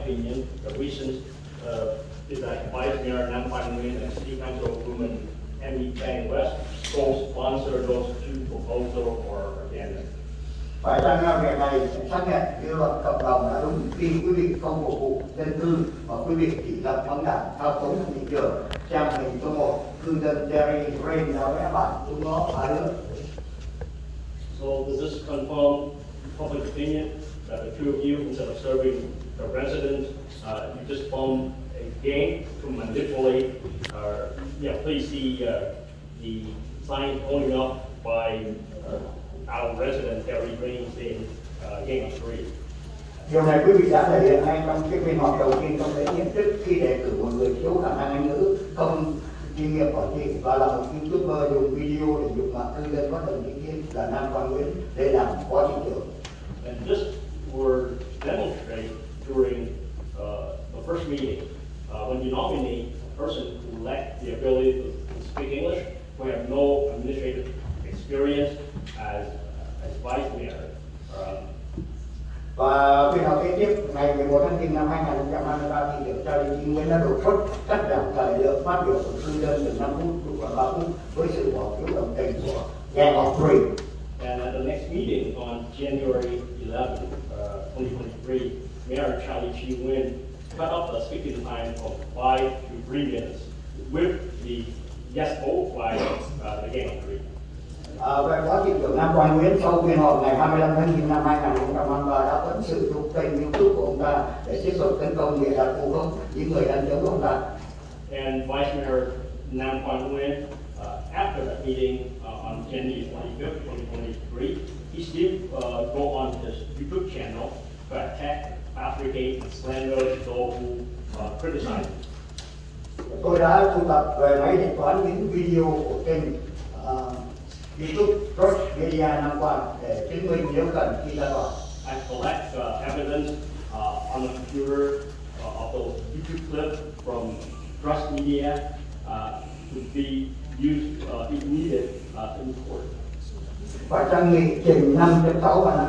opinion, the reasons is that Vice Mayor Nam Quang Nguyen and City Councilwoman Emmy Chang West co-sponsor those two proposals or against. Phải chăng việc này xác nhận cái luật cộng đồng là đúng khi quý vị không phục vụ dân cư mà quý vị chỉ lập vấn đảng thao túng thị trường. Trang hình số 1, cư dân Jerry Rain đã vẽ bản chúng nó phá nước. So does this confirm public opinion that the two of you, instead of serving the residents, you just formed a game to manipulate? Please see the sign holding up by our resident Terry Green saying game of three. Điều này quý vị đã thể hiện ngay trong cái phiên họp đầu tiên trong lễ chính thức khi đề cử một người thiếu khả năng Anh ngữ, không kinh nghiệm quản trị và là một YouTuber dùng video để dụ dỗ cư dân có đồng ý kiến là Nam Quang Nguyễn để làm phó thị trưởng. And this were demonstrated during the first meeting when you nominate a person who lacked the ability to speak English, who have no administrative experience as vice mayor. Và phiên họp kế tiếp ngày 11 tháng 9 năm 2023 thị trưởng Charlie Chi Nguyễn đã đột xuất cắt giảm thời lượng phát biểu của cư dân từ 5 phút xuống còn 3 phút với sự bỏ phiếu đồng tình của Gang of Three. And at the next meeting on January 11, 2023, Mayor Charlie Chi Nguyen cut off the speaking time from 5 to 3 minutes with the yes vote by the Gang of Three. Vậy phó thị trưởng Nam Quang Nguyễn sau phiên họp ngày 25 tháng 9 năm 2023 đã vẫn sử dụng kênh YouTube của ông ta để tiếp tục tấn công bịa đặt vu khống những người đang chống ông ta. And Vice Mayor Nam Quang Nguyen, after that meeting on January 25th, 2023, he still go on his YouTube channel to attack, fabricate, and slander those who criticize. Tôi đã thu thập về máy điện toán những video của kênh YouTube Trust Media Nam Quang để chứng minh nếu cần khi ra tòa. I collect evidence on the computer of those YouTube clips from Trust Media to be used if needed in court. Và trang nghị trình 5.6 và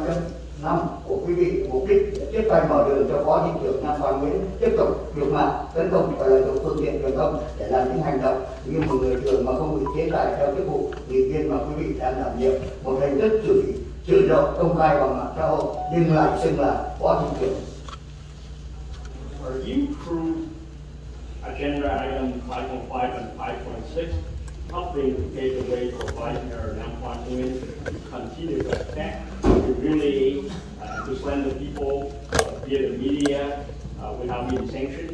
5.5 của quý vị mục đích để tiếp tay mở đường cho phó thị trưởng Nam Quang Nguyễn tiếp tục dùng mạng tấn công và lợi dụng phương tiện truyền thông để làm những hành động như một người thường mà không bị chế tài theo chức vụ nghị viên mà quý vị đang đảm nhiệm, một hình thức trừ rộng công khai bằng mạng xã hội nhưng lại xưng là phó thị trưởng. Are you through agenda item 5.5 and 5.6 helping pave the way for Vice Mayor Nam Quang Nguyen to continue to attack, to humiliate, to slander people via the media without being sanctioned?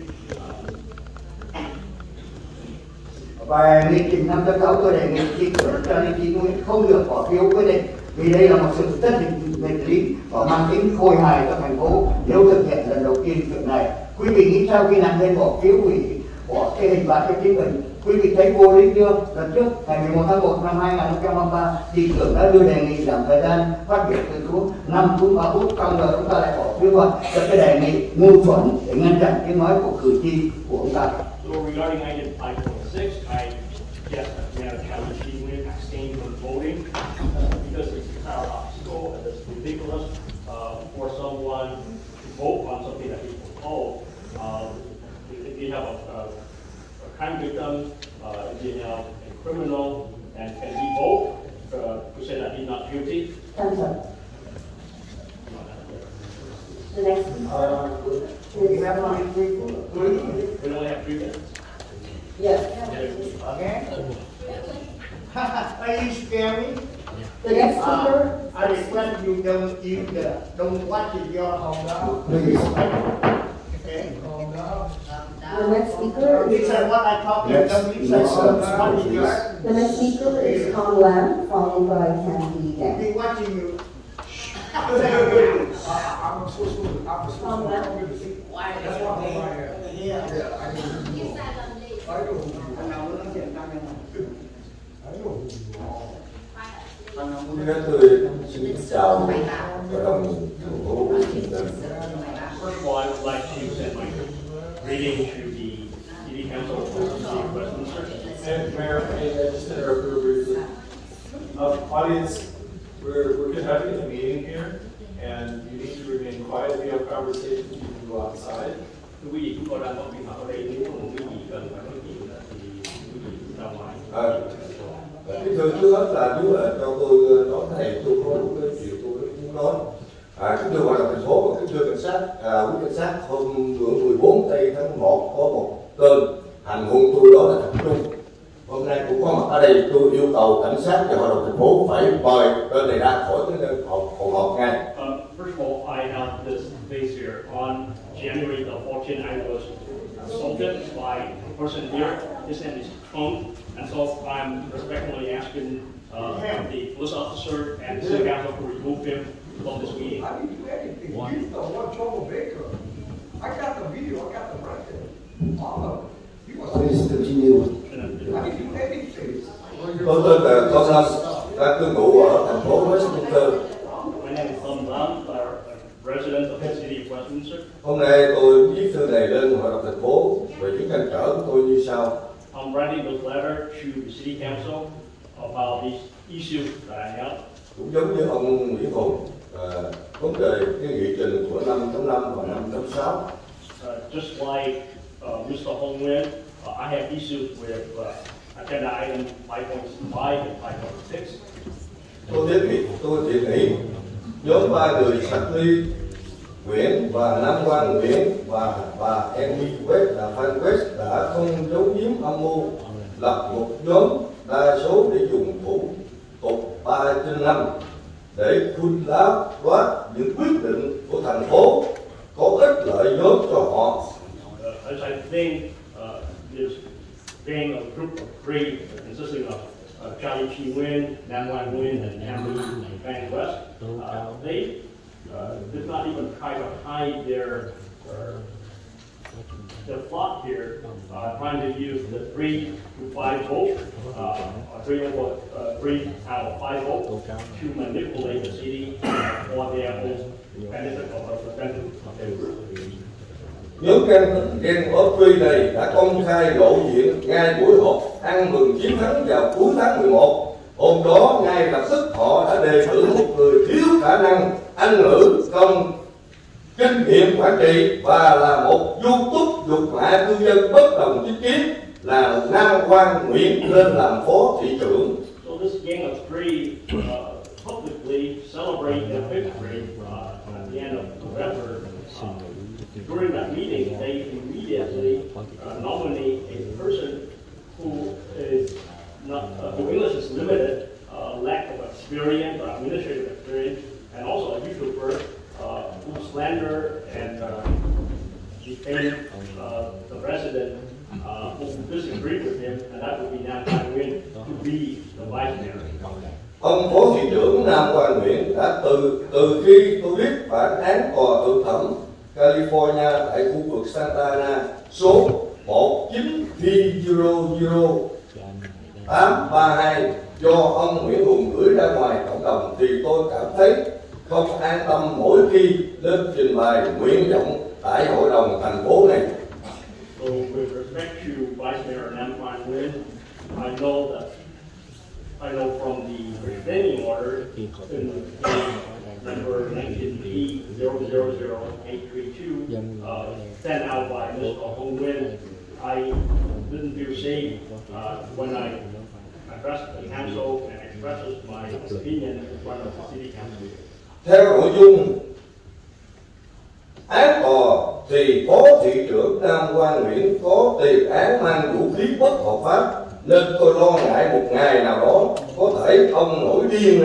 Và nghị trình 5.6 tôi đề nghị chính phủ Charlie Chi Nguyễn không được bỏ phiếu quyết định vì đây là một sự tất định nghịch lý và mang tính khôi hài cho thành phố nếu thực hiện lần đầu tiên việc này. Quý vị nghĩ sao khi nạn nhân bỏ phiếu hủy bỏ cái hình phạt cho chính mình? Quý vị thấy vô lý chưa? Lần trước ngày 11 tháng 1 năm 2023, thị trưởng đã đưa đề nghị giảm thời gian phát biểu từ xuống 5 phút 3 phút, trong đó chúng ta lại bỏ phiếu vào cho cái đề nghị ngu xuẩn để ngăn chặn tiếng nói của cử tri của ông ta. So regarding item 5.6, I guess that Mayor Charlie Chi Nguyen abstained from voting because it's paradoxical and it's ridiculous for someone to vote on something that he proposed. If you have a crime victim, if you have a criminal, and can he vote to say that he's not guilty? The next We have We only have 3 minutes. yes. Okay. Are you scared me? The next speaker. I request you don't watch it your home now. Please. Okay. The next speaker These is are what I talk in English. the next speaker is Tom Lam, followed by Candy Gang. Be watching you. Tom Lam. Tôi xin chào hội đồng thành phố Westminster. First of all, I would like to send my greeting to the City Council of the City of Westminster. And Mayor, I just interrupt real briefly. Audience, we're conducting a meeting here, and you need to remain quiet. If you have conversations, you can go outside. Thưa quý vị, chúng tôi đang có vi phạm ở đây, nếu mà quý vị cần phải nói chuyện thì quý vị ra ngoài. Cái thứ hết là nếu là cho tôi nói thầy, tôi có cái chuyện tôi muốn nói. Kính thưa hội đồng thành phố và kính thưa cảnh sát, quý cảnh sát, hôm bữa 14 tây tháng 1 có một cơn hành hung tôi, đó là Thạch Trung. Hôm nay cũng có mặt ở đây, tôi yêu cầu cảnh sát và hội đồng thành phố phải mời cơn này ra khỏi cái nơi phòng họp ngay. First of all, I have this case here. On January the 14th, I was assaulted by a person here. His name is Tom, and so I'm respectfully asking the police officer and the city council to remove him from this meeting. I didn't do anything. He's the one troublemaker. I got the video. I got the record. All of it. He was. Please continue. I didn't do anything. Tôi tên là Thomas, đang cư ngụ ở thành phố Westminster. My name is Tom Lam, a resident of the city of Westminster. Hôm nay tôi viết thư này lên hội đồng thành phố về những trăn trở của tôi như sau. I'm writing this letter to the city council about these issues that I have. Cũng giống như ông Nguyễn Hùng, vấn đề cái nghị trình của 5.5 và 5.6. Just like Mr. Hong Nguyen, I have issues with agenda item 5.5 and 5.6. Tôi đề nghị nhóm 3 người Sạch Ly, Nguyễn và Nam Quang Nguyễn và bà Emmy West là Phan West đã không giấu giếm âm mưu lập một nhóm đa số để dùng thủ tục 3/5 để khuân lá quát những quyết định của thành phố có ích lợi nhóm cho họ. As I think this being a group of three consisting of Charlie Chi Nguyen, Nam Quang Nguyen, and Emmy Van West, they did not even try to hide their plot here, trying to use the 3 to 5 vote, 3 out of 5 vote, to manipulate the city for their own benefit or representative of their group. Nhóm Gang of Three này đã công khai lộ diện ngay buổi họp ăn mừng chiến thắng vào cuối tháng 11. Hôm đó ngay lập tức họ đã đề cử một người thiếu khả năng Anh ngữ, không kinh nghiệm quản trị và là một YouTube dục mạ cư dân bất đồng chính kiến là Nam Quang Nguyễn lên làm phó thị trưởng. So this gang of three publicly celebrated their victory at the end of November. During that meeting, they immediately nominate a person who is not, who English is limited, lack of experience or administrative experience, and also a YouTuber who slander and defame the president who disagree with him, and that would be Nam Quang Nguyen to be the vice mayor. Ông phó thị trưởng Nam Quang Nguyễn đã từ khi tôi biết bản án tòa tự thẩm California tại khu vực Santa Ana số 1900832 do ông Nguyễn Hùng gửi ra ngoài cộng đồng thì tôi cảm thấy không an tâm mỗi khi lên trình bày nguyện vọng tại hội đồng thành phố này. So with respect to Vice Mayor Nam Quang Nguyen, I know from the restraining order in number 19P000832 sent out by Mr. Hong Nguyen, I didn't feel safe when I addressed the council and expressed my opinion in front of the city council. Theo nội dung án tòa thì phó thị trưởng Nam Quang Nguyễn có tiền án mang vũ khí bất hợp pháp nên tôi lo ngại một ngày nào đó có thể ông nổi điên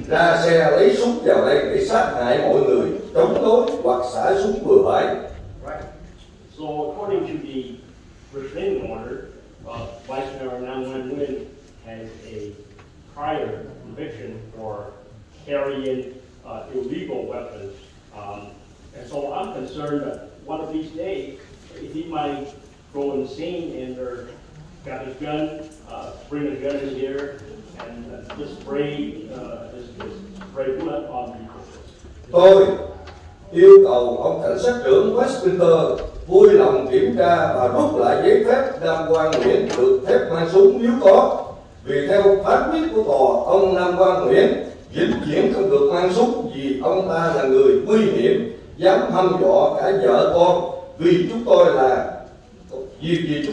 ra xe lấy súng vào đây để sát hại mọi người, chống đối hoặc xả súng bừa bãi. So according to the restraining order, Vice Mayor Nam Quang Nguyen has a prior conviction for carrying illegal weapons. And so I'm concerned that one of these days he might go insane and got his gun, bring his gun in here, and just spray bullet on people. Tôi yêu cầu ông cảnh sát trưởng Westminster vui lòng kiểm tra và rút lại giấy phép Nam Quang Nguyễn được phép mang súng nếu có. Vì theo phán quyết của tòa, ông Nam Quang Nguyễn vĩnh viễn không được mang súng vì ông ta là người nguy hiểm, dám hăm dọa cả vợ con vì chúng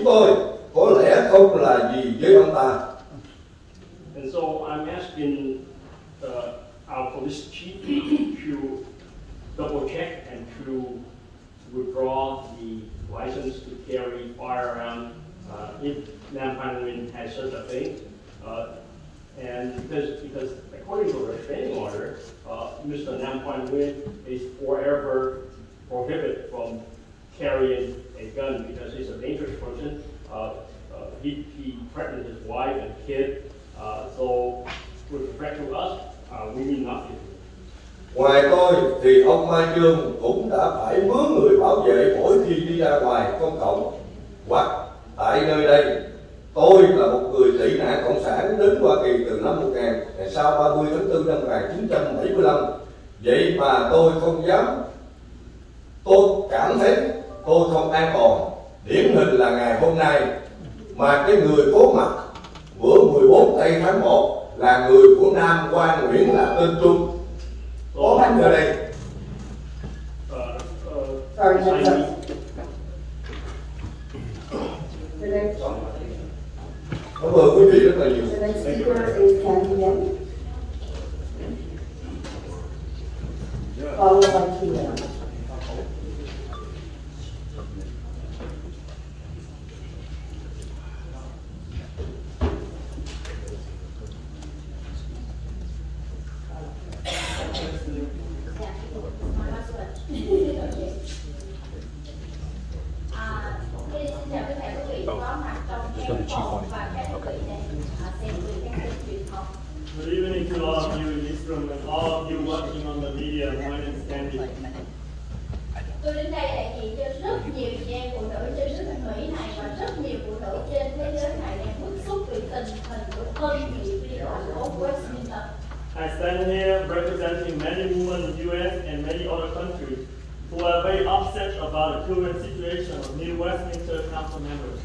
tôi có lẽ không là gì với ông ta. And so I'm asking our police chief to double check and to withdraw the license to carry firearm if Nam Quang Nguyen has such a thing. And because according to the restraining order, Mr. Nam Quang Nguyen is forever prohibited from carrying a gun because he's a dangerous person. He threatened his wife and kid. So with respect to us, we mean nothing. Ngoài tôi thì ông Mai Trương cũng đã phải mướn người bảo vệ mỗi khi đi ra ngoài công cộng hoặc tại nơi đây. Tôi là một người tị nạn cộng sản đến Hoa Kỳ từ năm 1000 sau 30 tháng 4 năm 1975. Vậy mà tôi không dám, tôi cảm thấy tôi không an toàn. Điển hình là ngày hôm nay mà cái người có mặt bữa 14 tây tháng 1 là người của Nam Quang Nguyễn là tên Trung. Có mặt ở đây. Cảm ơn quý vị rất là nhiều. The next speaker is Candy Yen, followed by Tia. Good evening to all of you in this room and all of you watching on the media. My name is Candy. Tôi đến đây đại diện cho rất nhiều chị em phụ nữ trên nước Mỹ này và rất nhiều phụ nữ trên thế giới này đang bức xúc vì tình hình của thân nghị vi phạm của Westminster. I stand here representing many women in the US and many other countries who are very upset about the current situation of new Westminster Council members.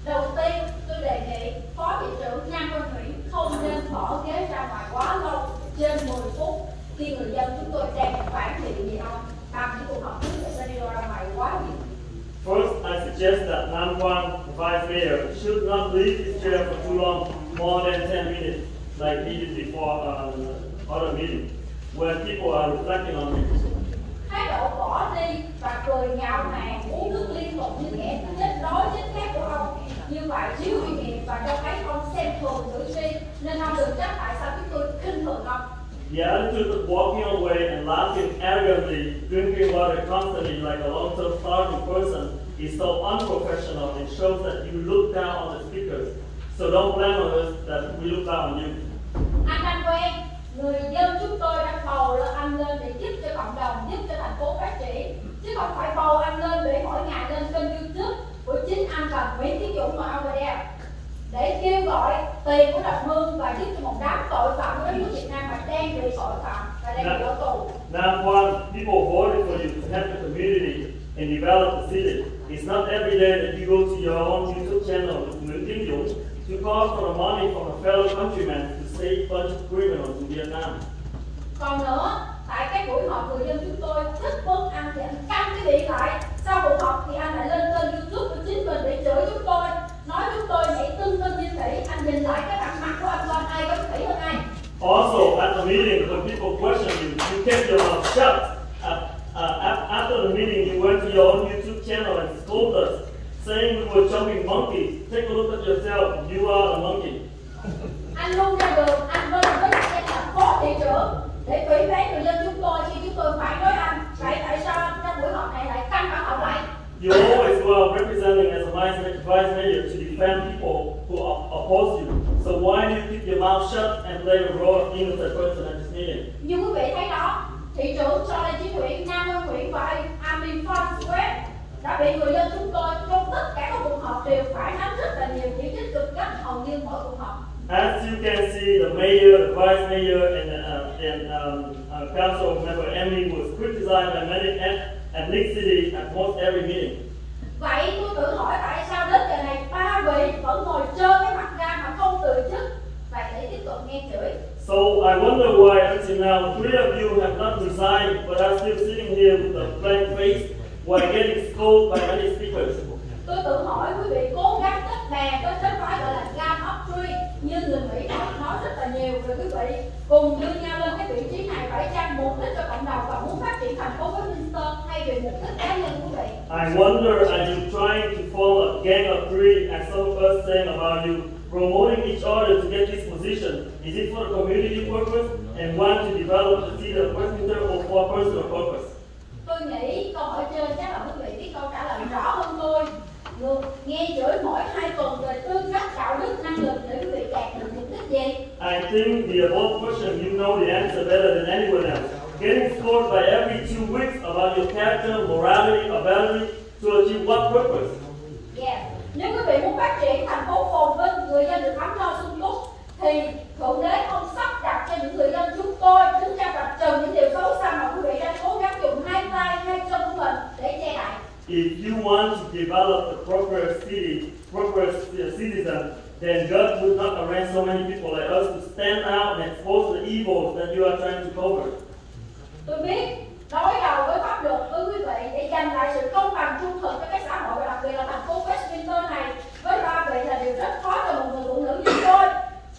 Đầu tiên, tôi đề nghị Phó Thị trưởng Nam Quang Nguyễn không nên bỏ ghế ra ngoài quá lâu, trên 10 phút, khi người dân chúng tôi đang phản biện gì ông bằng những cuộc họp trước để đi ra ngoài quá nhiều. First, I suggest that Nam Quang, the Vice Mayor, should not leave his chair for too long, more than 10 minutes, like he did before other meetings, when people are reflecting on it. Thái độ bỏ đi và cười ngạo mạn, uống nước liên tục như kẻ chết đói chết khát của ông, như vậy thiếu uy nghiệm và cho thấy ông xem thường cử tri, nên ông đừng trách tại sao chúng tôi khinh thường ông. The attitude of walking away and laughing arrogantly, drinking water constantly like a long-term starving person is so unprofessional and shows that you look down on the speakers. So don't blame us that we look down on you. Anh quen, người dân chúng tôi đã bầu anh lên để giúp cho cộng đồng, giúp cho thành phố phát triển, chứ không phải bầu anh lên để mỗi ngày lên kênh YouTube của chính anh và Nguyễn Tiến Dũng mà over there để kêu gọi tiền của đồng hương và giúp cho một đám tội phạm của đất nước Việt Nam mà đang bị tội phạm và đang bị ở tù. Nam Quang, people voted for you to help the community and develop the city. It's not every day that you go to your own YouTube channel with Nguyễn Tiến Dũng to call for the money from a fellow countryman to save a bunch of criminals in Vietnam. Còn nữa, tại cái buổi họp người dân chúng tôi thích vấn anh thì anh căng cái điện lại. Sau buổi họp thì anh lại lên kênh YouTube của chính mình để chửi chúng tôi, nói chúng tôi nhảy tưng như thủy. Anh nhìn lại cái mặt của anh coi ai có thủy hơn ai. Also, at the meeting, when people question you, you kept your mouth shut. After the meeting, you went to your own YouTube channel and scolded us, saying we were jumping monkeys. Take a look at yourself. You are a monkey. Anh luôn ra đường, anh lên với danh là Phó Thị trưởng để ủy ban người dân chúng tôi khi chúng tôi phản đối anh. Vậy tại sao trong buổi họp này lại căng thẳng họp lại? You always were representing as a vice mayor to defend people who oppose you. So why do you keep your mouth shut and play the role of innocent person at this meeting? Như quý vị thấy đó, thị trưởng cho lên chính quyền Nam Quang Nguyễn và Amin Farnsworth đã bị người dân chúng tôi trong tất cả các cuộc họp đều phản ánh rất là nhiều chỉ trích cực gắt hầu như mỗi cuộc họp. As you can see, the mayor, the vice mayor, and council member Emily was criticized by many ethnicity at most every meeting. Vậy tôi tự hỏi tại sao đến giờ này ba vị vẫn ngồi trơ cái mặt ra mà không từ chức và để tiếp tục nghe chửi. So I wonder why until now 3 of you have not resigned but are still sitting here with a blank face while getting scolded by many speakers. Tôi tự hỏi quý vị cố gắng kết bè có kết quả gọi là gam upgrade như người Mỹ nói rất là nhiều, rồi quý vị cùng đưa nhau lên cái vị trí này phải chăng mục đích cho cộng đồng và muốn phát triển thành phố Westminster thay vì mục đích cá nhân quý vị. I wonder, are you trying to form a gang of three, as some of us saying about you, promoting each other to get this position? Is it for the community purpose and want to develop the city of Westminster or for personal purpose? Tôi nghĩ câu hỏi trên chắc là quý vị biết câu trả lời rõ hơn tôi. Nghe chửi mỗi 2 tuần về tư cách, đạo đức, năng lực để quý vị đạt được mục đích gì? I think the above question, you know the answer better than anyone else. Getting scored by every 2 weeks about your character, morality, ability to achieve what purpose? Yeah. Nếu quý vị muốn phát triển thành phố phồn vinh, người dân được ấm no sung túc, thì Thượng Đế không sắp đặt cho những người dân chúng tôi đứng ra vạch trần những điều xấu xa mà quý vị đang cố gắng dùng 2 tay, 2 chân của mình để che đậy. If you want to develop a proper citizen, then God would not arrange so many people like us to stand out and expose the evils that you are trying to cover. Tôi biết đối đầu với pháp luật với quý vị để giành lại sự công bằng trung thực cho cái xã hội, và đặc biệt là thành phố Westminster này với 3 vị là điều rất khó cho một người phụ nữ như tôi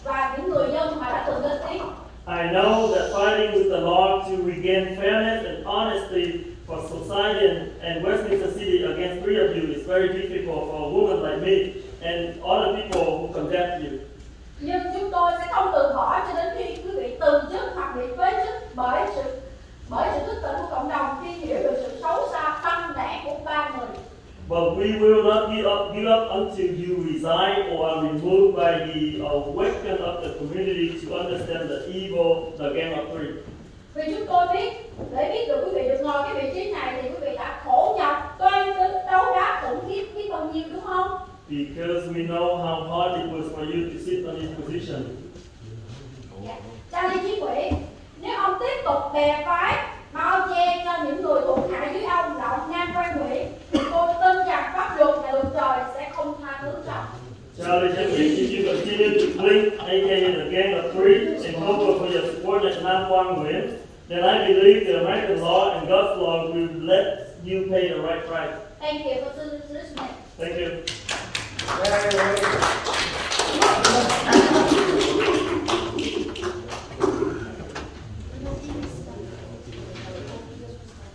và những người dân mà đã từng lên tiếng. I know that fighting with the law to regain fairness and honesty for society and Westminster City against 3 of you is very difficult for a woman like me and other people who condemn you. Nhưng chúng tôi sẽ không từ bỏ cho đến khi quý vị từ chức hoặc bị phế chức bởi sự thức tỉnh của cộng đồng khi hiểu được sự xấu xa băng đảng của 3 người. But we will not give up until you resign or are removed by the awakening of the community to understand the evil, the gang of 3. Vì chúng tôi biết, để biết được quý vị được ngồi cái vị trí này thì quý vị đã khổ nhọc, toan tính, đấu đá, khủng khiếp biết bao nhiêu đúng không? Because we know how hard it was for you to sit on this position. Charlie Chí Nguyễn, nếu ông tiếp tục bè phái, bao che cho những người tổn hại dưới ông là ông Nam Quang Nguyễn, thì tôi tin rằng pháp luật và luật trời sẽ không tha thứ cho ông. Charlie Jeffries, if you continue to blink, aka the gang of 3, and cover for your subordinate Nam Quang Nguyen, then I believe the American law and God's law will let you pay the right price. Thank you for listening. Thank you.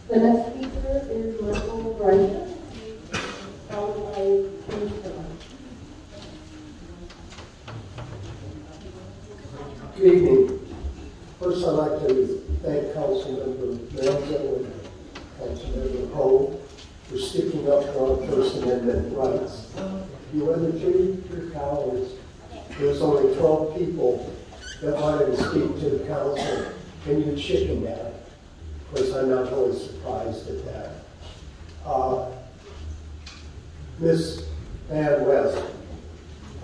The next speaker is Michael Wright, followed by Mr. Good evening. First, I'd like to thank Councilmember Manzo and Councilmember Cole for sticking up for our First Amendment rights. You other 2, you're cowards. There's only 12 people that wanted to speak to the council, and you chickened out. Of course, I'm not really surprised at that. Ms. Van West,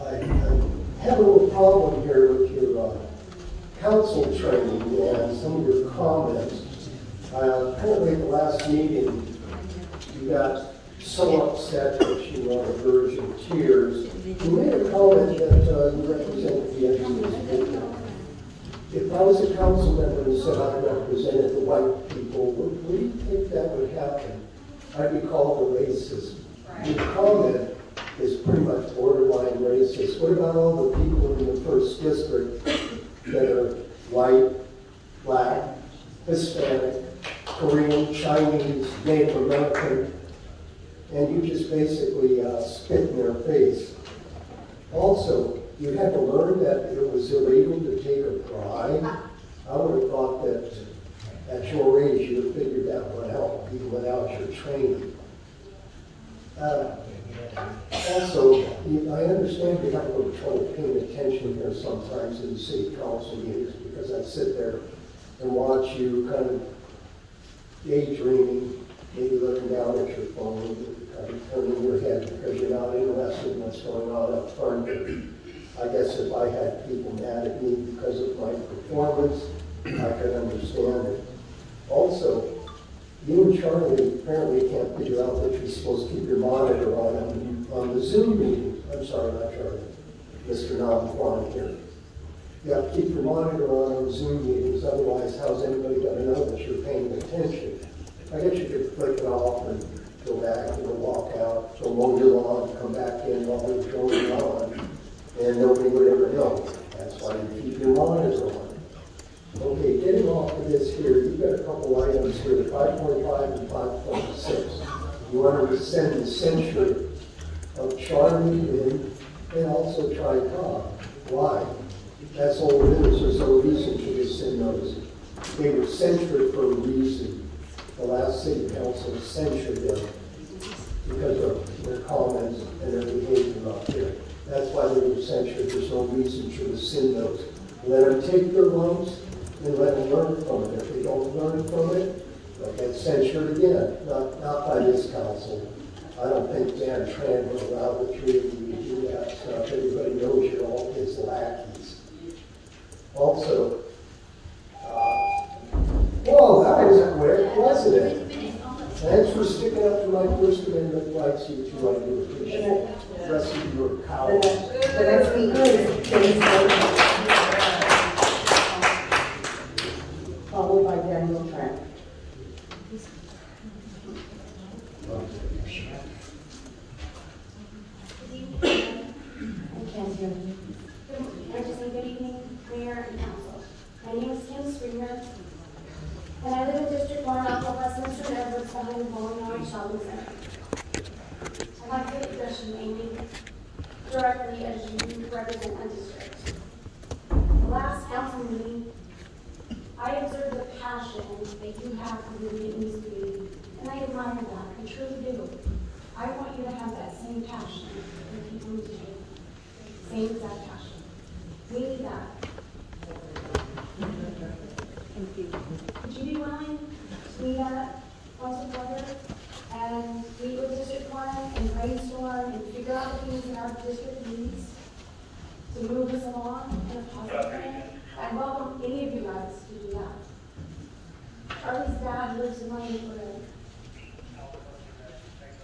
I have a little problem here with your council training and some of your comments. Apparently at the last meeting, you got so upset that you were on the verge of tears. You made a comment that you represented the Exodus movement. If I was a council member and said I represented the white people, would you think that would happen? I'd be called a racist. Your comment is pretty much borderline racist. What about all the people in the 1st District that are white, black, Hispanic, Korean, Chinese, Native American, and you just basically spit in their face? Also, you had to learn that it was illegal to take a bribe. I would have thought that at your age you would have figured that one out even without your training. Also, I understand you have a little trouble paying attention here sometimes in the city council meetings because I sit there and watch you kind of daydreaming, maybe looking down at your phone, kind of turning your head because you're not interested in what's going on up front. I guess if I had people mad at me because of my performance, I could understand it. Also, you and Charlie apparently can't figure out that you're supposed to keep your monitor on the Zoom meeting. I'm sorry, not Charlie, Mr. Nam Kwan here. You have to keep your monitor on Zoom meetings, otherwise how's anybody going to know that you're paying attention? I guess you could flick it off and go back, walk out, go mow your lawn, come back in while they're going on, and nobody would ever know. That's why you keep your monitor on. Okay, getting off of this here, you've got a couple items here, 5.5 and 5.6. You want to rescind the censure of Charlie Lynn and also try Todd. Why? That's all it is. There's no reason to rescind those. They were censured for a reason. The last city council censured them because of their comments and their behavior up here. That's why they were censured. There's no reason to rescind those. Let them take their lumps and let them learn from it. If they don't learn from it, they'll get censured again. Not by this council. I don't think Dan Tran would allow the three of you to do that stuff. Everybody knows you're all his lackeys. Also, whoa, that was quick, wasn't it? Thanks for sticking up to my First Amendment rights, you two. I do appreciate it. The rest of you are cowards. The next speaker is James followed by Daniel Trent. Good evening, Mayor and Council. My name is Kim Springer, and I live in District 1 off of Westminster and Edwards behind the Bowling Alley Shopping Center. I'd like to address you, Amy, directly as you represent my district. The last council meeting, I observed the passion that you have for the Vietnamese community, and I admire that. I truly do. I want you to have that same passion for people in the district. Same exact passion. We need that. Thank you. Would you be willing to meet that once a quarter and meet with District 1 and brainstorm and figure out the things that our district needs to move us along in a positive way? I welcome any of you guys to do that. Charlie's dad lives in my neighborhood.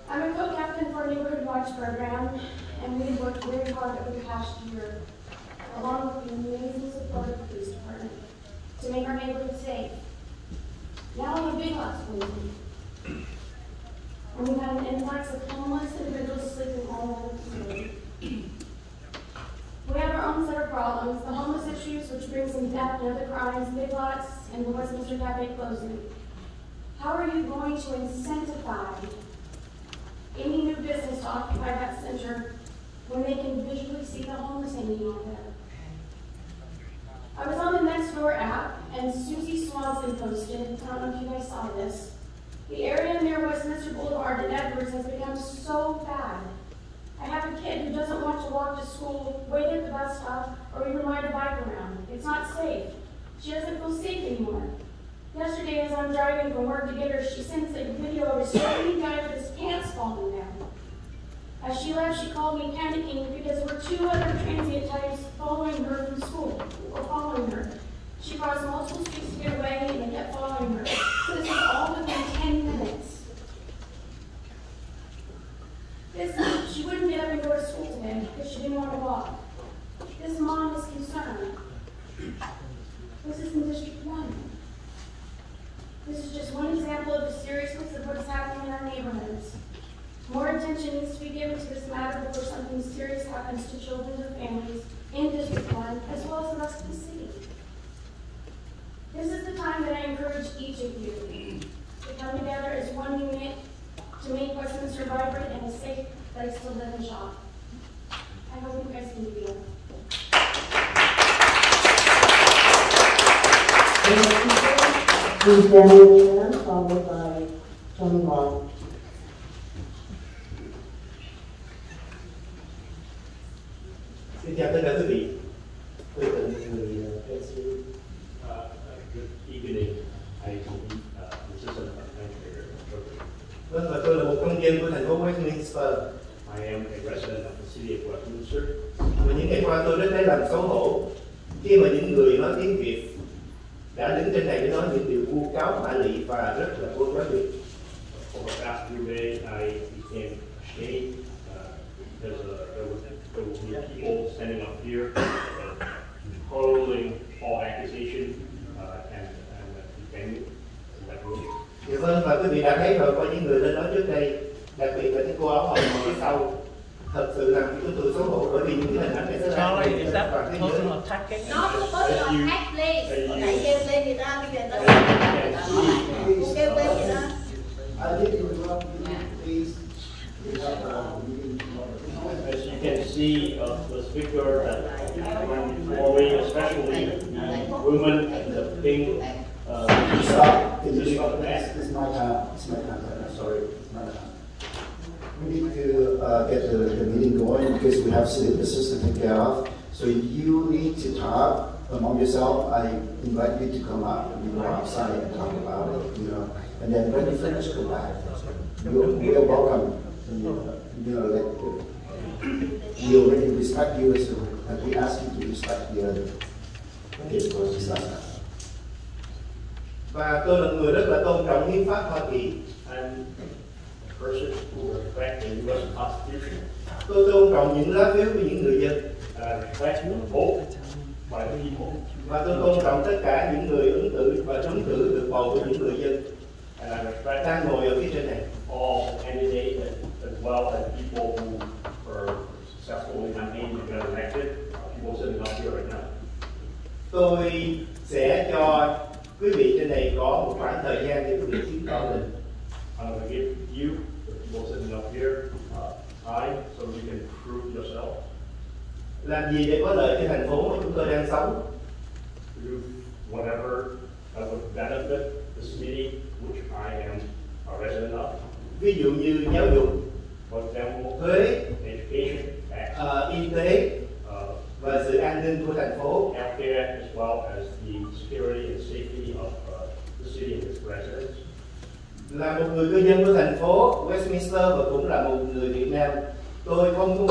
I'm a co-captain for a neighborhood watch program, and we've worked very hard over the past year, along with the amazing support of the police department, to make our neighborhood safe. Now we have big lots of women. And we've had an influx of homeless individuals sleeping all over the facility. We have our own set of problems, the homeless issues, which brings in theft and other crimes, big lots, and the Westminster Cafe closing. How are you going to incentivize any new business to occupy that center when they can visually see the homeless hanging out there? I was on the Nextdoor app, and Susie Swanson posted, I don't know if you guys saw this, the area near Westminster Boulevard in Edwards has become so bad. I have a kid who doesn't want to walk to school, wait at the bus stop, or even ride a bike around. It's not safe. She doesn't feel safe anymore. Yesterday, as I'm driving from work to get her, she sends a video of a screaming guy with his pants falling down. As she left, she called me panicking because there were 2 other transient types following her from school, or following her. She crossed multiple streets to get away, and they kept following her. This is all within 10 minutes. She wouldn't get up and go to school today because she didn't want to walk. This mom is concerned. This is in District 1. This is just one example of the seriousness of what's happening in our neighborhoods. More attention needs to be given to this matter before something serious happens to children and families in District 1, as well as the rest of the city. This is the time that I encourage each of you to come together as one unit to make Westminster vibrant and a safe place to live and shop. I hope you guys can do that. Please Daniel Trent, followed by Tony Long. Xin chào tất cả quý vị. Tôi là người Good evening. I am assistant manager program. Vâng, và tôi là một công dân của thành phố Westminster. I am a resident of the city of Westminster. Và những ngày qua tôi rất thấy làm xấu hổ khi mà những người nói tiếng Việt đã đứng trên này để nói những điều vu cáo mạ lị và rất là vô quá việc. For the past few days, I became ashamed because there will be people standing up here hurling all accusations and defending that room. Dạ vâng, và quý vị đã thấy rồi, có những người lên nói trước đây đặc biệt là cái cô áo hồng ở phía sau. Thật sự là chúng tôi xấu hổ bởi vì những cái hình ảnh này sẽ Charlie, lan is trên that toàn thế giới. personal attacking? Not personal attack, please. Hồi nãy kêu tên người ta, bây giờ ta cô kêu tên người ta. As you can see, the speaker when performing, especially women and the pink. Stop. Can you stop? This is my time. It's my time. Sorry, it's my time. We need to get the meeting going because we have city business to take care of. So you need to talk among yourself. I invite you to come out and go outside and talk about it, you know. And then when you finish, come back. You're welcome. We already respect you as and we ask you to respect the other. Okay, so it's like that. Và tôi là người rất là tôn trọng hiến pháp Hoa Kỳ. I'm a person who respects the U.S. Constitution. Tôi tôn trọng những lá phiếu của những người dân. And I respect the vote by the people. Và tôi tôn trọng tất cả những người ứng cử và trúng cử được bầu của những người dân. And I respect đang ngồi ở phía trên này. All candidates as well as people who were successfully campaigning to get elected. People sitting up here right now. Tôi sẽ cho quý vị trên này có một khoảng thời gian để quý vị chứng tỏ mình. I'm going to give you, the people sitting up here, time so you can prove yourself. Làm gì để có lợi cho thành phố mà chúng tôi đang sống? Do whatever that would benefit the city which I am a resident of. Ví dụ như giáo dục, for example, thuế, education, tax, y tế và sự an ninh của thành phố. Healthcare as well as the security and safety of the city and its residents. Là một người cư dân của thành phố Westminster và cũng là một người Việt Nam, tôi không muốn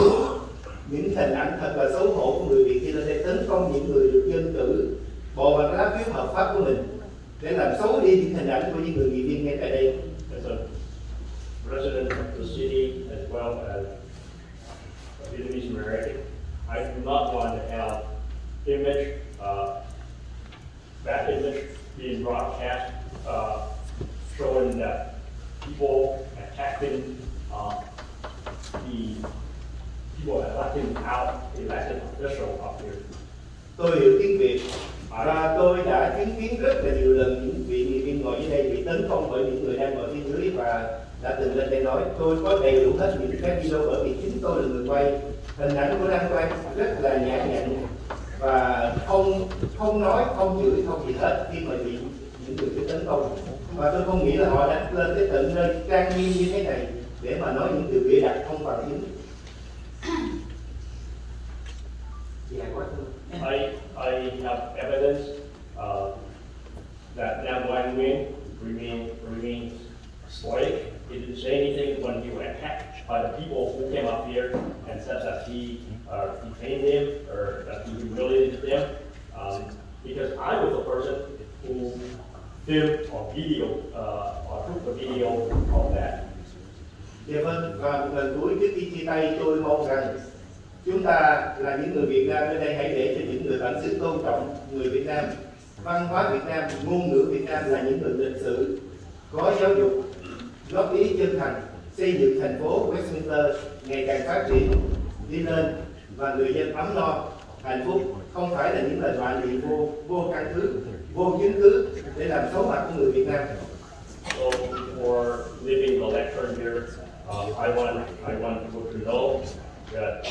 những hình ảnh thật là xấu hổ của người Việt khi lên đây tấn công những người được dân cử bầu bằng lá phiếu hợp pháp của mình để làm xấu đi những hình ảnh của những người nghị viên ngay tại đây. As a resident of the city as well as a Vietnamese American, I do not want to have bad image being broadcast showing that people attacking the people electing out elected official up here. Tôi hiểu tiếng Việt và tôi đã chứng kiến rất là nhiều lần những vị nghị viên ngồi dưới đây bị tấn công bởi những người đang ngồi phía dưới và đã từng lên đây nói tôi có đầy đủ hết những cái video bởi vì chính tôi là người quay, hình ảnh của đang quay rất là nhã nhặn và không nói, không chửi, không gì hết khi mà bị những người kia tấn công. Và tôi không nghĩ là họ đã lên tới tận nơi trang nghiêm như thế này để mà nói những điều bịa đặt không bằng chứng. I have evidence that Nam Quang Nguyên remains stoic. He didn't say anything when he was attacked by the people who came up here and said that he defamed them or that he humiliated them. Because I was the person who filmed or took the video of that. Dạ vâng, và một lần cuối trước khi chia tay tôi mong rằng chúng ta là những người Việt Nam ở đây hãy để cho những người bản xứ tôn trọng người Việt Nam, văn hóa Việt Nam, ngôn ngữ Việt Nam là những người lịch sử, có giáo dục, góp ý chân thành, xây dựng thành phố Westminster ngày càng phát triển, đi lên và người dân ấm no, hạnh phúc, không phải là những lời đoán nghị vô căn cứ, vô chứng cứ để làm xấu mặt của người Việt Nam. So for leaving the lecture here, I want people to know that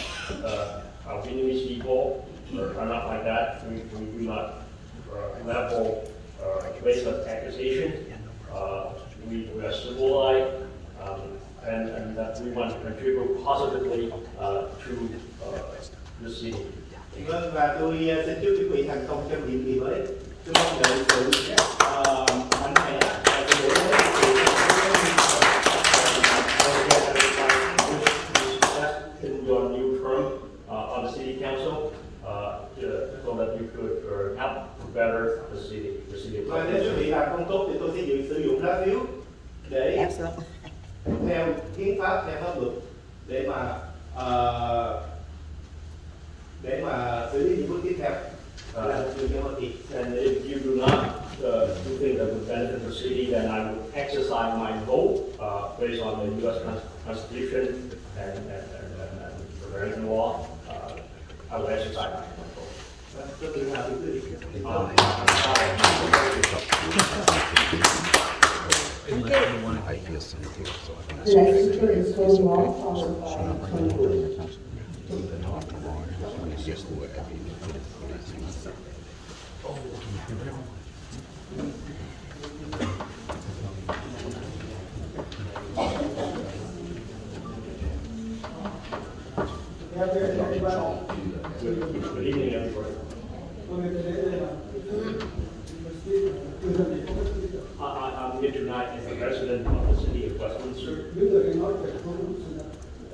our Vietnamese people are not like that. We do not level baseless accusation. We are civilized, and that we want to contribute positively to the city. Vâng, và tôi xin chúc quý vị thành công trong nhiệm kỳ mới. Tôi mong đợi sự mạnh mẽ và sự đổi mới. In your new term on the city council, so that you could help better the city. Và nếu quý vị làm không tốt thì tôi sẽ sử dụng lá phiếu để theo hiến pháp, theo pháp luật để mà xử lý những bước tiếp theo. And if you do not do things that would benefit the city, then I would exercise my vote based on the U.S. Constitution and American law, I will exercise my control. The next speaker is Tony Wall, followed by Tony Wood. Good evening, everybody. I'm here tonight as the resident of the city of Westminster.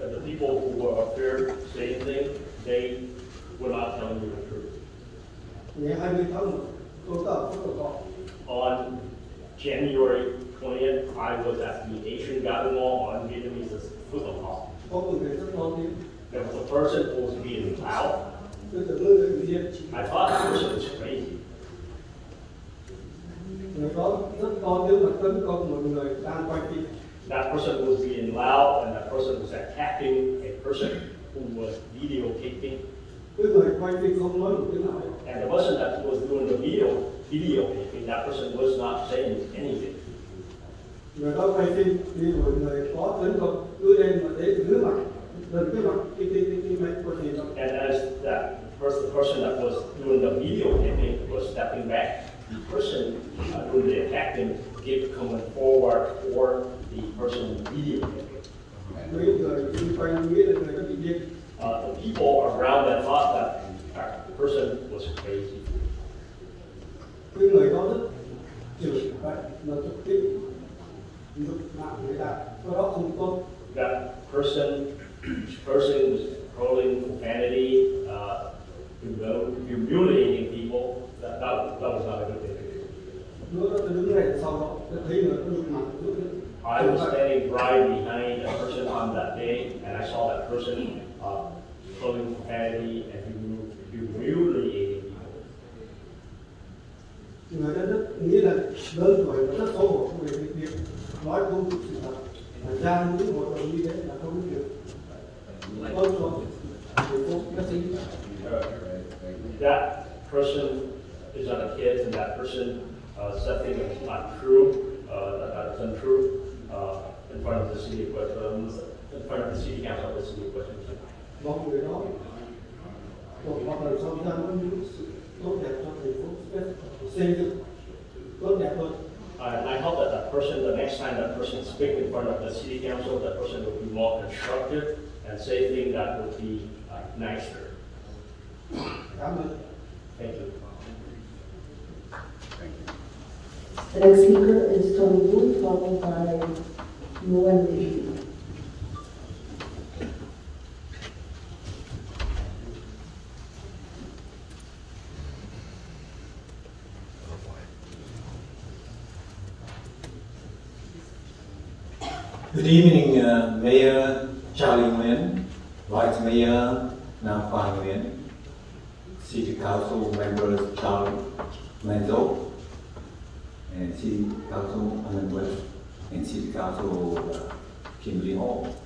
The people who were up there saying things, they were not telling me the truth. On January 20th, I was at the Asian Garden Mall on Vietnamese football hall. There was a person who was being loud. I thought that person was crazy. That person was being loud, and that person was attacking a person who was videotaping. And the person that was doing the videotaping, that person was not saying anything. And as the person that was doing the videotaping was stepping back, the person doing the attacking kept coming forward for the person videotaping. The people around that thought that the person was crazy. That person was hurling profanity, humiliating people. That was not a good thing to do. I was standing right behind a person on that day, and I saw that person hurling profanity and humiliating people. That person is not a kid, and that person said things that's not true, that's untrue, in front of the city of Westminster, in front of the city council of the city of Westminster. I hope that that person, the next time that person speaks in front of the city council, that person will be more constructive and say things that would be nicer. Thank you. The next speaker is Tony Wood, followed by Wendy. Good evening, Mayor Charlie Nguyen, Vice Mayor Nam Phan Nguyen, City Council members Charlie Menzo, and City Council Alan West, and City Council Kimberly Hall.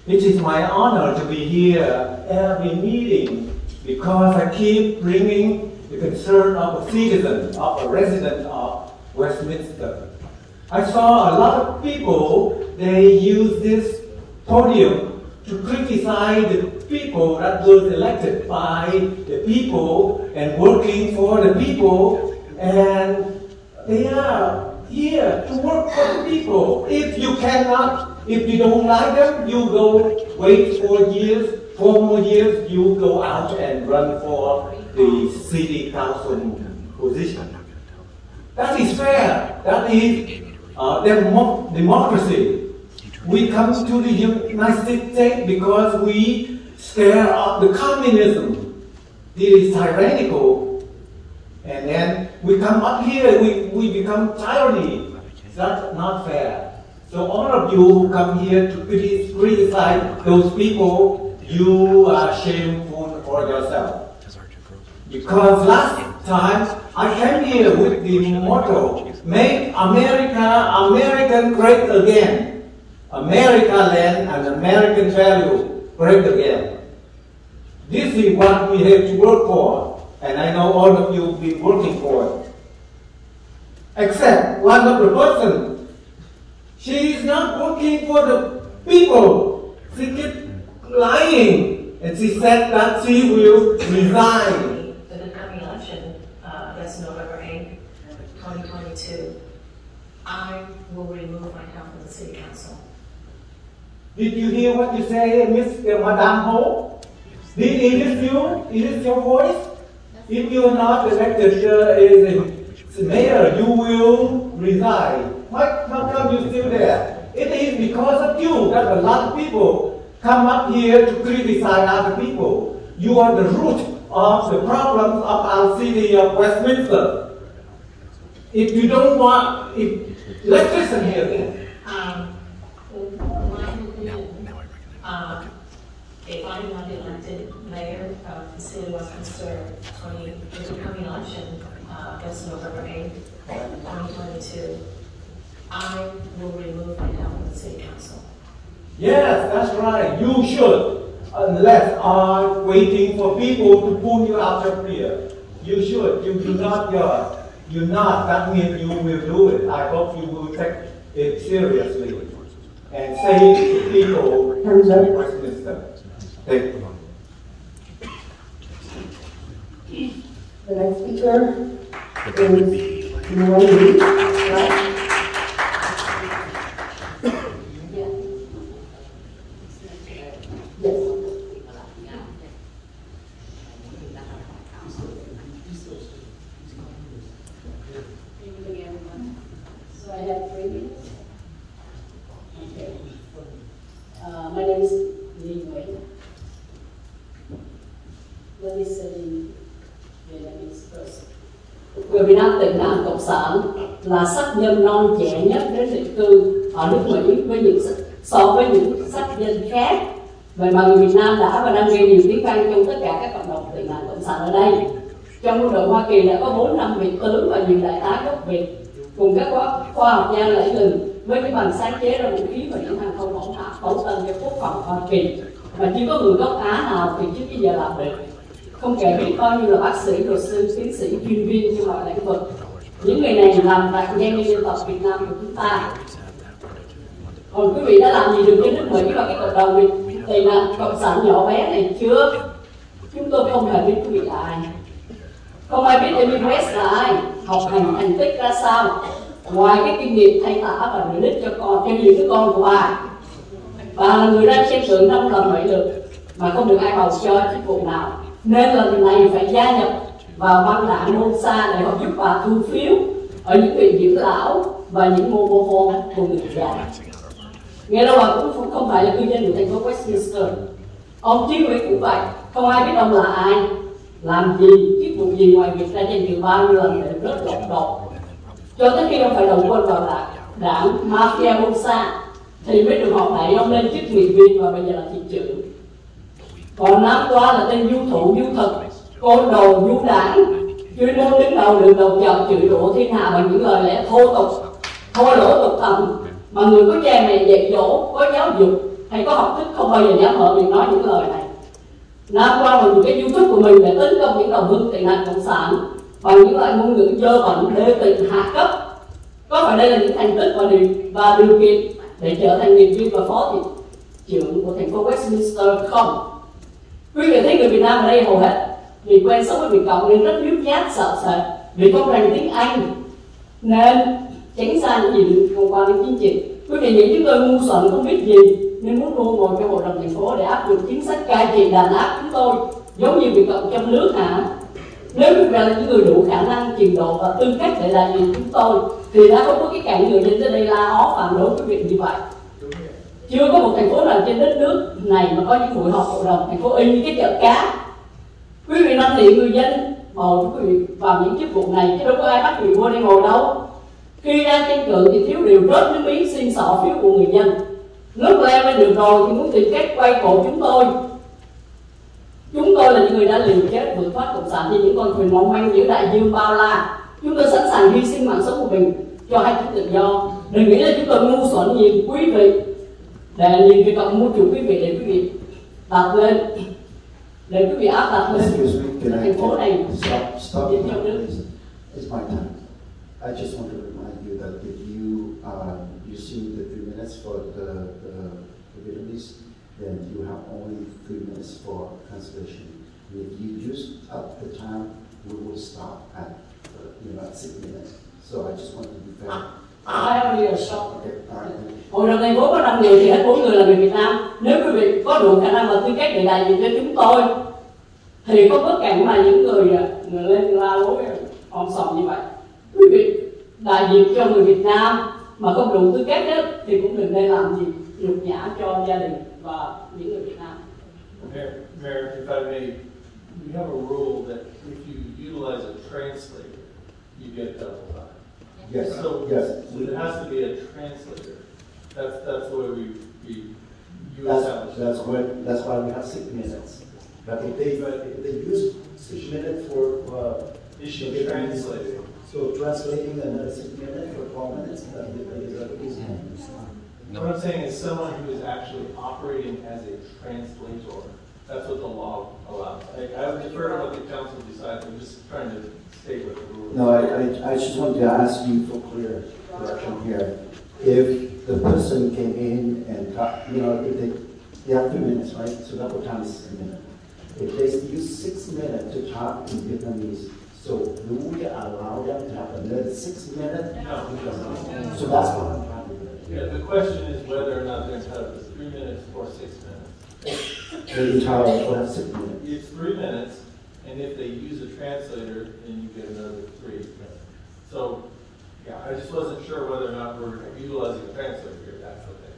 It is my honor to be here every meeting because I keep bringing the concern of a citizen, of a resident of Westminster. I saw a lot of people, they use this podium to criticize the people that was elected by the people and working for the people, and they are here to work for the people. If you don't like them, you go wait 4 more years, you go out and run for the city council position. That is fair. That is democracy. We come to the United States because we scare off the communism. It is tyrannical. And then we come up here, we become tyranny. That's not fair. So all of you who come here to criticize those people, you are shameful for yourself. Because last time I came here with the motto, make America American great again. American land and American value break again. This is what we have to work for, and I know all of you will be working for it. Except one of the person, she is not working for the people. She keeps lying, and she said that she will resign. The coming election, that's November 8th, 2022, I will remove myself from the City Council. Did you hear what you say, Madame Ho? Is this your voice? If you are not elected as mayor, you will resign. How come you still there? It is because of you that a lot of people come up here to criticize other people. You are the root of the problems of our city of Westminster. If you don't want, let's listen here then. If I'm not elected mayor of the city of Westminster, the coming election, that's November 8th, 2022, I will remove myself from the City Council. Yes, that's right. You should. Unless are waiting for people to pull you out of here. You should. You do not. You're not. That means you will do it. I hope you will take it seriously and say to people in Westminster. Thank you. The next speaker is Wendy, right? So I have 3 minutes. Okay. My name is Lee Nguyen. Let me say Vietnamese first. Người Việt Nam tị nạn cộng sản là sắc nhân non trẻ nhất đến định cư ở nước Mỹ so với những sắc nhân khác. Vậy mà người Việt Nam đã và đang gây nhiều tiếng vang trong tất cả các cộng đồng tị nạn cộng sản ở đây. Trong quân đội Hoa Kỳ đã có 4 năm vị tướng và nhiều đại tá gốc Việt cùng các khoa học gia lẫy lừng với những bằng sáng chế ra vũ khí và những hàng không mẫu tân cho quốc phòng Hoa Kỳ mà chỉ có người gốc Á nào thì trước bây giờ làm được. Không kể biết bao nhiêu là bác sĩ, luật sư, tiến sĩ, chuyên viên trong mọi lĩnh vực. Những người này làm tại ngang dân tộc Việt Nam của chúng ta. Còn quý vị đã làm gì được cho nước Mỹ và cái cộng đồng tị nạn cộng sản nhỏ bé này chưa? Chúng tôi không hề biết quý vị là ai. Không ai biết Amy West là ai, học hành thành tích ra sao, ngoài cái kinh nghiệm thay tả và nửa đích cho những đứa con của bà. Bà là người đang xem tượng 5 lần 7 lượt mà không được ai bầu cho chức vụ nào. Nên lần này phải gia nhập vào băng đảng Bolsa để họ giúp bà thu phiếu ở những viện dưỡng lão và những mobile home của người già. Nghe đâu bà cũng không phải là cư dân của thành phố Westminster. Ông Chí Nguyễn cũng vậy, không ai biết ông là ai, làm gì, chức vụ gì ngoài việc ra tranh cử bao nhiêu lần để rất lộn đột. Cho tới khi ông phải đầu quân vào đảng Mafia Bolsa thì mới được họ đẩy ông lên chức nghị viên và bây giờ là thị trưởng. Còn năm qua là tên du thủ, du thực, côn đồ, du đảng, chuyên môn đứng đầu đường đầu chọc chửi đổ thiên hạ bằng những lời lẽ thô tục, thô lỗ tục tầm mà người có cha mẹ dạy dỗ, có giáo dục hay có học thức không bao giờ dám mở miệng nói những lời này. Năm qua bằng cái YouTube của mình để tấn công những đồng hương tị nạn cộng sản bằng những loại ngôn ngữ dơ bẩn, đê tiện, hạ cấp. Có phải đây là những thành tích và điều kiện để trở thành nghị viên và phó thị trưởng của thành phố Westminster không? Quý vị thấy người Việt Nam ở đây hầu hết vì quen sống với Việt Cộng nên rất nhút nhát, sợ sệt vì không rành tiếng Anh nên tránh xa những gì liên quan đến chính trị. Quý vị nghĩ chúng tôi ngu xuẩn không biết gì nên muốn luôn ngồi trong hội đồng thành phố để áp dụng chính sách cai trị đàn áp chúng tôi giống như Việt Cộng trong nước hả? Nếu chúng ta là những người đủ khả năng, trình độ và tư cách để đại diện chúng tôi thì đã không có cái cảnh người dân tới đây la ó phản đối cái việc như vậy. Chưa có một thành phố nào trên đất nước này mà có những buổi họp hội đồng thành phố y như cái chợ cá. Quý vị năn nỉ người dân bầu quý vị vào những chức vụ này chứ đâu có ai bắt quý vị vô đây ngồi đâu. Khi đang tranh cử thì thiếu điều rớt nước miếng xin xỏ phiếu của người dân. Lúc leo lên được rồi thì muốn tìm cách quay cổ chúng tôi. Chúng tôi là những người đã liều chết vượt thoát cộng sản như những con thuyền mong manh giữa đại dương bao la. Chúng tôi sẵn sàng hy sinh mạng sống của mình cho hai chữ tự do. Đừng nghĩ là chúng tôi ngu xuẩn gì quý vị. Để liền cái cộng mua chủ quý vị để quý vị đặt lên, để quý vị áp đặt lên thành phố này Stop. đi theo nước. It's my time. I just want to remind you that if you see the 3 minutes for the Vietnamese, then you have only 3 minutes for translation. And if you use up the time, we will stop at 6 minutes. So I just want to be fair. I only a shop. Okay, all right. Hội đồng thành phố có 5 người thì hết 4 người là người Việt Nam. Nếu quý vị có đủ khả năng và tư cách để đại diện cho chúng tôi, thì có bất cản mà những người lên la lối om sòm như vậy. Quý vị đại diện cho người Việt Nam mà không đủ tư cách đó, thì cũng đừng nên làm gì nhục nhã cho gia đình và những người Việt Nam. Mayor, if I may, we have a rule that if you utilize a translator, you get double time. Yes. So yes. it has to be a translator. That's the way you establish. That's why we have 6 minutes. But if they use 6 minutes for issue translating. So translating another 6 minutes for 12 minutes, What I'm saying is someone who is actually operating as a translator. That's what the law allows. I would defer to what the council decides. I'm just trying to state what the rule is. No, I just want to ask you for clear direction here. If the person came in and if they have 2 minutes, right? So double time is 6 minutes. If they use 6 minutes to talk in Vietnamese, so do we allow them to have another 6 minutes? No. So that's what I'm trying to do. Yeah, the question is whether or not they're entitled to 3 minutes or 6 minutes. They're entitled to have 6 minutes. It's 3 minutes, and if they use a translator, then you get another 3. So, yeah, I just wasn't sure whether or not we're utilizing a translator here. That's the thing.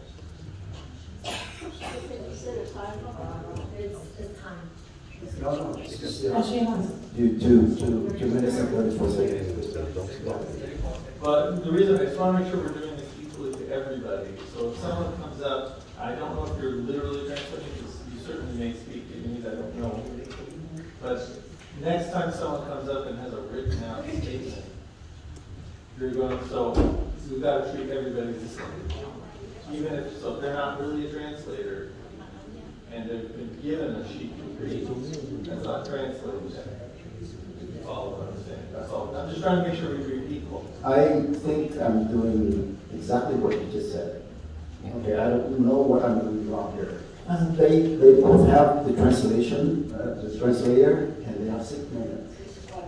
It's time. No, it's just 2 minutes and 34 seconds. But the reason I just want to make sure we're doing this equally to everybody. So if someone comes up, I don't know if you're literally translating, because you certainly may speak Vietnamese, I don't know. But next time someone comes up and has a written out statement, you're going to, so we've got to treat everybody the same. Even if, so if they're not really a translator, and they've been given a sheet to read, that's not translated. That's all I'm saying. That's all. I'm just trying to make sure we read equal. I think I'm doing exactly what you just said. Okay, I don't know what I'm doing wrong here. They both have the translation, the translator, and they have 6 minutes.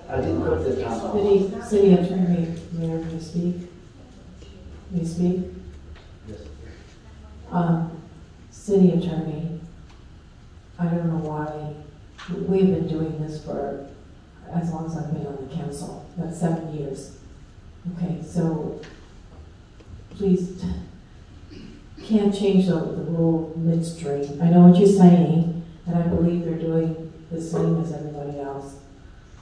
I didn't put the time on. City Attorney, Mayor, can you speak? Can you speak? Yes. City Attorney, I don't know why, we've been doing this for as long as I've been on the council, that's 7 years. Okay, so please can't change the rule midstream. I know what you're saying, and I believe they're doing the same as everybody else.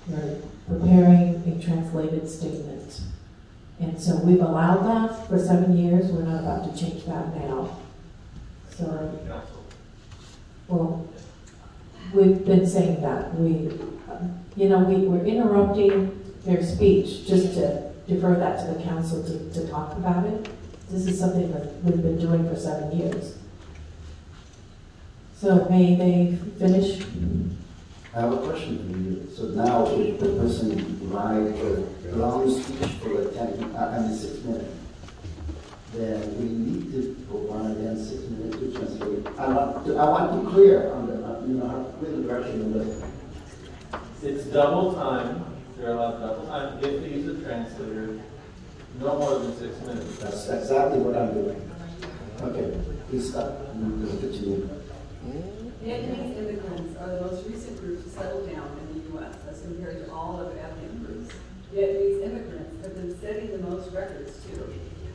They're preparing a translated statement. And so we've allowed that for 7 years. We're not about to change that now. So, well, we've been saying that. We're interrupting their speech just to defer that to the council to talk about it. This is something that we've been doing for 7 years. So may they finish? I have a question for you. So now if the person writes a long speech for 6 minutes, then we need to provide them 6 minutes to translate. I want to clear on the, clear the direction of the. It's double time. They're allowed double time if they use a translator. No more than 6 minutes. That's exactly what I'm doing. Okay, please stop. Continue. Vietnamese immigrants are the most recent group to settle down in the U.S. as compared to all other ethnic groups. Vietnamese immigrants have been setting the most records too.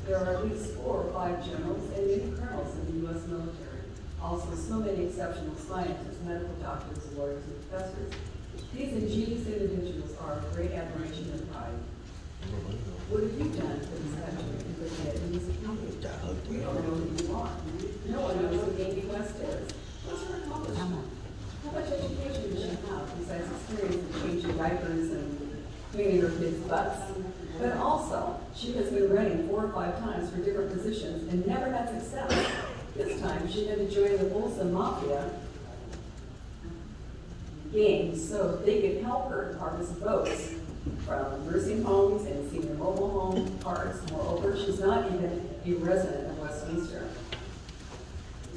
There are at least 4 or 5 generals and many colonels in the U.S. military. Also, so many exceptional scientists, medical doctors, lawyers, and professors. These ingenious individuals are of great admiration and pride. What have you done for this country and for the Vietnamese people? We don't know who you are. No one knows who Amy West is. What's her accomplishment? How much education does she have besides experience in changing diapers and cleaning her kids' butts? But also, she has been running 4 or 5 times for different positions and never had success. This time, she had to join the Bolsa Mafia gang so they could help her harvest votes from nursing homes and senior mobile home parks. Moreover, she's not even a resident of Westminster.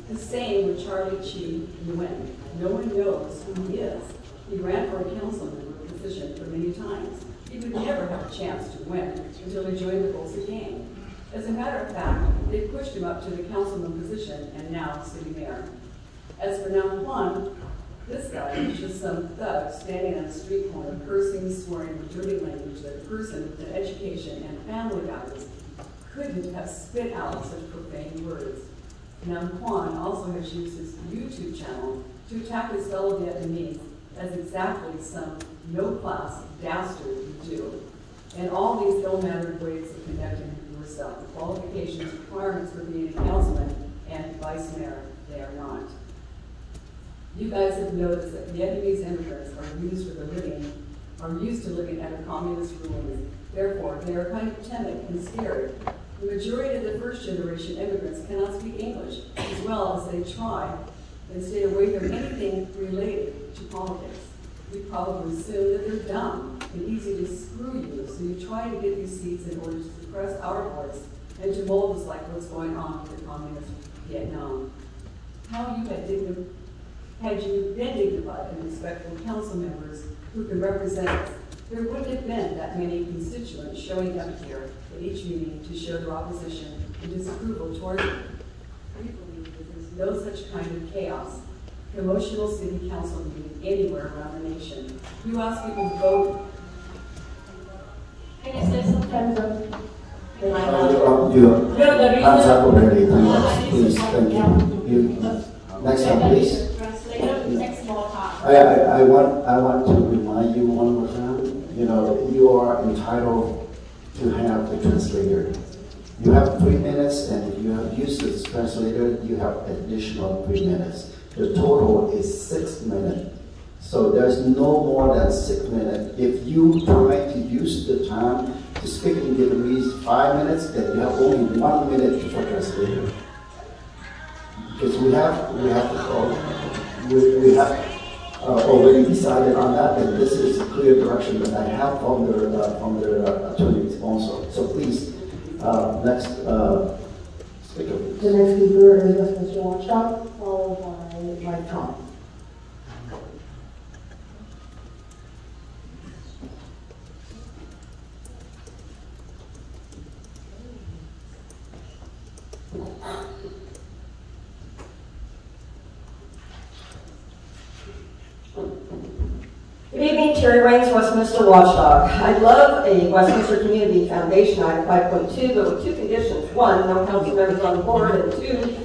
The same with Charlie Chi Nguyen. No one knows who he is. He ran for a councilman position for many times. He would never have a chance to win until he joined the Bolsa gang. As a matter of fact, they pushed him up to the councilman position and now city mayor. As for Nam Kwan, this guy is just some thug standing on a street corner, cursing, swearing with dirty language that a person with an education and family values couldn't have spit out such profane words. Nam Kwan also has used his YouTube channel to attack his fellow Vietnamese as exactly some no-class dastard would do. And all these ill-mannered ways of conducting yourself, the qualifications, requirements for being a councilman and vice mayor, they are not. You guys have noticed that Vietnamese immigrants are used to living under communist rule. Therefore, they are kind of timid and scared. The majority of the first-generation immigrants cannot speak English, as well as they try and stay away from anything related to politics. You probably assume that they're dumb and easy to screw you, so you try to get these seats in order to suppress our voice and to mold us like what's going on with the communist Vietnam. How you had you been dignified and respectful council members who can represent us, there wouldn't have been that many constituents showing up here at each meeting to show their opposition and disapproval towards it. We believe that there's no such kind of chaos, emotional city council meeting anywhere around the nation. You ask people to vote. Can you say something? Your hands up already. Please, thank you. Next one, please. I want to remind you one more time. You know, you are entitled to have a translator. You have 3 minutes, and if you have used this translator, you have additional 3 minutes. The total is 6 minutes. So there's no more than 6 minutes. If you try to use the time to speak in Vietnamese 5 minutes, then you have only 1 minute for translator. Because we have already decided on that, and this is a clear direction that I have from the attorneys also. So please, next speaker. The next speaker is Mr. Watchdog, followed by Mike Tom. Good evening, Terry Raines, Westminster Watchdog. I'd love a Westminster Community Foundation item 5.2, but with 2 conditions. 1, no council members on the board, and 2,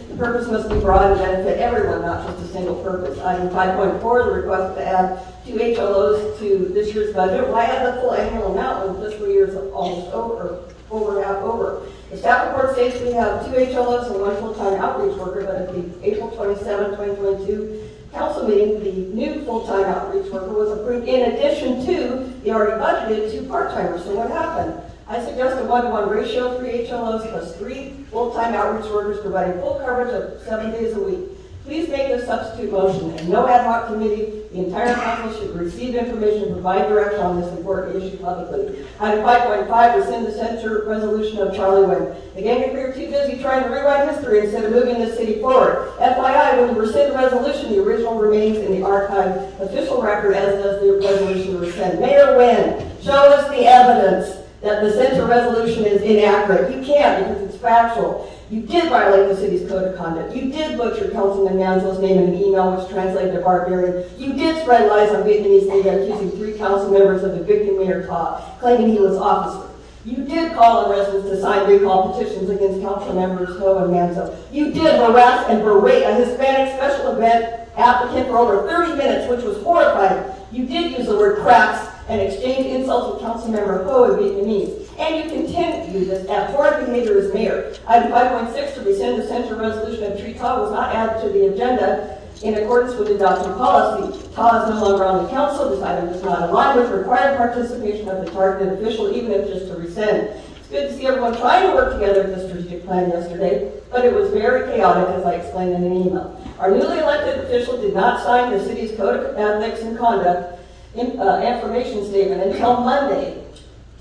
the purpose must be broad and benefit everyone, not just a single purpose. Item 5.4, the request to add 2 HLOs to this year's budget. Why add the full annual amount when the fiscal year is almost half over? The staff report states we have 2 HLOs and 1 full-time outreach worker, but at the April 27, 2022 council meeting, the new full-time outreach worker was approved in addition to the already budgeted 2 part-timers. So what happened? I suggest a 1-to-1 ratio of 3 HLOs plus 3 full-time outreach workers providing full coverage of 7 days a week. Please make this substitute motion, and no ad hoc committee. The entire council should receive information and provide direction on this important issue publicly. Item 5.5, rescind the censure resolution of Charlie Wynn. Again, if you're too busy trying to rewrite history instead of moving this city forward. FYI, when you rescind the resolution, the original remains in the archive official record, as does the resolution to rescind. Mayor Wynn, show us the evidence that the censure resolution is inaccurate. You can't, because it's factual. You did violate the city's code of conduct. You did butcher Councilman Manzo's name in an email which translated to barbarian. You did spread lies on Vietnamese media accusing 3 council members of evicting Mayor Ta, claiming he was officer. You did call on residents to sign recall petitions against council members Ho and Manzo. You did harass and berate a Hispanic special event applicant for over 30 minutes, which was horrifying. You did use the word cracks and exchange insults with council member Ho in Vietnamese. And you continue to do this abhorrent behavior as mayor. Item 5.6, to rescind the censure resolution of Tree Ta was not added to the agenda in accordance with adopted policy. Ta is no longer on the council. This item does not align with required participation of the targeted official, even if just to rescind. It's good to see everyone trying to work together at the strategic plan yesterday, but it was very chaotic, as I explained in an email. Our newly elected official did not sign the city's Code of Ethics and Conduct information statement until Monday,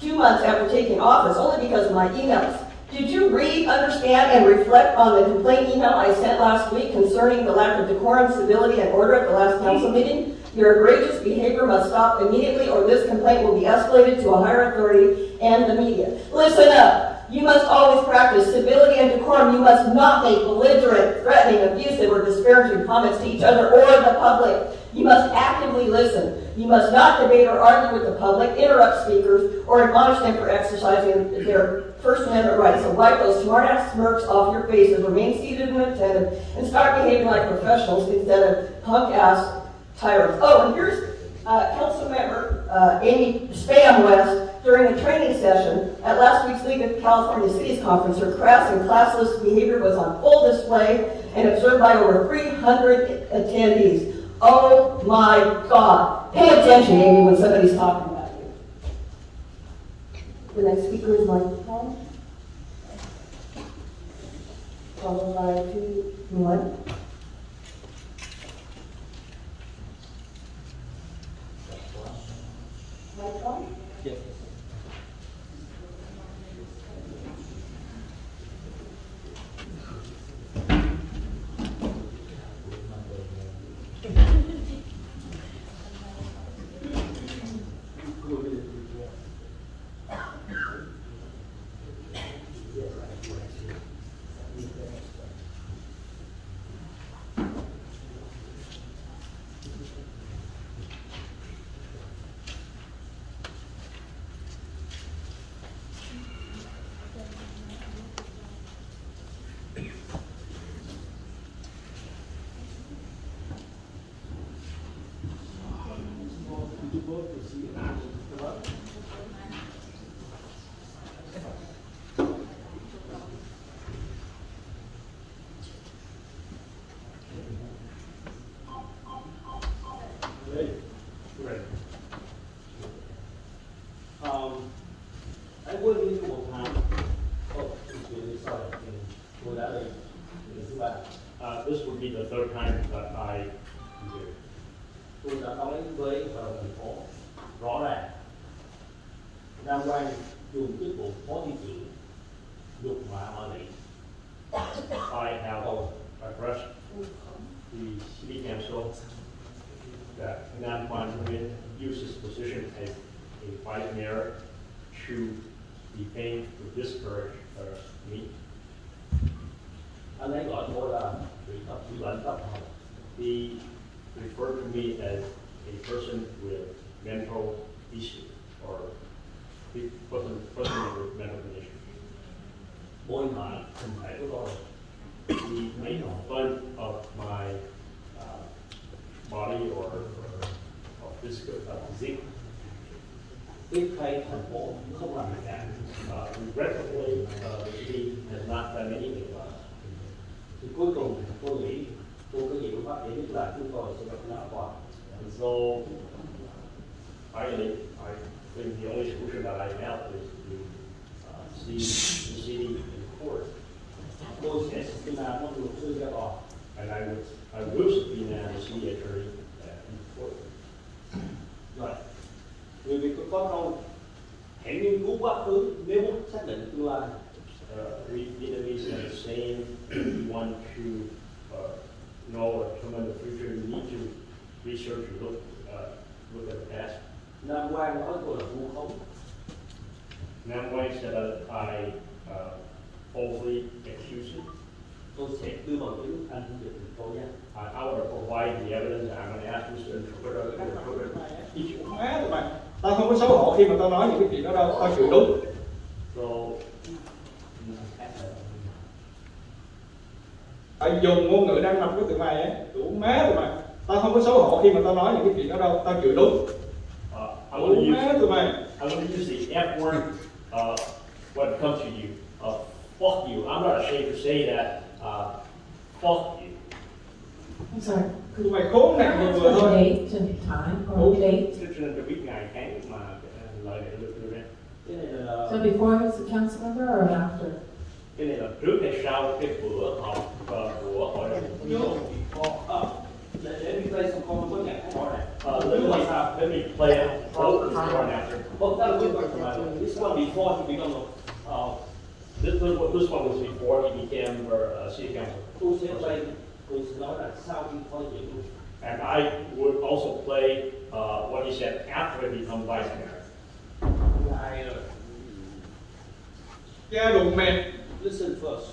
2 months after taking office, only because of my emails. Did you read, understand, and reflect on the complaint email I sent last week concerning the lack of decorum, civility, and order at the last council meeting? Your egregious behavior must stop immediately, or this complaint will be escalated to a higher authority and the media. Listen up. You must always practice civility and decorum. You must not make belligerent, threatening, abusive, or disparaging comments to each other or the public. You must actively listen. You must not debate or argue with the public, interrupt speakers, or admonish them for exercising their First Amendment rights. So wipe those smart-ass smirks off your faces, remain seated and attentive, and start behaving like professionals instead of punk-ass tyrants. Oh, and here's Councilmember Amy Spam West during a training session at last week's League of California Cities Conference. Her crass and classless behavior was on full display and observed by over 300 attendees. Oh my God. Pay attention, Amy, when somebody's talking about you. The next speaker is microphone. Followed by 2, 1. Microphone? Yes. Anh quên đi một tháng. Sorry, tôi đã đây. This would be the third time that I do it. Tôi đã nói với hội đồng thành phố rõ ràng Nam Quang dùng chức vụ phó thị trưởng nhục mạ ở đây. I have addressed the city council that Nam Quang uses his position as a vice mayor to defame or discourage me. Anh ấy gọi tôi là vị lãnh tập hợp. He referred to me as a person with mental issue or a person with mental condition. Bôi nhọ thân thể của tôi. He made fun of my body or physical physique. If thay thành phố không làm gì cả, regrettably, the city has not done anything about it. Thì cuối cùng tôi nghĩ tôi có nhiều pháp để biết là chúng tôi sẽ gặp nhau qua. And so finally, I think the only solution that I have is to see the city in court. Tôi sẽ subpoena một luật sư cho tòa, and I will subpoena the city attorney in court. Rồi. Người Việt có câu hãy nghiên cứu quá khứ nếu muốn xác định tương lai. We Vietnamese have the saying, if you want to know or determine the future, you need to research and look at the past. Nam Quang nói tôi là vu khống. Nam Quang said that I falsely accused him. Tôi sẽ đưa bằng chứng anh không được tôi nhé. I will provide the evidence. I'm going to ask Mr. Interpreter. Má tụi mày, tao không có xấu hổ khi mà tao nói những cái chuyện đó đâu, tao chịu đúng. Tao dùng ngôn ngữ đang nằm của tụi mày á, đủ má tụi mày. Tao không có xấu hổ khi mà tao nói những cái chuyện đó đâu, tao chịu đúng. Đủ má tụi mày. I'm going to use the F word when it comes to you. Fuck you. I'm not ashamed to say that. Fuck you. I'm sorry. Tụi mày khốn nạn người vừa thôi. Date and time or date? Description of the week ngày tháng mà lời này được đưa ra. So before he's a council member or after? Cái này là trước hay sau cái bữa họp của hội đồng Let me play some common với nhạc của họ này. Let me play it both before and after. Oh, that was good. This one before he became This one was before he became city council. tôi sẽ play, tôi sẽ nói là sau khi thôi chuyện luôn. And I would also play what he said after he became vice mayor. Cha đụng mẹ. Listen first.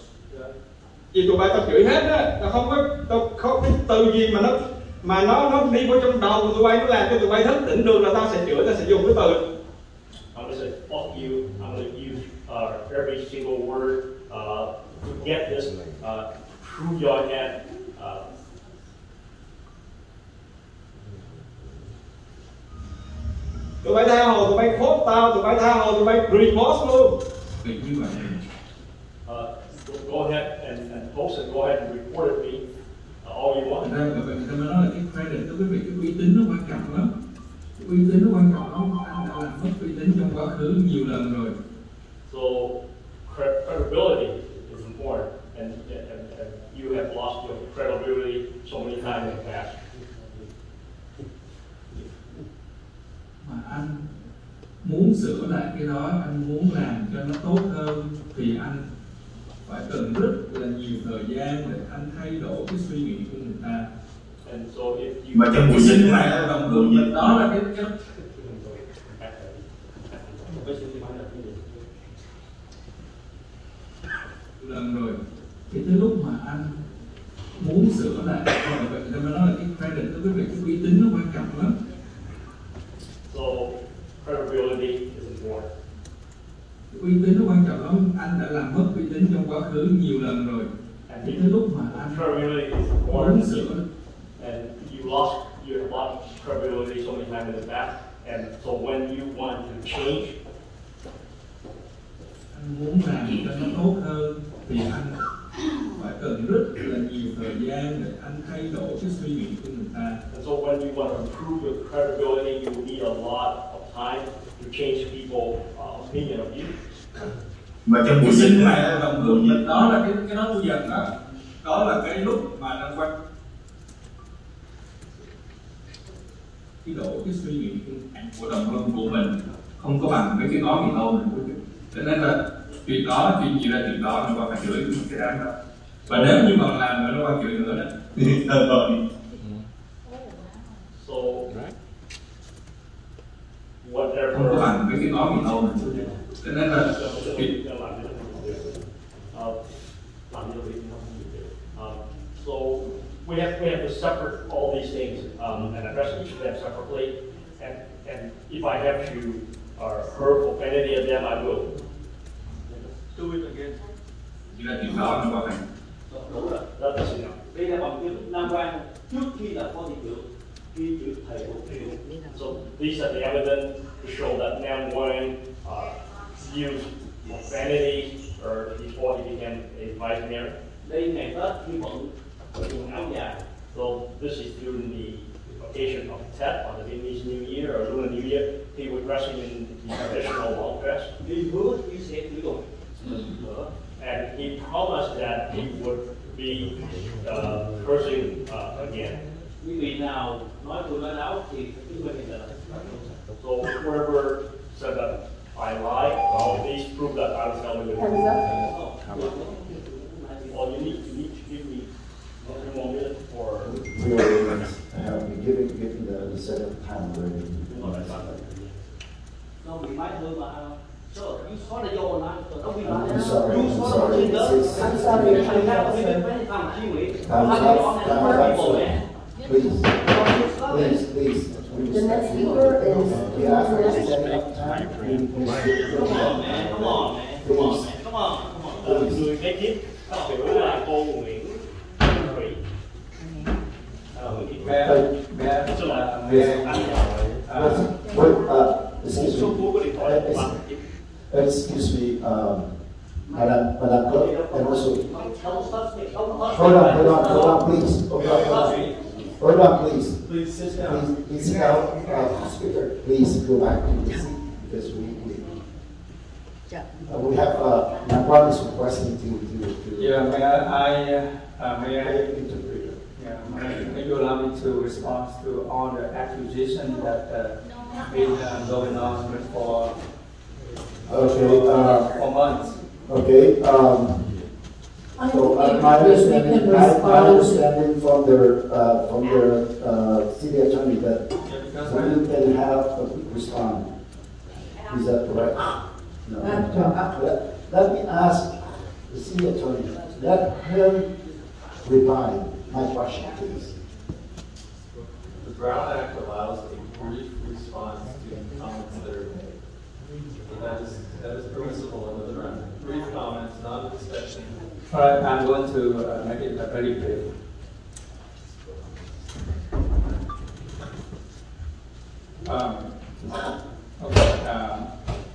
Vì tụi bay tao chửi hết á, tao không cái từ gì mà nó đi vô trong đầu của tụi bay, nó làm cho tụi bay thức tỉnh được là tao sẽ chửi, tao sẽ dùng cái từ. I'm going to say, fuck you. I'm going to use every single word to get this through your head. Tụi bay tha hồ, tụi bay post tao, tụi bay tha hồ, tụi bay repost luôn. Việc như vậy. Go ahead and post it. Go ahead and report it me all you want. Người ta mới nói là cái credit đối với việc cái uy tín nó quan trọng lắm. Cái uy tín nó quan trọng lắm. Anh đã làm mất uy tín trong quá khứ nhiều lần rồi. So credibility is important, and you have lost your credibility so many times in the past. Mà anh muốn sửa lại cái đó, anh muốn làm cho nó tốt hơn thì anh phải cần rất là nhiều thời gian để anh thay đổi cái suy nghĩ của người ta. Mà trong buổi sinh này là đồng hương mình đó là cái lần rồi thì tới lúc mà anh muốn sửa lại rồi vậy nên mới nói là cái credit đối với việc cái uy tín nó quan trọng lắm. So credibility is important. Uy tín nó quan trọng lắm, anh đã làm mất uy tín trong quá khứ nhiều lần rồi. Thì tới lúc mà anh muốn sửa, and you have lost credibility so many times in the past, and so when you want to change, anh muốn làm cho nó tốt hơn thì anh phải cần rất là nhiều thời gian để anh thay đổi cái suy nghĩ của người ta. And so when you want to improve your credibility, you need a lot of time to change people's opinion of you. Mà trong buổi sinh này là đồng hương mình đó là cái đó tôi dần đó, đó là cái lúc mà nó quan cái độ cái suy nghĩ của đồng hương của mình không có bằng với cái ngón thì thôi mình. Cho nên là chuyện đó chuyện gì ra chuyện đó nó qua phải chửi cái đám đó. Và nếu như còn làm nữa nó qua chửi nữa đó thì rồi. So whatever. Không có bằng với cái ngón thì thôi mình. Cho nên là so we have to separate all these things and address each of them separately. And if I have to hurt or any of them, I will. Do it again. Chỉ là chuyện đó nó qua phải. Đúng rồi. That's enough. Đây là bằng chứng Nam Quang trước khi là phó thị trưởng, khi chữ thầy của thầy. So these are the evidence to show that Nam Quang used profanity or before he became a vice mayor. Đây ngày Tết khi bận áo dài. So this is during the occasion of Tet or the Vietnamese New Year or Lunar New Year. He was dressing in the traditional long dress. Đi hứa đi sẽ chửi rồi. And he promised that he would be cursing again. Quý vị nào nói tôi nói láo thì chúng mình là. So whoever said that I lied, well, these prove that I was telling the truth. Well, you need to give me a few more minutes for. Have been given the set of time already. Nó bị máy thương mà. So you saw the your online. Don't be lying. I'm sorry. You I'm saw sorry. the I'm sorry. Please. The next speaker is. Come on, man. Người kế tiếp kiểu là cô Nguyễn Thủy. Excuse me, Madam Clerk, and also. Hold on, please. Hold on, please. Please sit down. Please sit down, speaker. Please go back to the seat because we. We have Namquan is requesting to. Yeah, may I interpret? Yeah, may you allow me to respond to all the accusations that been going on for months. Okay. So my understanding from the city attorney that you can have a quick response. Is that correct? No. Let me ask the city attorney. Let him reply my question, please. The Brown Act allows a brief response to comments that are made. That is permissible under the Brown Act. Brief comments, not a discussion. All right, I'm going to make it very brief.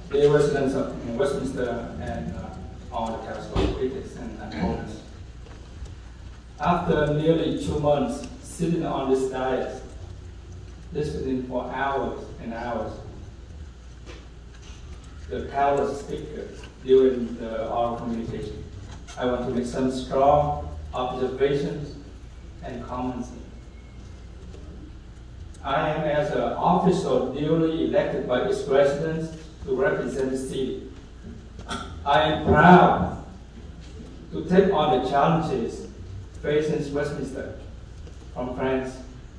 The residents of Westminster and all the council critics and opponents. After nearly 2 months sitting on this dais, listening for hours and hours, the countless speakers during the oral communication, I want to make some strong observations and comments. I am as an official duly elected by its residents to represent the city. I am proud to take on the challenges facing Westminster from friends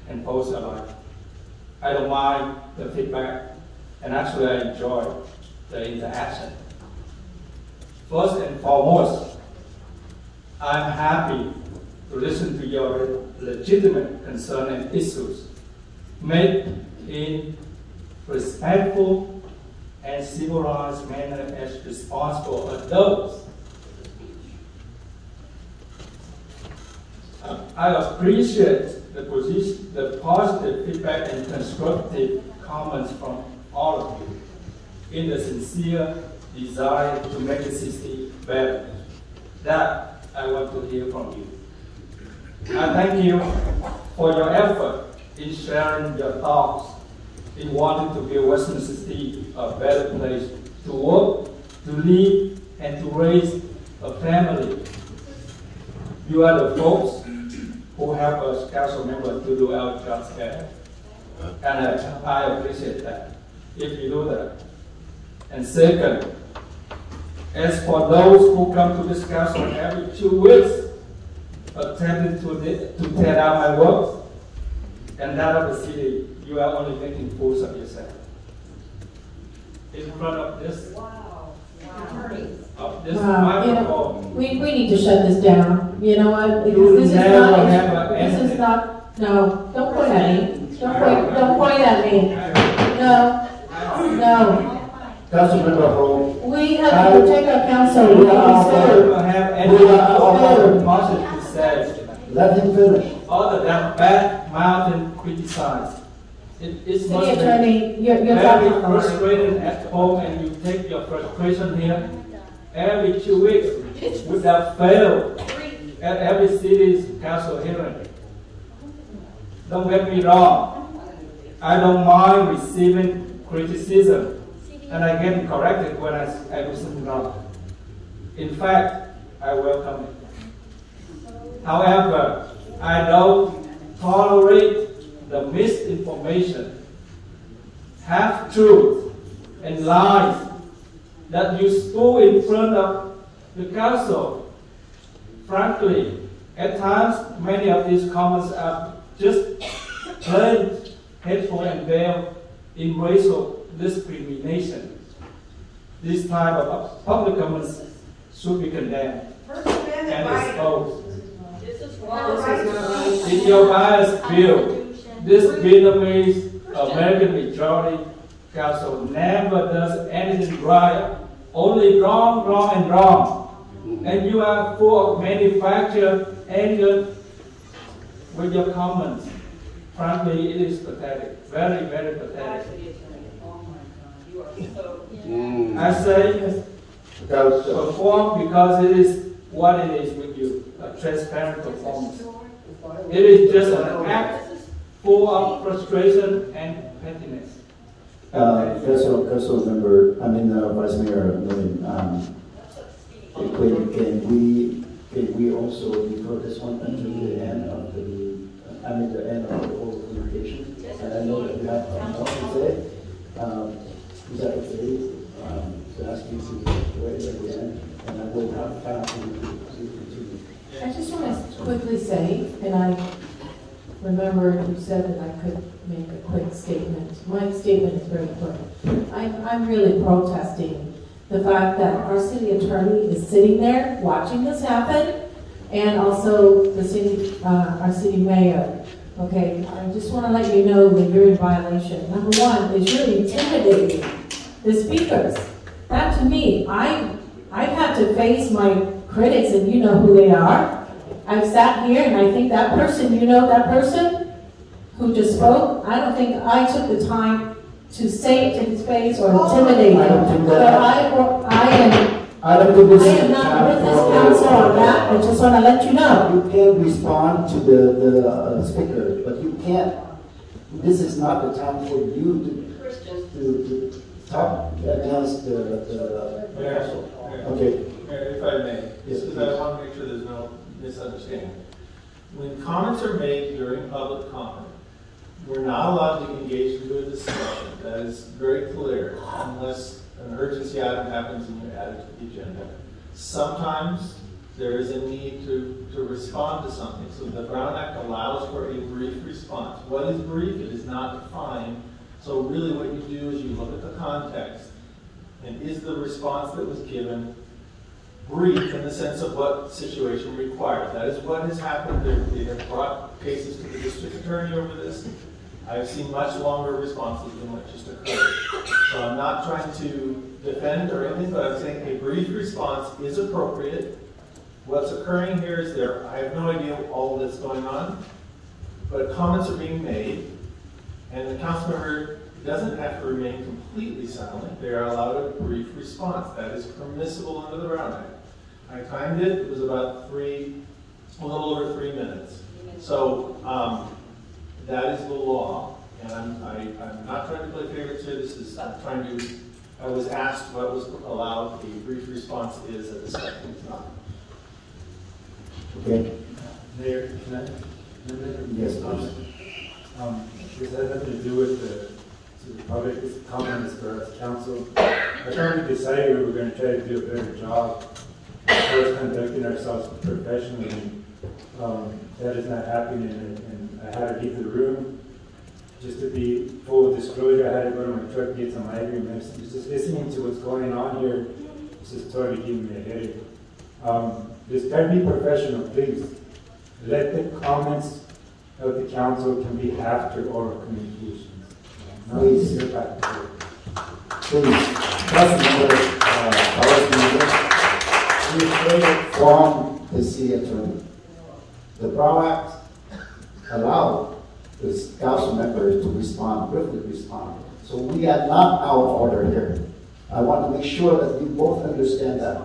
and foes alike. I don't mind the feedback, and actually I enjoy the interaction. First and foremost, I'm happy to listen to your legitimate concern and issues made in respectful and civilized manner as responsible adults. I appreciate the positive feedback and constructive comments from all of you in the sincere desire to make the city better. That I want to hear from you. I thank you for your effort in sharing your thoughts in wanting to build Westminster City a better place to work, to live, and to raise a family. You are the folks who help us council members to do our jobs better. And I appreciate that, if you do that. And second, as for those who come to this council every 2 weeks, attempting to tear down my work and that of the city, you are only making fools of yourself. In front of this, microphone. We need to shut this down. You know what? This is not. No, don't point at me. Don't point at me. No. Councilmember Ho. We have to protect our council. We don't have any other to say. Let him finish. Other than bad mouth and criticize. It's City Attorney, you're very frustrated at home, and you take your frustration here every 2 weeks without fail at every city's council hearing. Don't get me wrong. I don't mind receiving criticism, and I get corrected when I do something wrong. In fact, I welcome it. However, I don't tolerate the misinformation, half-truth, and lies that you spew in front of the council. Frankly, at times, many of these comments are just plain hateful and veiled in racial discrimination. This type of public comments should be condemned and exposed. In your biased view, this Vietnamese American majority council never does anything right, only wrong. And you are full of manufactured anger with your comments. Frankly, it is pathetic, very, very pathetic. I say perform because it is what it is with you, a transparent performance. It is just an act full of frustration and pettiness. Council member, Vice Mayor, can we also defer this one until the end of the end of the whole communication? And I know that you have more to say. Is that okay? To ask you to wait at the end, and I will have time to continue. I just want to quickly say, and I remember you said that I could make a quick statement. My statement is very quick. I'm really protesting the fact that our city attorney is sitting there watching this happen, and also the city, our city mayor. Okay, I just want to let you know that you're in violation. Number one is you're intimidating the speakers. That to me, I've had to face my critics, and you know who they are. I've sat here, and I think that person, you know that person who just spoke, I don't think I took the time to say it to his face or intimidate him. But I am not with this council on that. I just want to let you know. You can respond to the speaker, but you can't. This is not the time for you to talk against the council. Okay. If I may, because I want to make sure there's no misunderstanding. When comments are made during public comment, we're not allowed to engage into a discussion. That is very clear, unless an urgency item happens and you add it to the agenda. Sometimes there is a need to respond to something. So the Brown Act allows for a brief response. What is brief? It is not defined. So really what you do is you look at the context, and is the response that was given brief in the sense of what situation required. That is what has happened. They have brought cases to the district attorney over this. I've seen much longer responses than what just occurred. So I'm not trying to defend or anything, but I'm saying a brief response is appropriate. What's occurring here is I have no idea all that's going on, but comments are being made, and the council member doesn't have to remain completely silent. They are allowed a brief response. That is permissible under the Brown Act. I timed it. It was about a little over 3 minutes. So that is the law, and I'm not trying to play favorites here. I was asked what was allowed. The brief response is at the second time. Okay. Mayor, can I? Yes, please. This has nothing to do with the public. This comment is for us council. I tried to decide we were going to try to do a better job as far as conducting ourselves professionally. That is not happening, and I had to leave the room. Just to be full disclosure, I had to go to my truck and get some ivory. And just listening to what's going on here, it's just totally giving me a headache. Just try to be professional, please. Let the comments of the council can be after oral communications. Please. Hear back to it. Please. Councilmember, we heard from the city attorney. The Brown Act allowed the council members to respond, briefly respond. So we are not out of order here. I want to make sure that you both understand that.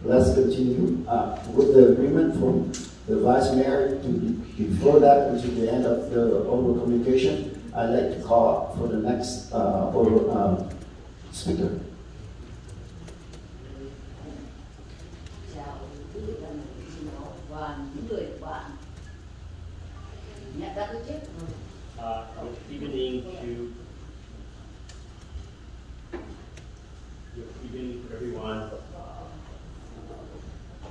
Let's continue with the agreement from the Vice Mayor to defer that until the end of the oral communication. I'd like to call for the next oral speaker. Good evening to everyone.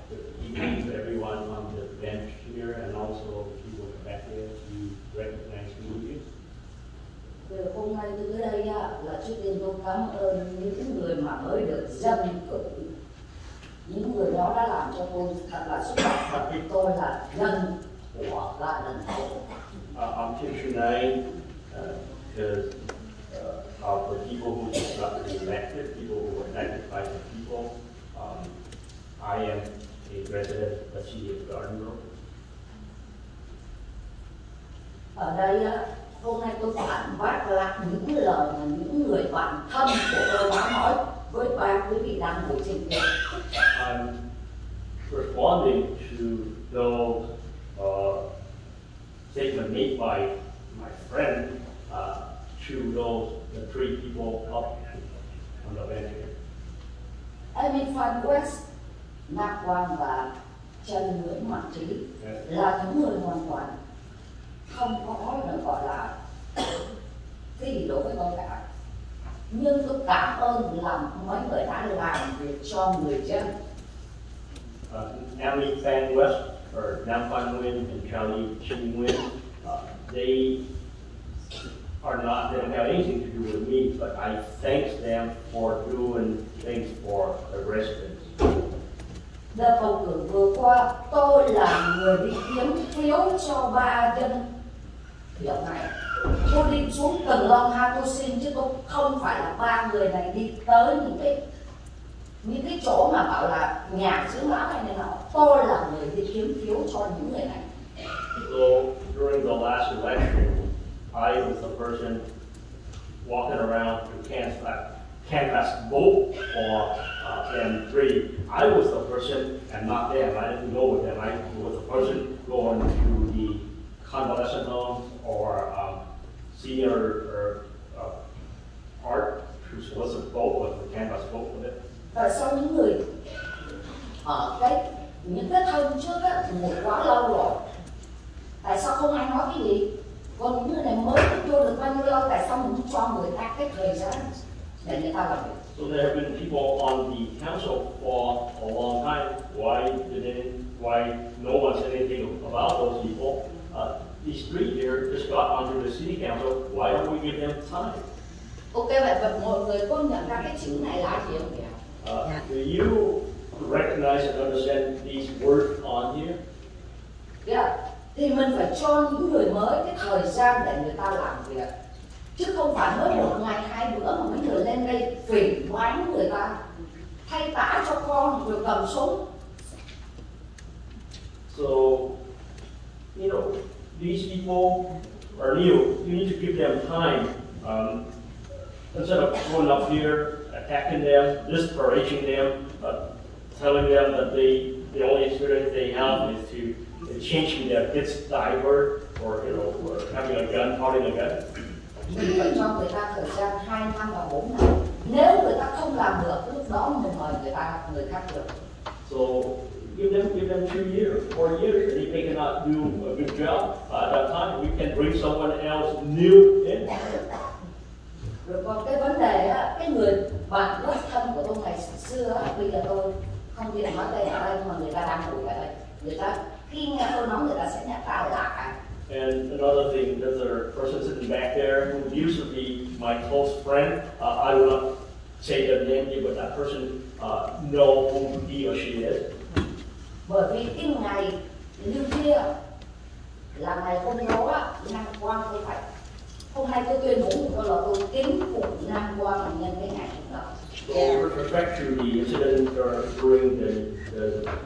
Good evening to everyone on the bench here, and also people back there. We recognize you. Hôm nay tôi tới đây là trước tiên tôi cảm ơn những người mà mới được dân cử. Những người đó đã làm cho tôi thật là xúc động, và tôi là nhân của lại lần này. I'm here tonight because of the people who got elected, people who were elected by the people. I am a resident of the city of Garden Grove. Ở đây hôm nay tôi phản bác lại những lời mà những người bạn thân của tôi đã nói với ba quý vị đang ngồi trên kia. I'm responding to those statements made by my friend to those the 3 people up on the bench here. Amy Phan West, Nam Quang và Trần Nguyễn Hoàng Trí là những người hoàn toàn không có được gọi là cái gì đối với tôi cả. Nhưng tôi cảm ơn làm mấy người đã làm việc cho người dân. Amy Phan West, or Nam Phan Nguyen and Charlie Chin Nguyen, they don't have anything to do with me, but I thank them for doing things for the residents. Đợt bầu cử vừa qua, tôi là người đi kiếm phiếu cho 3 dân hiệu này. Tôi đi xuống từng lon ha tôi xin, chứ tôi không phải là 3 người này đi tới những cái chỗ mà bảo là nhà xứ lão này nọ. Tôi là người đi kiếm phiếu cho những người này. So during the last election, I was the person walking around to canvass vote for them 3. I was the person, and not them. I didn't go with them. I was the person going to the convalescent homes or senior or art to solicit vote or to canvass vote for them. Và sau những người ở những cái thân trước á, một quá lâu rồi, tại sao không ai nói cái gì? Còn những người này mới vô được bao nhiêu lâu, tại sao mình không cho người ta cái thời gian để người ta làm việc? So there have been people on the council for a long time. Why no one said anything about those people? These 3 here just got onto the city council. Why don't we give them time? Ok, vậy mọi người có nhận ra cái chữ này là gì không kìa? Do you recognize and understand these words on here? Yeah. Thì mình phải cho những người mới cái thời gian để người ta làm việc, chứ không phải mới 1 ngày 2 bữa mà mấy người lên đây phỉ báng người ta, thay tả cho con rồi cầm súng. So, you know, these people are new. You need to give them time. Instead of going up here, attacking them, disparaging them, telling them that the only experience they have is to changing their kids' diaper or or having a gun, holding a gun. Mình phải cho người ta thời gian 2 năm và 4 năm. Nếu người ta không làm được, lúc đó mình mời người khác được. So give them 2 years, 4 years, and if they cannot do a good job at that time, we can bring someone else new in. Rồi còn cái vấn đề á, cái người bạn rất thân của tôi ngày xưa á, bây giờ tôi không biết nói đây ở đây mà người ta đang ngồi ở đây, người ta khi nghe tôi nói người ta sẽ nhận ra là ai. And another thing, there's a person sitting back there who used to be my close friend. I will not say their name here, but that person know who he or she is. Bởi vì cái ngày như kia là ngày hôm đó Nam Quang tôi phải hôm nay tôi tuyên bố một câu là tôi kính phục Nam Quang là nhân cái ngày hôm đó. So with respect to the incident during the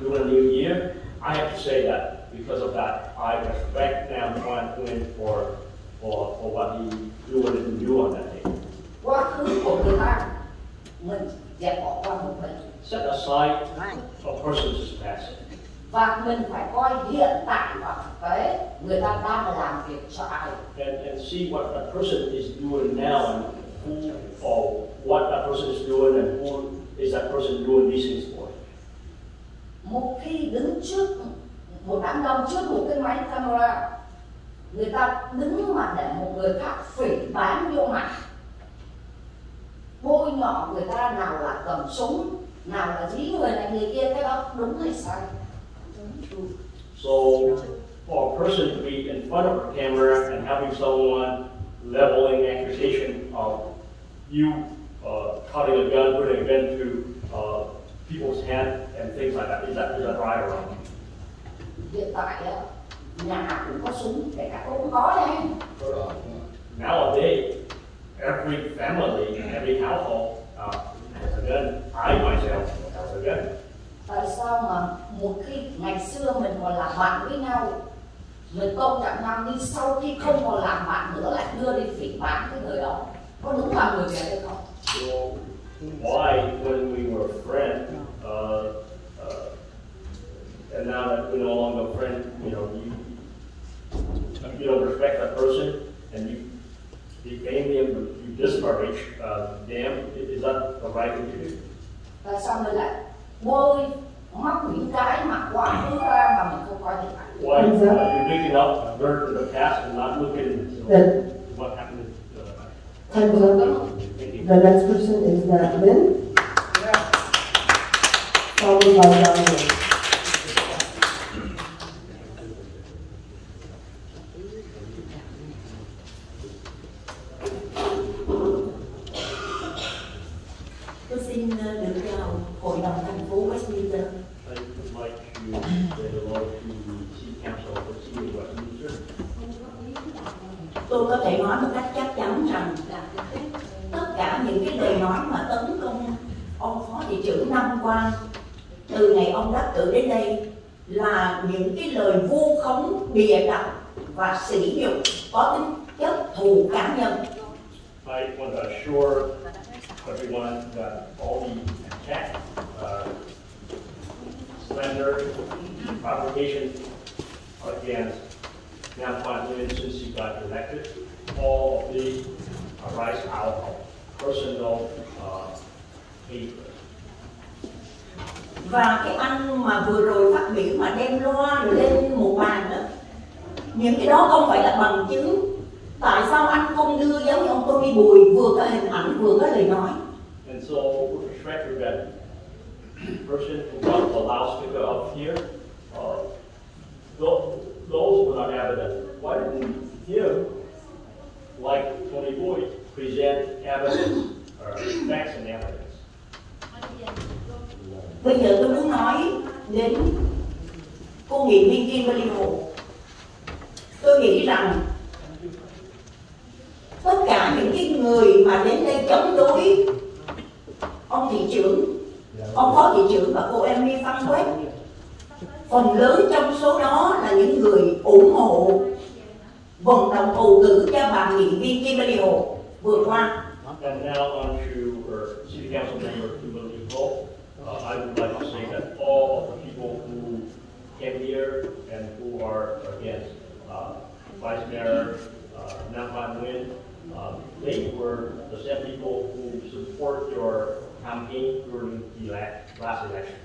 Lunar New Year, I have to say that because of that, I respect Nam Quang Nguyen for what he didn't do on that day. Quá khứ của người ta mình dẹp bỏ qua một mình. Set aside a person's past. Và mình phải coi hiện tại và thực tế người ta đang làm việc cho ai. And see what that person is doing now and who or what that person is doing and who is that person doing these things for. Một khi đứng trước một đám đông trước một cái máy camera, người ta đứng mà để một người khác phỉ báng vô mặt, bôi nhọ người ta, nào là cầm súng, nào là dí người này người kia, cái đó đúng hay sai? So for a person to be in front of a camera and having someone leveling accusation of you cutting a gun, putting a gun to people's hand and things like that, is that right or wrong? Hiện tại nhà nào cũng có súng, kể cả tôi cũng có đấy. Nowadays, every family, every household has a gun. I myself has a gun. Tại sao mà một khi ngày xưa mình còn làm bạn với nhau, mình tôn trọng nhau, nhưng sau khi không còn làm bạn nữa lại đưa đi phỉ báng cái người đó, có đúng là người Việt hay không? So why, when we were friends, and now that we're no longer friends, you don't respect that person and you defame name them, you disparage them. Is that the right thing to do? Và xong rồi lại bôi móc những cái mà quá khứ ra mà mình không coi được. Why you're picking up dirt in the past and not looking at what happened? Time's up. The next person is Lynn. Followed by Daniel. Tôi xin được chào Hội đồng thành phố Westminster. I would like to say hello to the City Council of the City of Westminster. Tôi có thể nói một cách chắc chắn rằng tất cả những cái lời nói mà tấn công ông Phó Thị trưởng năm qua từ ngày ông đắc cử đến đây là những cái lời vu khống bịa đặt và sỉ nhục có tính chất thù cá nhân. I want to assure everyone that all the attack, slander, propagation against Nam Quan Nguyen since he got elected, all of these arise out of personal hatred. Và cái anh mà vừa rồi phát biểu mà đem loa rồi lên một bàn đó, những cái đó không phải là bằng chứng. Tại sao anh không đưa giống như ông Tony Bùi vừa có hình ảnh vừa có lời nói? And so, with respect to that person who got the loudspeaker up here, those were not evidence. Why didn't him, like Tony Boyd, present evidence, or facts and evidence? Bây giờ tôi muốn nói đến cô nghị viên Kimberly Hồ. Tôi nghĩ rằng tất cả những cái người mà đến đây chống đối ông thị trưởng, ông phó thị trưởng và cô Emily Phan Quét, phần lớn trong số đó là những người ủng hộ vận động bầu cử cho bà nghị viên Kimberly Hồ vừa qua. And now on to our City Council member Kimberly Ho. I would like to say that all of the people who came here and who are against Vice Mayor Nam Quan Nguyen, they were the same people who support your campaign during the last election.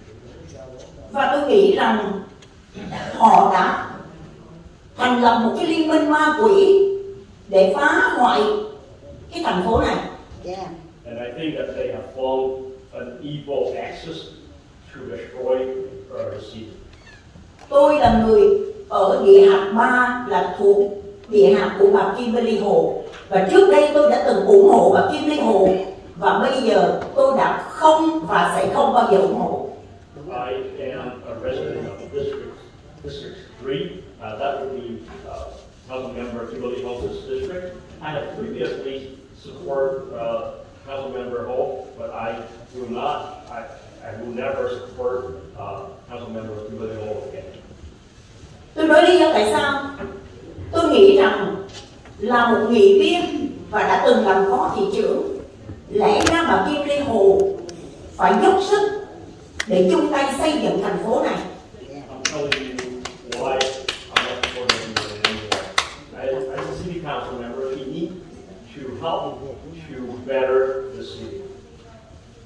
Và tôi nghĩ rằng họ đã thành lập một cái liên minh ma quỷ để phá hoại cái thành phố này. And I think that they have formed an evil axis to destroy the city. Tôi là người ở địa hạt 3 là thuộc địa hạt của bà Kimberly Hồ, và trước đây tôi đã từng ủng hộ bà Kimberly Hồ, và bây giờ tôi đã không và sẽ không bao giờ ủng hộ. I am a resident of District 3. That would be Council Member Kimberly Ho's district. I have previously support Council Member Ho, but I will never support Council Member Kimberly Ho again. Tôi nói lý do tại sao? Tôi nghĩ rằng là một nghị viên và đã từng làm phó thị trưởng, lẽ ra bà Kimberly Hồ phải dốc sức để chung tay xây dựng thành phố này. As a city council member, we need to help to better the city.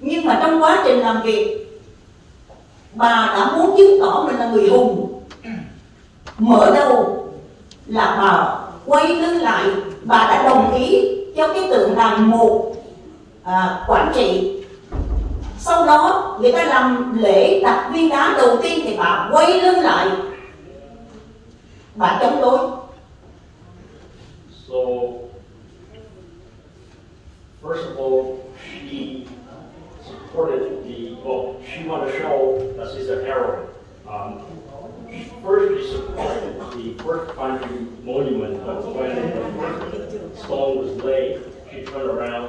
Nhưng mà trong quá trình làm việc, bà đã muốn chứng tỏ mình là người hùng. Mở đầu là bà quay lưng lại, bà đã đồng ý cho cái tượng đài một quản trị. Sau đó người ta làm lễ đặt viên đá đầu tiên thì bà quay lưng lại, bà chống đối. So, first of all, she supported she wanted to show that she's a heroine. First, she supported the first country monument, but when the first stone was laid, she turned around.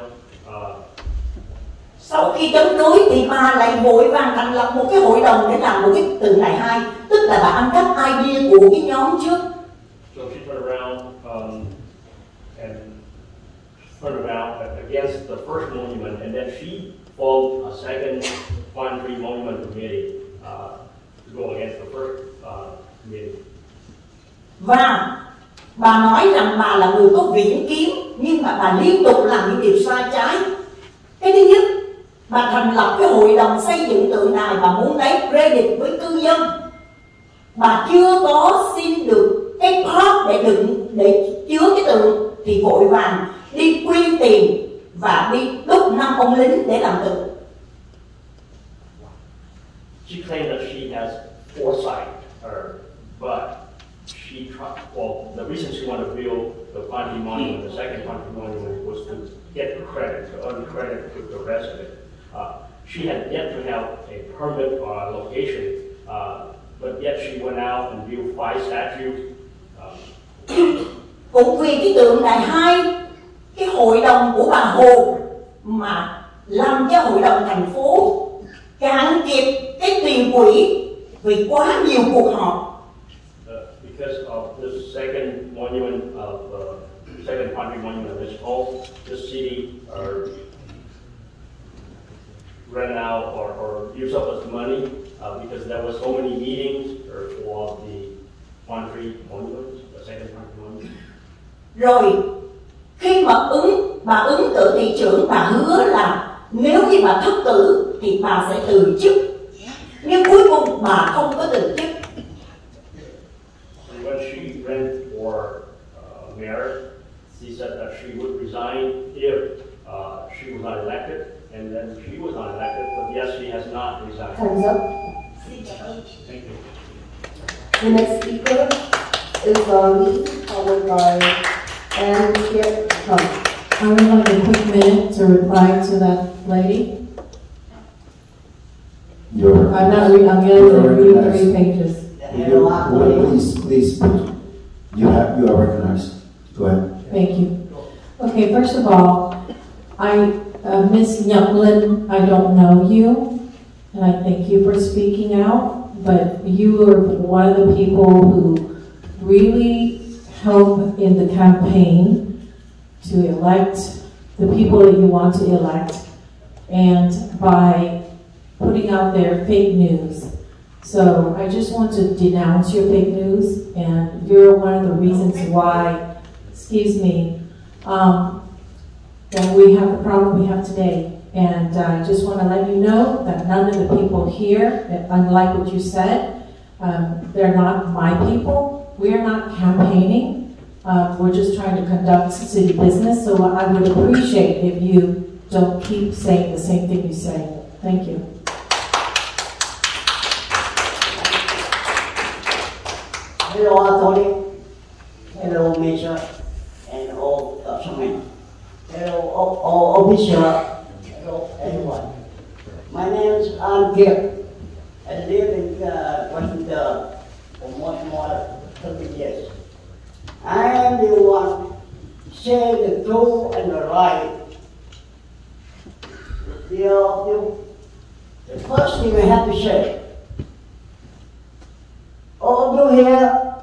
Sau khi chống đối thì bà lại vội vàng thành lập một cái hội đồng để làm một cái tượng đài 2, tức là bà ăn cắp idea của cái nhóm trước. So she turned around and turned around against the first monument, and then she formed a second country monument committee to go against the first committee. Và bà nói rằng bà là người có viễn kiến, nhưng mà bà liên tục làm những điều sai trái. Cái thứ nhất, bà thành lập cái hội đồng xây dựng tượng đài, bà muốn lấy credit với cư dân. Bà chưa có xin được cái pot để chứa cái tượng thì vội vàng đi quyên tiền và đi đúc 5 ông lính để làm tượng. She claimed that she has foresight, but she tried. Well, the reason she wanted to build the Quantity Monument, the second Quantity Monument, was to get credit, to earn credit with the rest of it. She had yet to have a permit or a location, but yet she went out and built 5 statues. Cũng vì cái tượng đài 2, cái hội đồng của bà Hồ mà làm cho hội đồng thành phố cạn kiệt cái tiền quỹ vì quá nhiều cuộc họp. Because of the second monument of second Quantity Monument of this whole, the city ran out or used up its money because there were so many meetings for the Quantity Monument, the second Quantity Monument. Rồi khi mà bà ứng cử thị trưởng, bà hứa là nếu như bà thất cử thì bà sẽ từ chức, nhưng cuối cùng bà không có từ chức. When she ran for mayor, she said that she would resign if she was not elected, and then she was not elected, but yes, she has not resigned. Time's up. Thank you. The next speaker is me, followed by Ann Kip Trump. I would like a quick minute to reply to that lady. I'm going to read 3 pages. Please, you are recognized. Go ahead. Thank you. Okay, first of all, Miss Younglin, I don't know you, and I thank you for speaking out, but you are one of the people who really help in the campaign to elect the people that you want to elect, and by putting out their fake news. So I just want to denounce your fake news, and you're one of the reasons why, that we have the problem we have today. And I just want to let you know that none of the people here, unlike what you said, they're not my people. We're not campaigning. We're just trying to conduct city business. So I would appreciate if you don't keep saying the same thing you say. Thank you. Hello, Tony. Hello, Major, and all councilmen. Hello, all officials. Hello, everyone. My name is Ann Kip. I live in Westminster for much more than 30 years. I am the one saying the truth and the right. The first thing I have to say, all of you here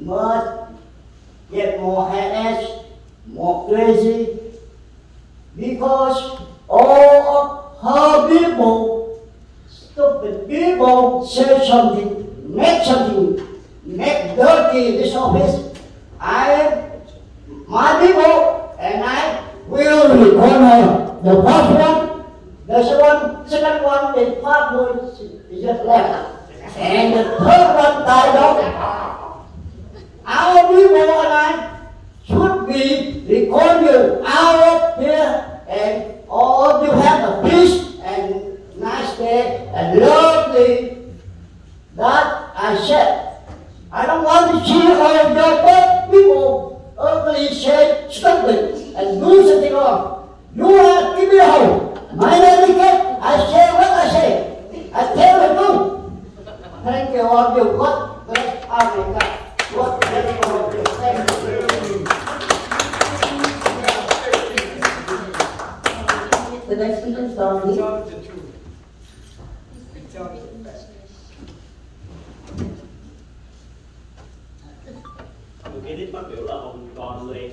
must get more headaches, more crazy, because all of her people, stupid people, say something, make dirty this office. My people, and I will record her. The first one, second one, the part is just left. And the third one died off. Our people and I should be recorded out here, and all of you have a peace and nice day and lovely. That I said. I don't want to see all of your bad people ugly, shade, stupid, and do something wrong. You have to give me a home. My name is Kip. I say what I say. I tell the truth. Thank you all of you. God bless America. God bless all of you. Thank you. The next speaker is Dominique. Người kế tiếp phát biểu là ông Con Lê.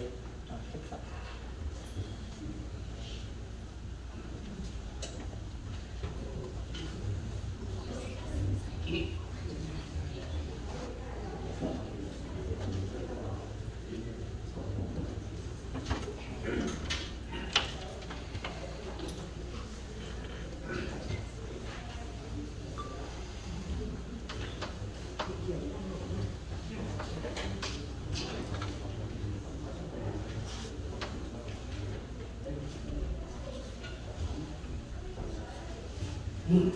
Good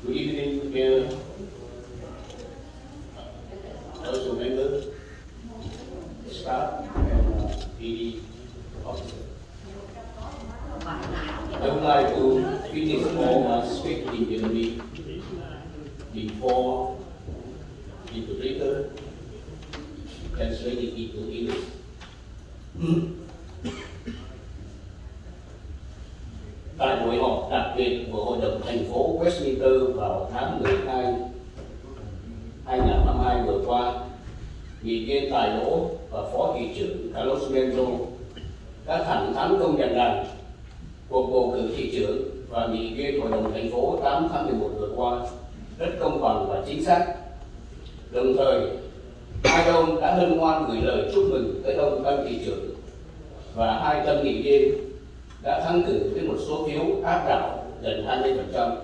evening, Mayor, also members, staff, and PD officers. I would like to finish all my speaking in me before the interpreter translated into English. Tại buổi họp đặc biệt của Hội đồng thành phố Westminster vào tháng 12 2022 vừa qua, nghị viên Tài Lỗ và Phó Thị trưởng Carlos Menzo đã thẳng thắn công nhận rằng cuộc bầu cử thị trưởng và nghị viên Hội đồng thành phố 8 tháng 11 vừa qua rất công bằng và chính xác. Đồng thời, hai ông đã hân hoan gửi lời chúc mừng tới ông tân thị trưởng và hai tân nghị viên đã thắng cử với một số phiếu áp đảo gần 20%.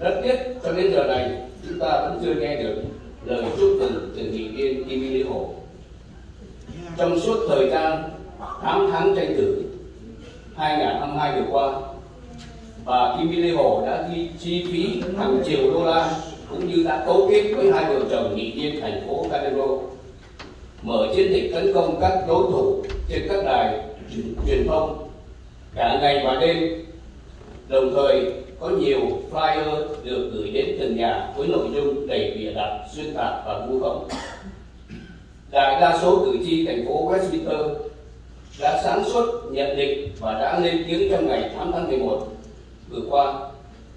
Rất tiếc cho đến giờ này chúng ta vẫn chưa nghe được lời chúc mừng từ nghị viên Kim Hồ. Trong suốt thời gian 8 tháng tranh cử 2022 vừa qua, bà Kim Hồ đã chi phí hàng triệu đô la cũng như đã cấu kết với hai vợ chồng nghị viên thành phố Canero mở chiến dịch tấn công các đối thủ trên các đài truyền thông cả ngày và đêm. Đồng thời có nhiều flyer được gửi đến từng nhà với nội dung đầy bịa đặt, xuyên tạc và vu khống. Đại đa số cử tri thành phố Westminster đã sáng suốt nhận định và đã lên tiếng trong ngày 8 tháng 11 vừa qua.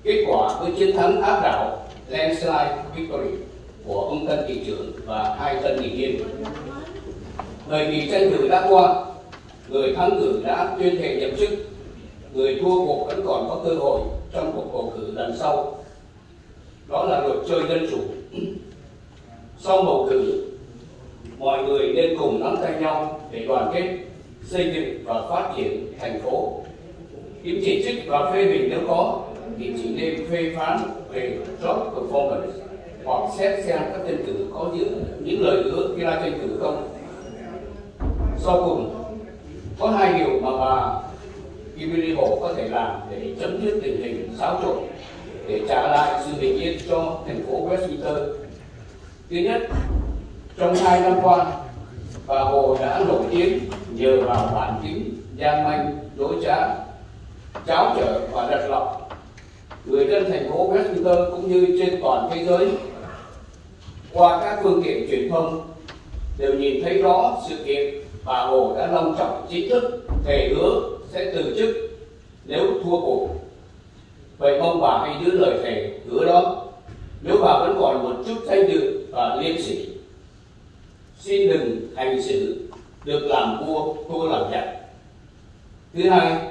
Kết quả với chiến thắng áp đảo landslide victory của ông tân thị trưởng và hai tân nghị viên. Thời kỳ tranh cử đã qua, người thắng cử đã tuyên thệ nhậm chức, người thua cuộc vẫn còn có cơ hội trong cuộc bầu cử lần sau. Đó là luật chơi dân chủ. Sau bầu cử, mọi người nên cùng nắm tay nhau để đoàn kết, xây dựng và phát triển thành phố. Những chỉ trích và phê bình nếu có thì chỉ nên phê phán về job performance hoặc xét xem các tranh cử có những lời hứa khi ra tranh cử không. Sau cùng, có hai điều mà bà Kim Hồ có thể làm để chấm dứt tình hình xáo trộn, để trả lại sự bình yên cho thành phố Westminster. Thứ nhất, trong 2 năm qua, bà Hồ đã nổi tiếng nhờ vào bản tính gian manh, dối trá, tráo trở và lật lọng. Người dân thành phố Westminster cũng như trên toàn thế giới qua các phương tiện truyền thông đều nhìn thấy rõ sự kiện bà Hồ đã long trọng chính thức thề hứa sẽ từ chức nếu thua cuộc. Vậy mong bà hãy giữ lời thề hứa đó. Nếu bà vẫn còn một chút danh dự và liêm sỉ, xin đừng hành xử được làm vua thua làm giặc. Thứ hai,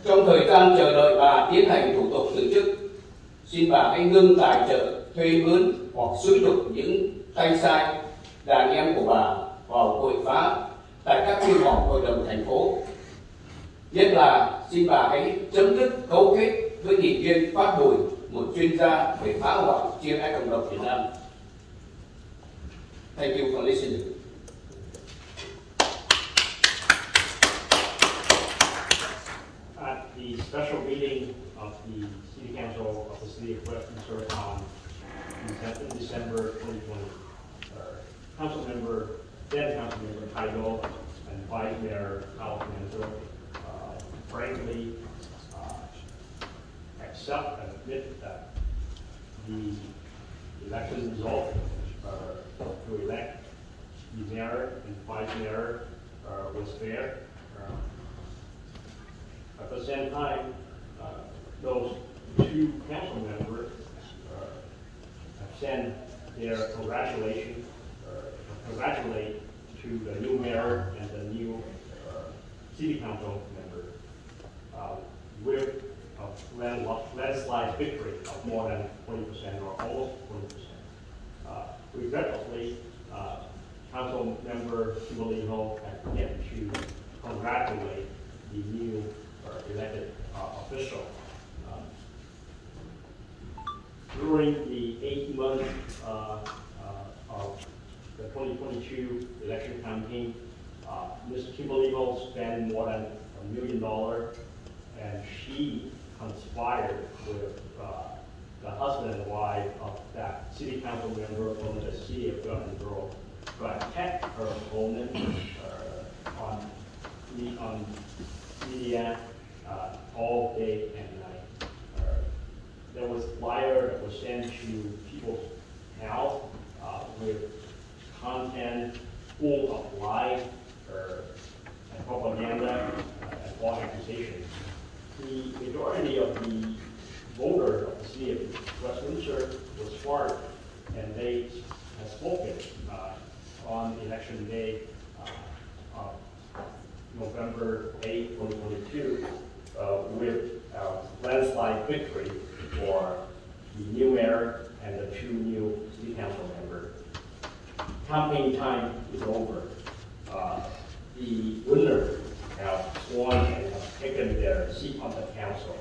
trong thời gian chờ đợi bà tiến hành thủ tục từ chức, xin bà hãy ngưng tài trợ, thuê mướn hoặc xúi giục những tay sai đàn em của bà vào quậy phá tại các phiên họp hội đồng thành phố. Nhất là xin bà hãy chấm dứt cấu kết với nghị viên Phát Bùi, một chuyên gia về phá hoại chia rẽ cộng đồng Việt Nam. Thank you for listening. At the special meeting of the City Council of the City of Westminster on December 2020, then Council Member Taigo and Vice Mayor Carlos Menzo frankly accept and admit that the election result to elect the mayor and vice mayor was fair. At the same time, those two council members have sent their congratulate to the new mayor and the new city council member with a landslide victory of more than 20% or almost 20%. Regretfully, Council Member Kimberly Ho has yet to congratulate the new elected official. During the 8 months of the 2022 election campaign, Ms. Kimberly Gold spent more than $1 million, and she conspired with the husband and wife of that city council member from the city of Glasgow to attack her opponent on media all day and night. There was flyer that was sent to people's house with content full of lies and propaganda and false accusations. The majority of the voters of the city of Westminster were smart, and they have spoken on election day of November 8, 2022, with a landslide victory for the new mayor and the 2 new city council members. Campaign time is over. The winners have won and have taken their seat on the council.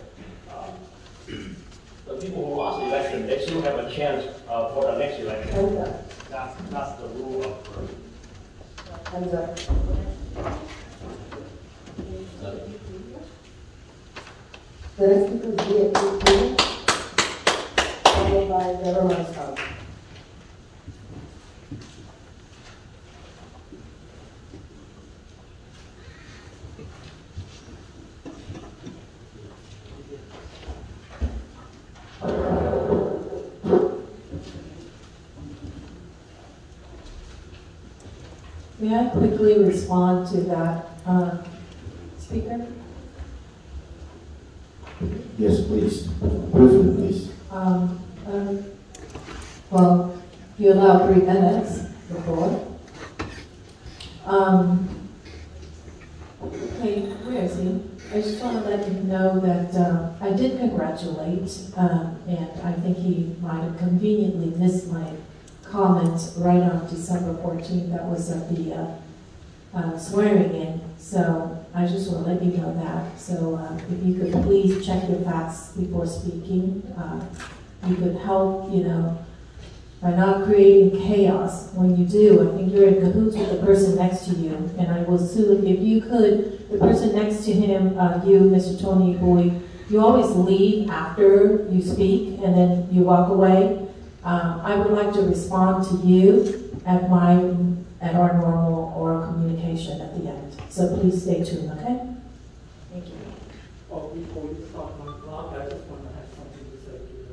The people who lost the election, they still have a chance for the next election. That's the rule of Hands up. The next speaker is Leah, followed by Deborah Meister. May I quickly respond to that, speaker? Yes, please. Briefly, please. Well, you allow 3 minutes before. Okay, where is he? I just want to let you know that I did congratulate, and I think he might have conveniently missed my comment right on December 14th. That was at the swearing in. So I just want to let you know that. So if you could please check your facts before speaking, you could help, by not creating chaos. When you do, I think you're in cahoots with the person next to you. And I will assume if you could, the person next to him, you, Mr. Tony Boyd, you always leave after you speak and then you walk away. I would like to respond to you at our normal oral communication at the end. So please stay tuned, okay? Thank you. Before you start my blog, I just want to have something to say to the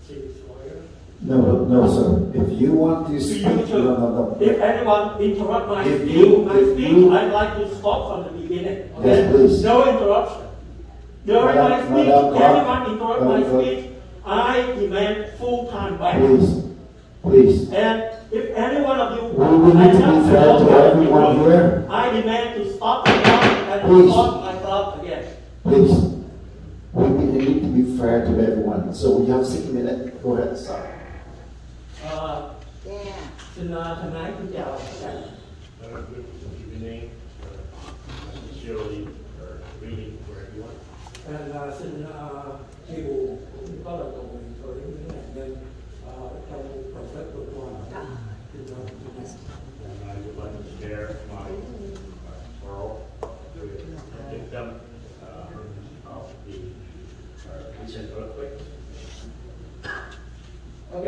city's lawyer. No, sir. If you want to speak, no. If anyone interrupt my speech, I'd like to stop from the beginning. Okay? Yes, please. No interruption. During my speech, anyone interrupt my speech, I demand full-time back. Please. And if any one of you, we need to be fair to everyone here. I demand to stop the clock and start my clock again. Please. We need to be fair to everyone. So you have 6 minutes. Go ahead, sir. Xin thân ái kính chào tất cả. Xin chia buồn cũng có lời cầu nguyện cho những nạn nhân trong protest vừa qua. And I would like to share my sorrow with the victim of the recent earthquake. Ok,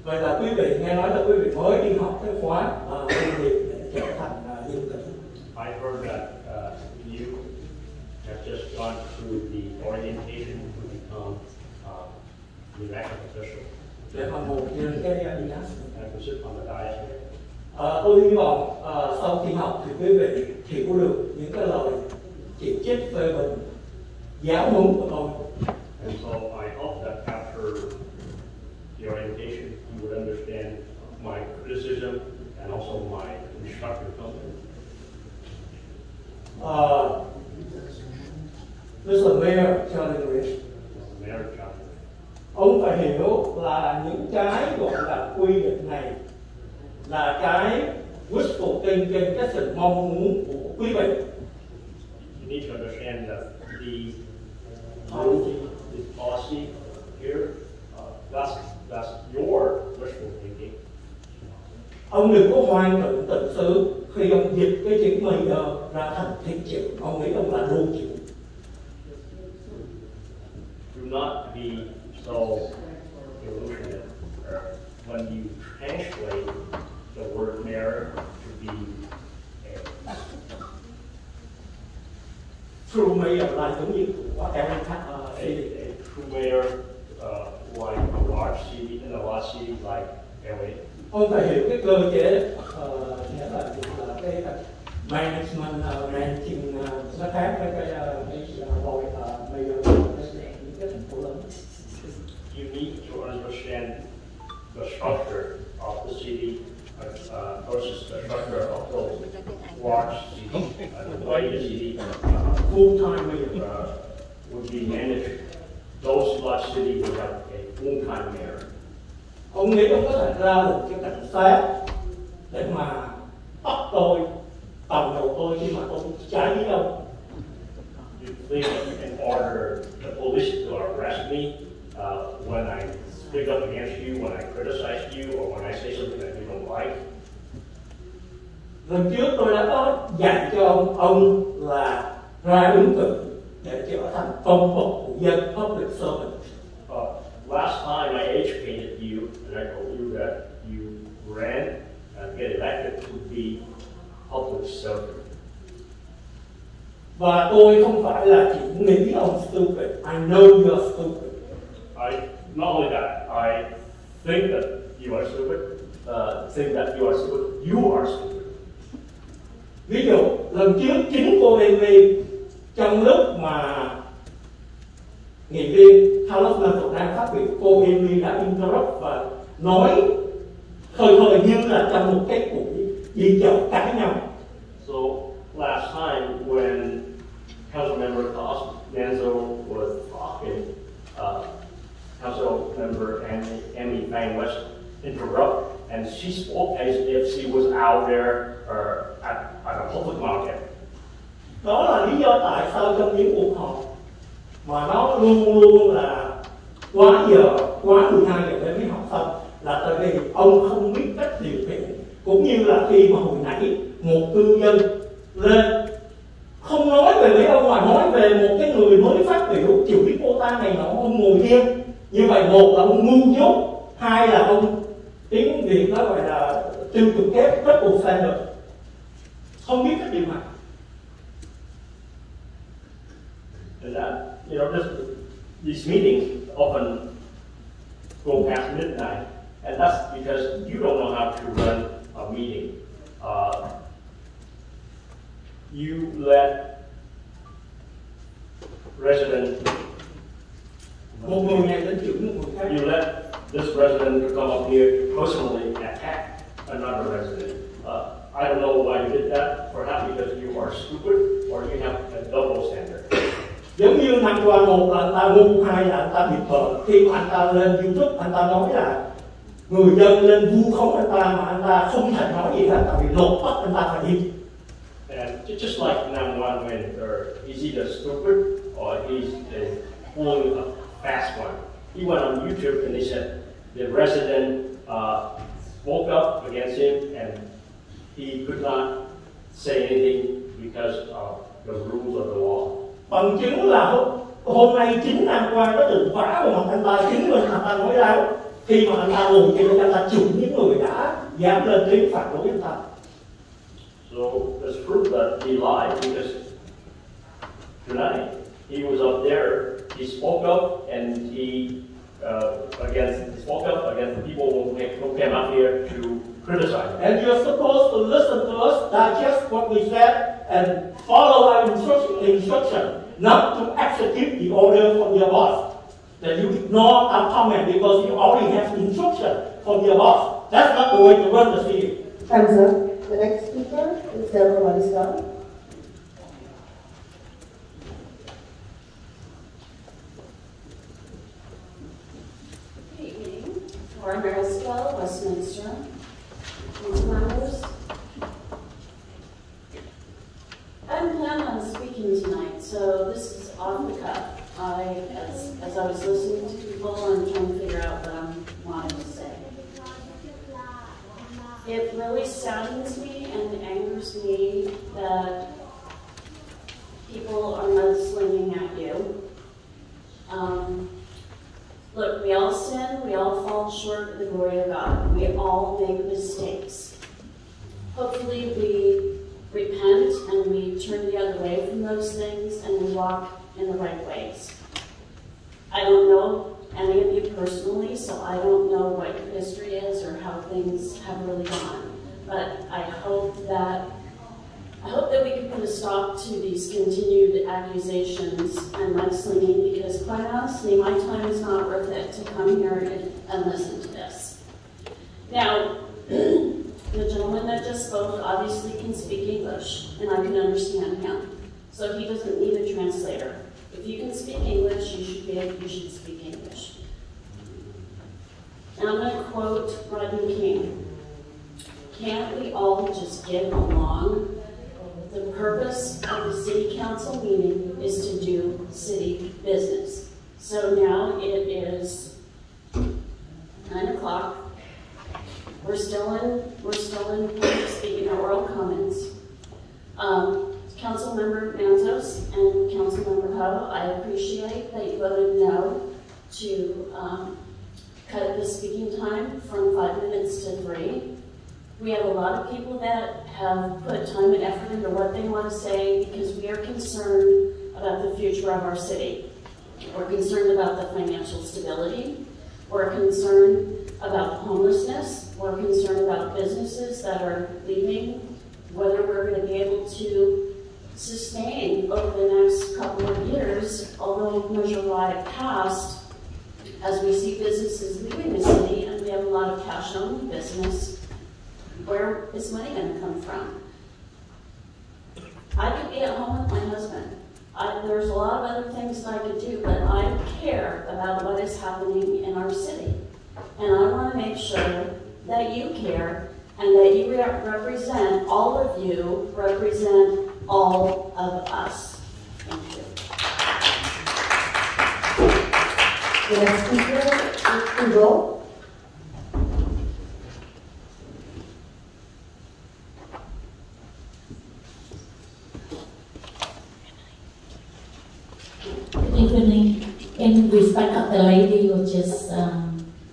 vậy là quý vị nghe nói là quý vị mới đi học cái khóa doanh nghiệp để trở thành dân tỉnh. I heard that you have just gone through the orientation to become the elected official. Để mà ngồi trên cái đi đá. And to sit on the dais. Tôi hy vọng sau khi học thì quý vị hiểu được những cái lời chỉ trích phê bình giáo huấn của tôi. And so I hope that after the orientation you would understand my criticism and also my constructive comment. Mr. Mayor Charlie Rich, ông phải hiểu là những cái gọi là quy định này là cái wishful thinking, cái sự mong muốn của quý vị. You need to understand that the policy here, that's your wishful thinking. Ông đừng có hoang tưởng tự xứ khi ông dịch cái chữ mayor ra thành thị trưởng, ông nghĩ ông là đô trưởng. Do not be so delusional. When you translate the word mayor to be a true mayor là giống như của every city. A true mayor like a large city, in a large city like LA. Ông phải hiểu cái cơ chế nghĩa là cái management ranking nó khác với cái mayor những cái thành phố lớn. You need to understand the structure of the city versus the structure of those large cities. The way the city full-time mayor would be managed. Those large cities would have a full-time mayor. Ông nghĩ ông có thể ra được cái cảnh sát để mà bắt tôi, tầm đầu tôi khi mà tôi trái với ông. You think you can order the police to arrest me when I speak up against you, when I criticize you, or when I say something that you don't like? Lần trước tôi đã có dạy cho ông là ra ứng cử để trở thành công bậc của dân, public servant. Last time I educated you, and I told you that you ran and get elected to be public servant. Và tôi không phải là chỉ nghĩ ông stupid. I know you're stupid. Not only that, I think that you are stupid. Think that you are stupid. You are stupid. Ví dụ lần trước chính cô Amy trong lúc mà nghị viên House of Member đang phát biểu, cô Amy đã interrupt và nói khơi như là trong một cái buổi đi chợ cãi nhau. So last time when Council Member Manzo was talking, Council Member Amy Van West interrupted, and she spoke as if she was out there at a public market. Đó là lý do tại sao trong những cuộc họp mà nó luôn luôn là quá 12 giờ để mới học xong, là tại vì ông không biết cách điều khiển. Cũng như là khi mà hồi nãy một cư dân lên không nói về mấy ông mà nói về một cái người mới phát biểu chửi cô ta này nọ, ông ngồi yên. Như vậy một là ông ngu dốt, hai là ông tiếng Việt nó gọi là tiêu cực kép, triple standard, không biết cách điều hành. And that, these meetings often go past midnight, and that's because you don't know how to run a meeting. You let you let this resident to come up here personally attack another resident. I don't know why you did that. Perhaps because you are stupid or you have a double standard. Giống như năm qua, một là anh ta ngu, hai là anh ta bị vợ. Khi mà anh ta lên YouTube, anh ta nói là người dân lên vu khống anh ta mà anh ta không thể nói gì hết, tại vì luật bắt anh ta phải đi. And just like number one, when he's either stupid or he's pulling a fast one. He went on YouTube and he said the resident spoke up against him and he could not say anything because of the rules of the law. Bằng chứng là hôm nay 9 năm qua nó được vả vào mặt anh ta, chứng minh anh ta nói láo. Khi mà anh ta ngồi trên anh ta chửi những người đã dám lên tiếng phản đối anh ta. So there's proof that he lied because tonight he was up there, he spoke up and he spoke up against the people who came up here to criticize him. And you're supposed to listen to us, digest what we said, and follow our instruction, not to execute the order from your boss. That you ignore our comment because you already have instruction from your boss. That's not the way to run the city. Time's up. The next speaker is Deborah Mariscal. Good evening. Laura Mariscal, Westminster. Members. I hadn't planned on speaking tonight, so this is off the cuff. As I was listening to people and trying to figure out what I wanted to say. It really saddens me and angers me that people are mudslinging at you. Look, we all sin, we all fall short of the glory of God. We all make mistakes. Hopefully we repent and we turn the other way from those things and we walk in the right ways. I don't know any of you personally, so I don't know what your history is or how things have really gone. But I hope that we can put a stop to these continued accusations and mudslinging, because quite honestly, my time is not worth it to come here and listen to this. Now, the gentleman that just spoke obviously can speak English, and I can understand him. So he doesn't need a translator. If you can speak English, you should speak English. And I'm going to quote Rodney King. Can't we all just get along? The purpose of the city council meeting is to do city business. So now it is 9 o'clock. We're still in speaking our oral comments. Councilmember Mantos and Councilmember Ho, I appreciate that you voted no to cut the speaking time from 5 minutes to 3. We have a lot of people that have put time and effort into what they want to say because we are concerned about the future of our city. We're concerned about the financial stability. We're concerned about homelessness. We're concerned about businesses that are leaving, whether we're going to be able to sustain over the next couple of years, although Measure Y passed, as we see businesses leaving the city and we have a lot of cash-only business. Where is money going to come from? I could be at home with my husband. There's a lot of other things that I could do, but I care about what is happening in our city. And I want to make sure that you care and that you represent, all of you represent all of us. Thank you. The next speaker is Udo. Good evening. In respect of the lady who just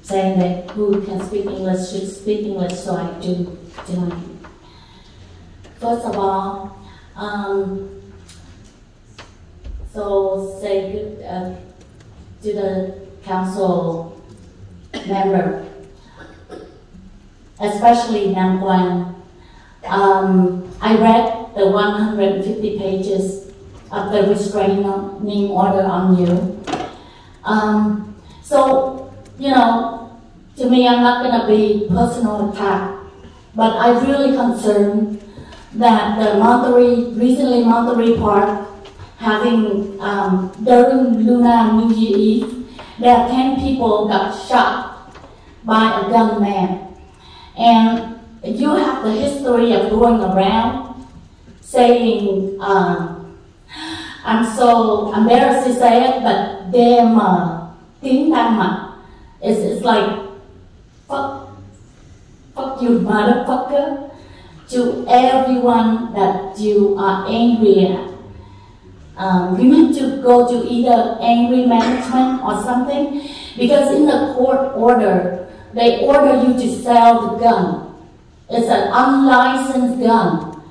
saying that who can speak English should speak English, so I do tonight. First of all, so say good to the council member, especially Nam Quan. I read the 150 pages of the restraining order on you. So, you know, to me, I'm not going to be personal attack, but I'm really concerned that the recently Monterey Park, having during Lunar New Year Eve, there are 10 people got shot by a gunman. And you have the history of going around saying, I'm so embarrassed to say it, but damn tiếng Đan Mạch. It's like, fuck you, motherfucker, to everyone that you are angry at. You need to go to either angry management or something, because in the court order, they order you to sell the gun. It's an unlicensed gun.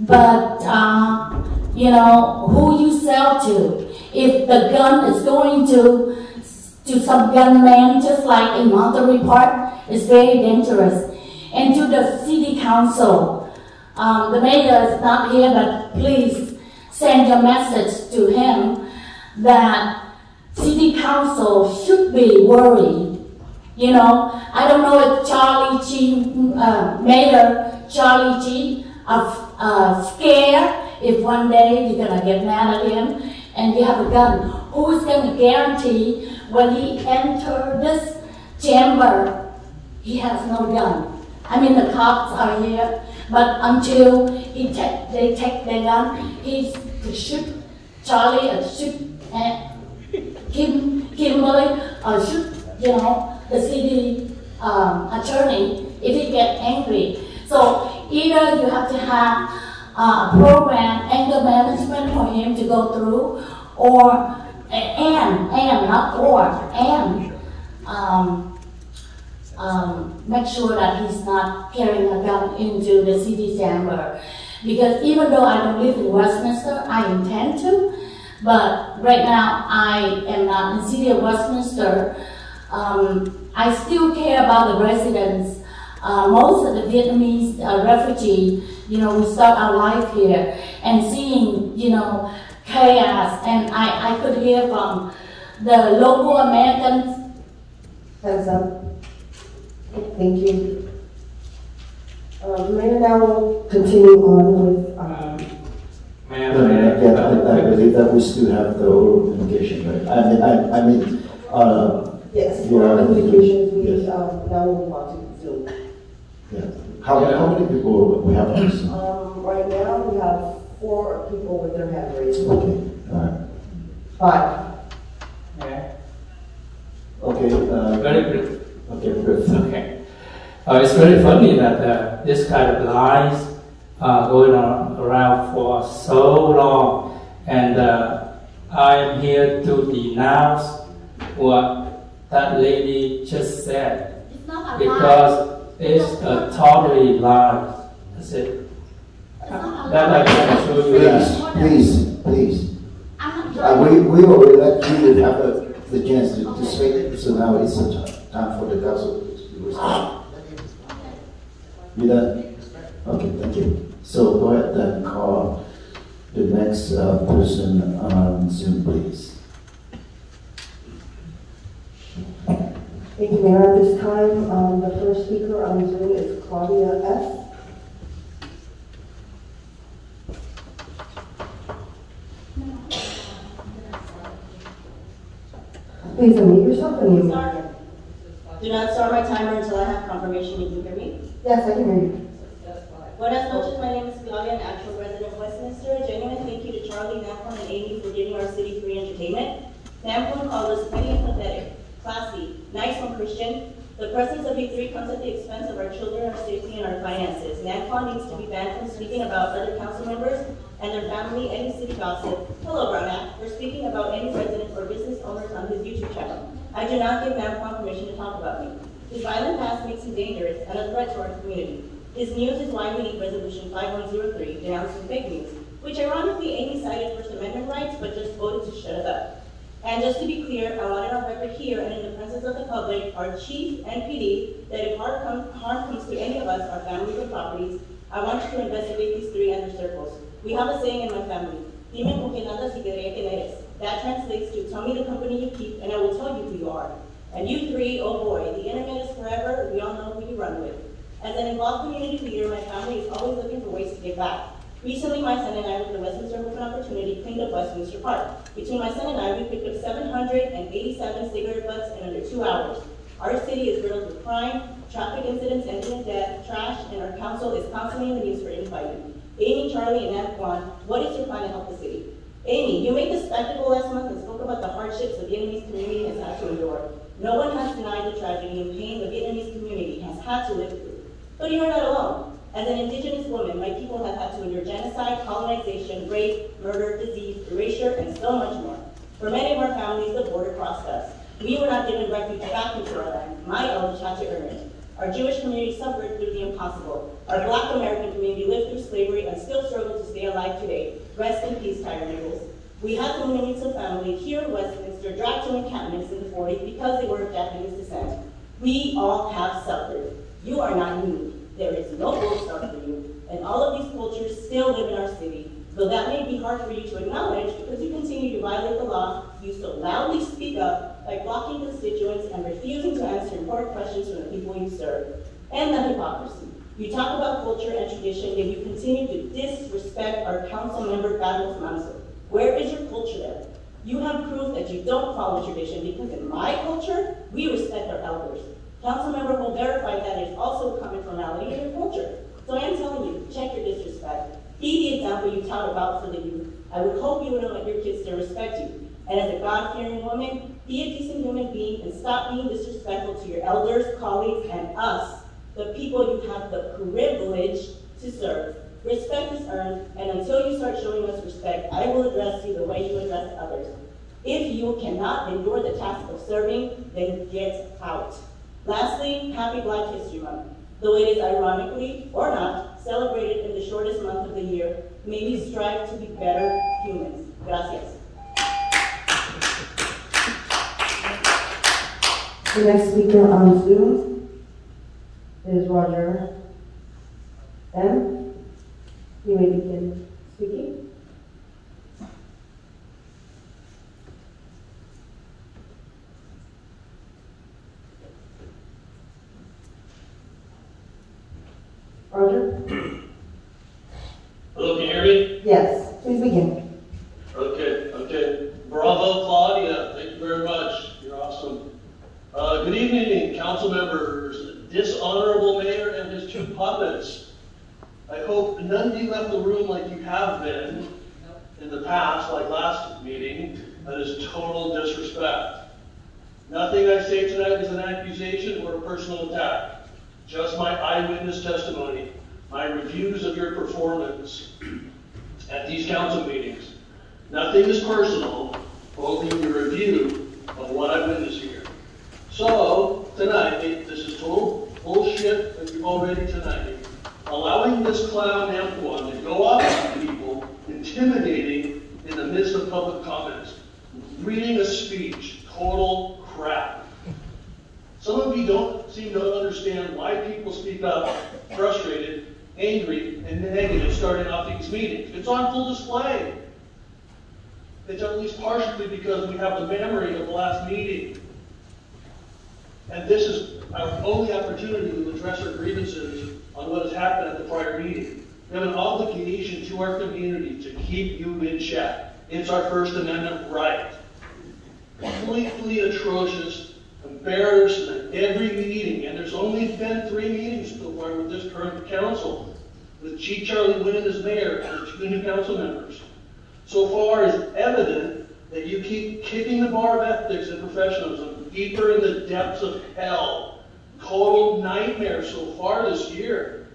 But, you know, who you sell to. If the gun is going to some gunman, just like in Monterey Park, it's very dangerous. And to the city council, the mayor is not here, but please send your message to him that city council should be worried. You know, I don't know if Charlie G, Mayor Charlie G, are scared if one day you're going to get mad at him and you have a gun. Who is going to guarantee when he enters this chamber, he has no gun? I mean, the cops are here, but until they take their gun, he's to shoot Charlie or shoot Kimberly or shoot, you know, the city attorney if he gets angry. Either you have to have a program, anger management for him to go through, or make sure that he's not carrying a gun into the city chamber. Because even though I don't live in Westminster, I intend to, but right now I am not in the city of Westminster. I still care about the residents. Most of the Vietnamese refugees, we start our life here, and seeing, chaos, and I could hear from the local Americans. Hands up. Thank you. Mayor, now we'll continue on with. I believe that we still have the oral communication, right? Yes, oral communications. We now we'll move on to Zoom. Yeah. How many people we have on Zoom? Right now we have 4 people with their hand raised. Okay. All right. 5. Yeah. Okay. Very good. Okay, good. Okay. It's very funny that this kind of lies going on around for so long, and I'm here to denounce what that lady just said, because it's a totally lie. That's it. That I can show you. Please. We already let you have the chance to speak, so now it's time for the council to respond. You done? Okay, thank you. So go ahead and call the next person on Zoom, please. Thank you, Mayor. At this time, the first speaker on Zoom is Claudia S. Please unmute yourself and you. Do not start my timer until I have confirmation you can hear me. Yes, I can hear you. Buenas noches, my name is Claudia, an actual resident of Westminster. A genuine thank you to Charlie, Nampon, and Amy for giving our city free entertainment. Nampon called us petty and pathetic, classy, nice one, Christian. The presence of you 3 comes at the expense of our children, our safety, and our finances. Nampon needs to be banned from speaking about other council members and their family, any city gossip. Hello, Brownack, for speaking about any residents or business owners on his YouTube channel. I do not give Nampon permission to talk about me. His violent past makes him dangerous and a threat to our community. His news is why we need Resolution 5103, denouncing fake news, which ironically Amy cited First Amendment rights, but just voted to shut it up. And just to be clear, I want it on record here and in the presence of the public, our chief and PD, that if harm comes to any of us, our families or properties, I want you to investigate these 3 under circles. We have a saying in my family, dime con quien andas y te diré quién eres. That translates to, tell me the company you keep and I will tell you who you are. And you 3, oh boy, the internet is forever, we all know who you run with. As an involved community leader, my family is always looking for ways to give back. Recently, my son and I, with the Westminster Open Opportunity, cleaned up Westminster Park. Between my son and I, we picked up 787 cigarette butts in under 2 hours. Our city is riddled with crime, traffic incidents ending in death, trash, and our council is constantly in the news for infighting. Amy, Charlie, and Aunt Juan, what is your plan to help the city? Amy, you made the spectacle last month and spoke about the hardships the Vietnamese community has had to endure. No one has denied the tragedy and pain the Vietnamese community has had to live through. But you're not alone. As an indigenous woman, my people have had to endure genocide, colonization, rape, murder, disease, erasure, and so much more. For many of our families, the border crossed us. We were not given refuge back into our land. My elders had to earn it. Our Jewish community suffered through the impossible. Our Black American community lived through slavery and still struggle to stay alive today. Rest in peace, Tyre Nichols. We had the Munitsa family here in Westminster dragged to encampments in the 40s because they were of Japanese descent. We all have suffered. You are not unique. There is no gold star for you, and all of these cultures still live in our city. Though that may be hard for you to acknowledge because you continue to violate the law, you so loudly speak up by blocking constituents and refusing to answer important questions from the people you serve. And the hypocrisy. You talk about culture and tradition, yet you continue to disrespect our council member, Carlos Manso. Where is your culture there? You have proof that you don't follow tradition because in my culture, we respect our elders. Councilmember will verify that it is also a common formality in your culture. So I am telling you, check your disrespect. Be the example you taught about for the youth. I would hope you wouldn't let your kids to respect you. And as a God-fearing woman, be a decent human being and stop being disrespectful to your elders, colleagues, and us, the people you have the privilege to serve. Respect is earned, and until you start showing us respect, I will address you the way you address others. If you cannot endure the task of serving, then get out. Lastly, happy Black History Month. Though it is ironically, or not, celebrated in the shortest month of the year, may we strive to be better humans. Gracias. The next speaker on Zoom is Roger M. You may begin speaking. Roger? Hello, can you hear me? Yes, please begin. Okay. Bravo, Claudia. Thank you very much. You're awesome. Good evening, council members, dishonorable mayor and his two puppets. I hope none of you left the room like you have been in the past, like last meeting. That is total disrespect. Nothing I say tonight is an accusation or a personal attack. Just my eyewitness testimony, my reviews of your performance at these council meetings. Nothing is personal, only the review of what I've witnessed here. So, tonight, this is total bullshit that you've already tonight. Allowing this clown Antoine to go off on people, intimidating in the midst of public comments, reading a speech, total crap. Some of you don't seem to understand why people speak up, frustrated, angry, and negative starting off these meetings. It's on full display. It's at least partially because we have the memory of the last meeting. And this is our only opportunity to address our grievances on what has happened at the prior meeting. We have an obligation to our community to keep you in check. It's our First Amendment right. Completely atrocious, embarrassment every meeting, and there's only been 3 meetings so far with this current council, with Chief Charlie Wynn as mayor and the 2 new council members. So far, it's evident that you keep kicking the bar of ethics and professionalism deeper in the depths of hell. Total nightmare so far this year.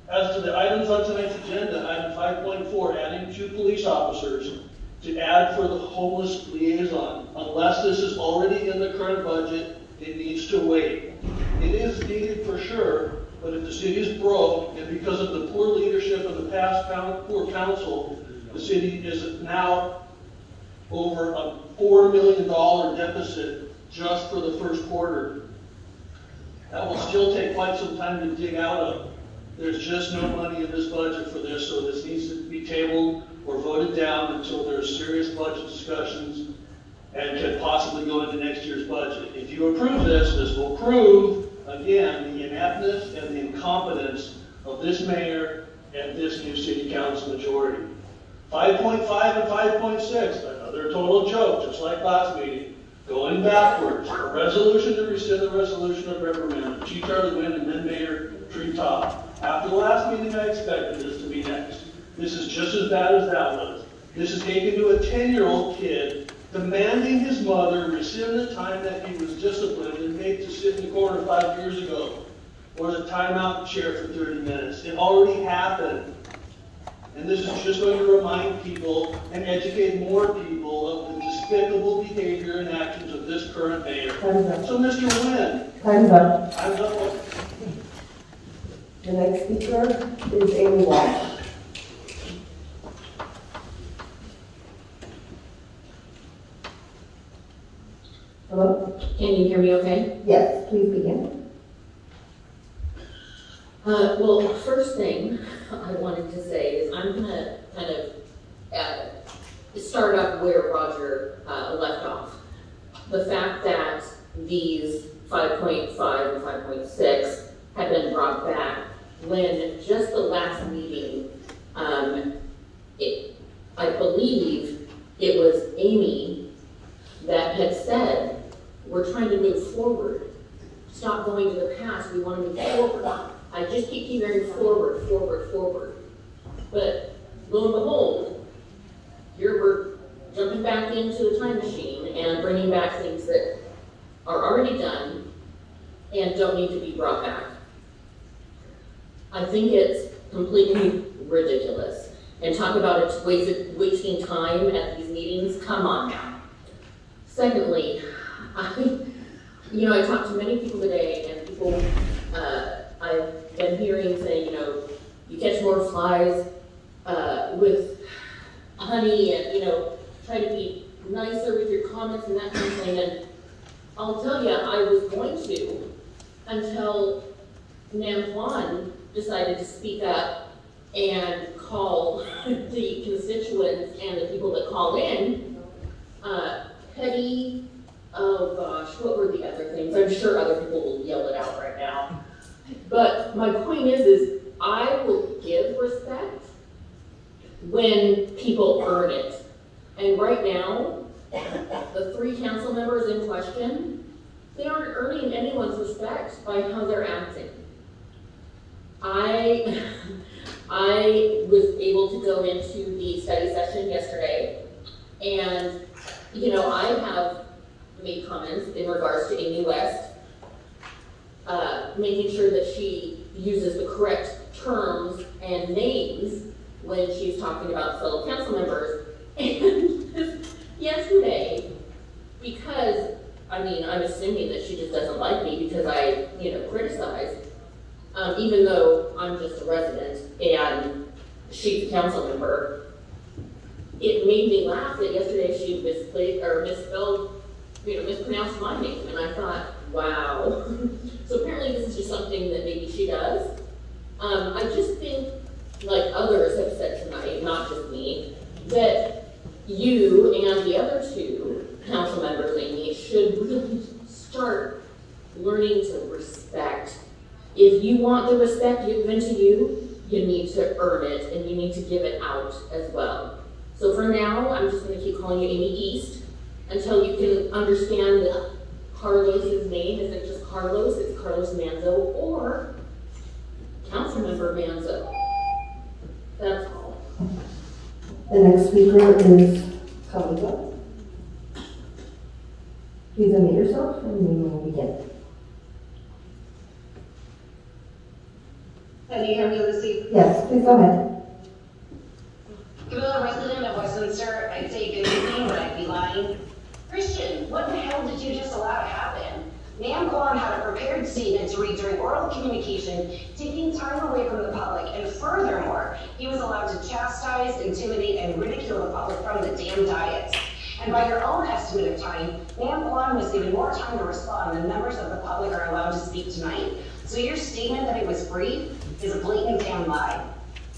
As to the items on tonight's agenda, item 5.4, adding 2 police officers to add for the homeless liaison. Unless this is already in the current budget, it needs to wait. It is needed for sure, but if the city is broke, and because of the poor leadership of the past poor council, the city is now over a $4 million deficit just for the first quarter. That will still take quite some time to dig out of. There's just no money in this budget for this, so this needs to be tabled or voted down until there's serious budget discussions and can possibly go into next year's budget. If you approve this, this will prove, again, the ineptness and the incompetence of this mayor and this new city council majority. 5.5 and 5.6, another total joke, just like last meeting. Going backwards, a resolution to rescind the resolution of reprimand, Chief Charlie Wynn and then Mayor Treetop. After the last meeting, I expected this to be next. This is just as bad as that was. This is taken to a 10-year-old kid demanding his mother rescind the time that he was disciplined and made to sit in the corner 5 years ago, or the timeout chair for 30 minutes. It already happened. And this is just going to remind people and educate more people of the despicable behavior and actions of this current mayor. So, Mr. Wynn. Time's up. Time's up. The next speaker is Amy Walsh. Hello? Can you hear me okay? Yes, please begin. Well, first thing I wanted to say is I'm going to kind of start up where Roger left off. The fact that these 5.5 and 5.6 have been brought back when just the last meeting, I believe it was Amy that had said, we're trying to move forward. Stop going to the past, we want to move forward. I just keep hearing forward, forward, forward. But lo and behold, we're jumping back into the time machine and bringing back things that are already done and don't need to be brought back. I think it's completely ridiculous. And talk about it wasting time at these meetings, come on now. Secondly, I talked to many people today, and people I've been hearing saying, you catch more flies with honey, and try to be nicer with your comments and that kind of thing. And I'll tell you, I was going to until Nam Kwan decided to speak up and call the constituents and the people that call in petty. Oh gosh, what were the other things? I'm sure other people will yell it out right now. But my point is I will give respect when people earn it. And right now, the 3 council members in question, they aren't earning anyone's respect by how they're acting. I was able to go into the study session yesterday, and I have made comments in regards to Amy West, making sure that she uses the correct terms and names when she's talking about fellow council members. And yesterday, because, I'm assuming that she just doesn't like me because I, criticize, even though I'm just a resident and she's a council member, it made me laugh that yesterday she mispronounced my name, and I thought, wow. So apparently this is just something that maybe she does. I just think, like others have said tonight, not just me, that you and the other 2 council members, Amy, should really start learning to respect. If you want the respect given to you, you need to earn it, and you need to give it out as well. So for now, I'm just going to keep calling you Amy East until you can understand that Carlos's name isn't just Carlos, it's Carlos Manzo or Councilmember Manzo. That's all. The next speaker is Kalika. Please unmute yourself and we will begin. Can you hear me, Lucy? Yes, please go ahead. Given a resident of Westminster, I'd say good evening, but I'd be lying. Christian, what the hell did you just allow to happen? Nam Kwan had a prepared statement to read during oral communication, taking time away from the public, and furthermore, he was allowed to chastise, intimidate, and ridicule the public from the damn dais. And by your own estimate of time, Nam Kwan was given more time to respond than members of the public are allowed to speak tonight. So your statement that it was brief is a blatant damn lie.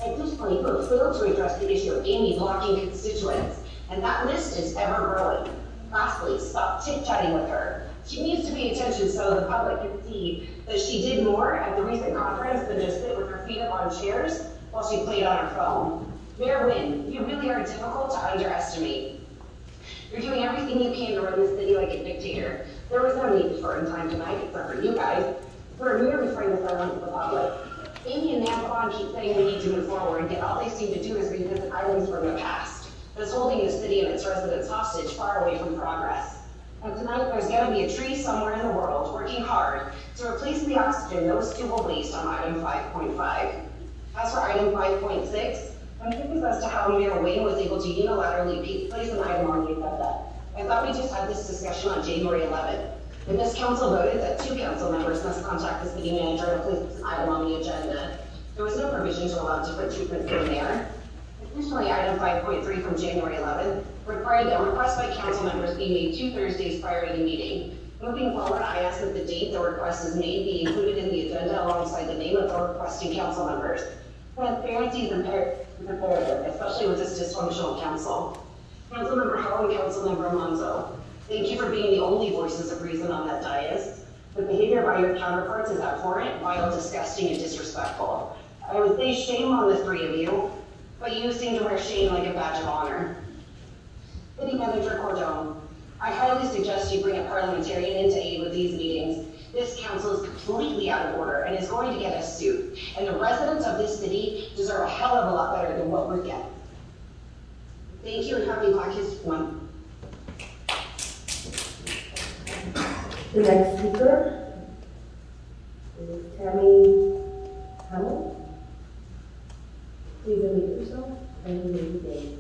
At this point, you have failed to address the issue of Amy blocking constituents, and that list is ever growing. Lastly, stop chit-chatting with her. She needs to pay attention so the public can see that she did more at the recent conference than just sit with her feet up on chairs while she played on her phone. Mayor Wynn, you really are difficult to underestimate. You're doing everything you can to run the city like a dictator. There was no need for in time tonight, except for you guys. We're merely trying to silence the public. Amy and Nam Kwan keep saying we need to move forward, yet all they seem to do is revisit items from the past. That's holding the city and its residents hostage far away from progress. And tonight, there's got to be a tree somewhere in the world working hard to replace the oxygen those 2 will waste on item 5.5. As for item 5.6, I'm curious as to how Mayor Wayne was able to unilaterally place an item on the agenda. I thought we just had this discussion on January 11th. And this council voted that 2 council members must contact the city manager to place an item on the agenda. There was no provision to allow different treatment for the mayor. Additionally, item 5.3 from January 11th required that requests by council members be made 2 Thursdays prior to the meeting. Moving forward, I ask that the date the request is made be included in the agenda alongside the name of the requesting council members. Transparency is imperative, especially with this dysfunctional council. Councilmember Howell and Councilmember Monzo, thank you for being the only voices of reason on that dais. The behavior by your counterparts is abhorrent, vile, disgusting, and disrespectful. I would say shame on the 3 of you, but you seem to wear shame like a badge of honor. City Manager Cordone, I highly suggest you bring a parliamentarian into aid with these meetings. This council is completely out of order and is going to get us sued. And the residents of this city deserve a hell of a lot better than what we're getting. Thank you and happy Black History Month. The next speaker is Tammy Hamill. any rainy day.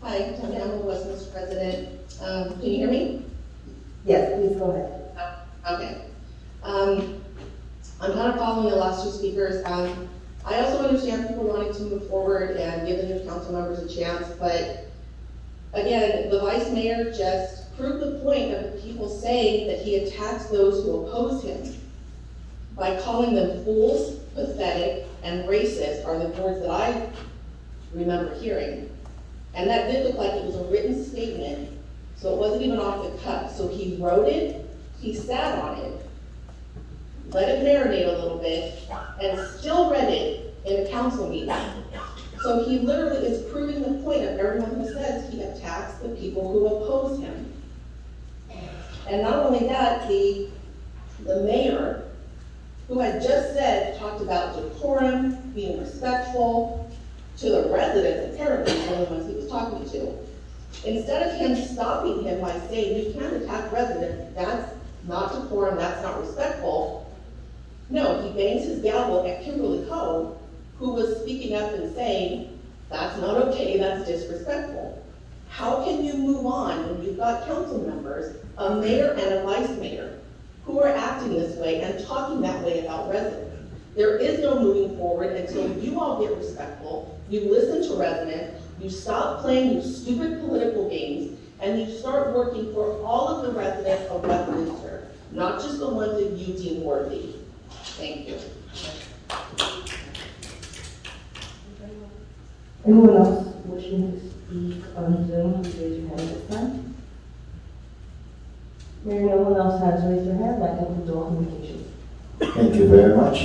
Hi, Tony, I'm the Westminster president. Can you hear me? Yes, please go ahead. Oh, okay. I'm kind of following the last two speakers. I also understand people wanting to move forward and give the new council members a chance, but again, the vice mayor just proved the point of the people saying that he attacks those who oppose him by calling them fools, pathetic, and racist are the words that I remember hearing. And that did look like it was a written statement, so it wasn't even off the cuff. So he wrote it, he sat on it, let it marinate a little bit, and still read it in a council meeting. So he literally is proving the point of everyone who says he attacks the people who oppose him. And not only that, the mayor, who had just talked about decorum, being respectful, to the residents, apparently, the only ones he was talking to. Instead of him stopping him by saying, you can't attack residents, that's not decorum, that's not respectful. No, he bangs his gavel at Kimberly Coe, who was speaking up and saying, that's not okay, that's disrespectful. How can you move on when you've got council members, a mayor and a vice mayor, who are acting this way and talking that way about residents? There is no moving forward until you all get respectful, you listen to residents, you stop playing your stupid political games, and you start working for all of the residents of Westminster, not just the ones that you deem worthy. Thank you. Anyone else wishing to speak on Zoom, please raise your hand at this time. Hearing no one else has raised their hand, that concludes all communications. Thank you very much.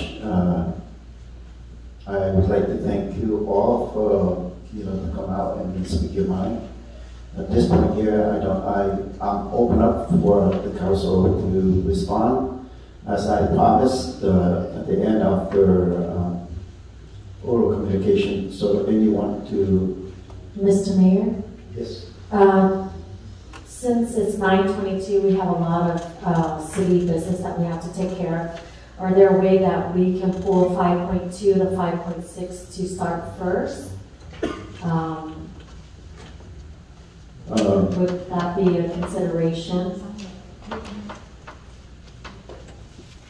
I would like to thank you all for to come out and speak your mind. At this point here, I'm open up for the council to respond. As I promised at the end of the oral communication, so anyone to... Mr. Mayor? Yes. Since it's 9:22, we have a lot of city business that we have to take care of. Are there a way that we can pull 5.2 to 5.6 to start first? Would that be a consideration?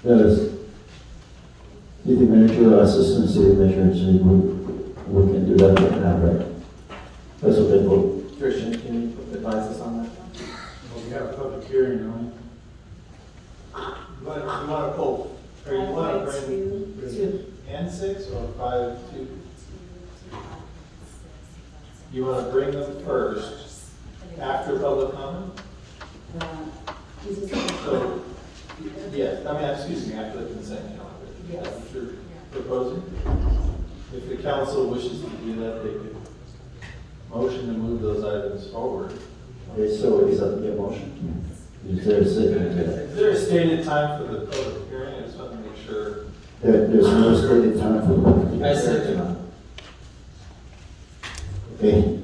Yes. City manager, assistant city manager, we can do that right now, right? That's what they vote. Christian, can you advise us on that? Well, we have a public hearing on it. You want to pull, or you want to bring N6 or 5.2? You want to bring them first after public comment? So, yes, excuse me, after the consent calendar. Yes. That's what you're proposing? If the council wishes to do that, they could motion to move those items forward. Okay, so is that the motion? Is there a second? Is there a stated time for the public hearing? I just want to make sure. There's no stated time for the public hearing. I said okay.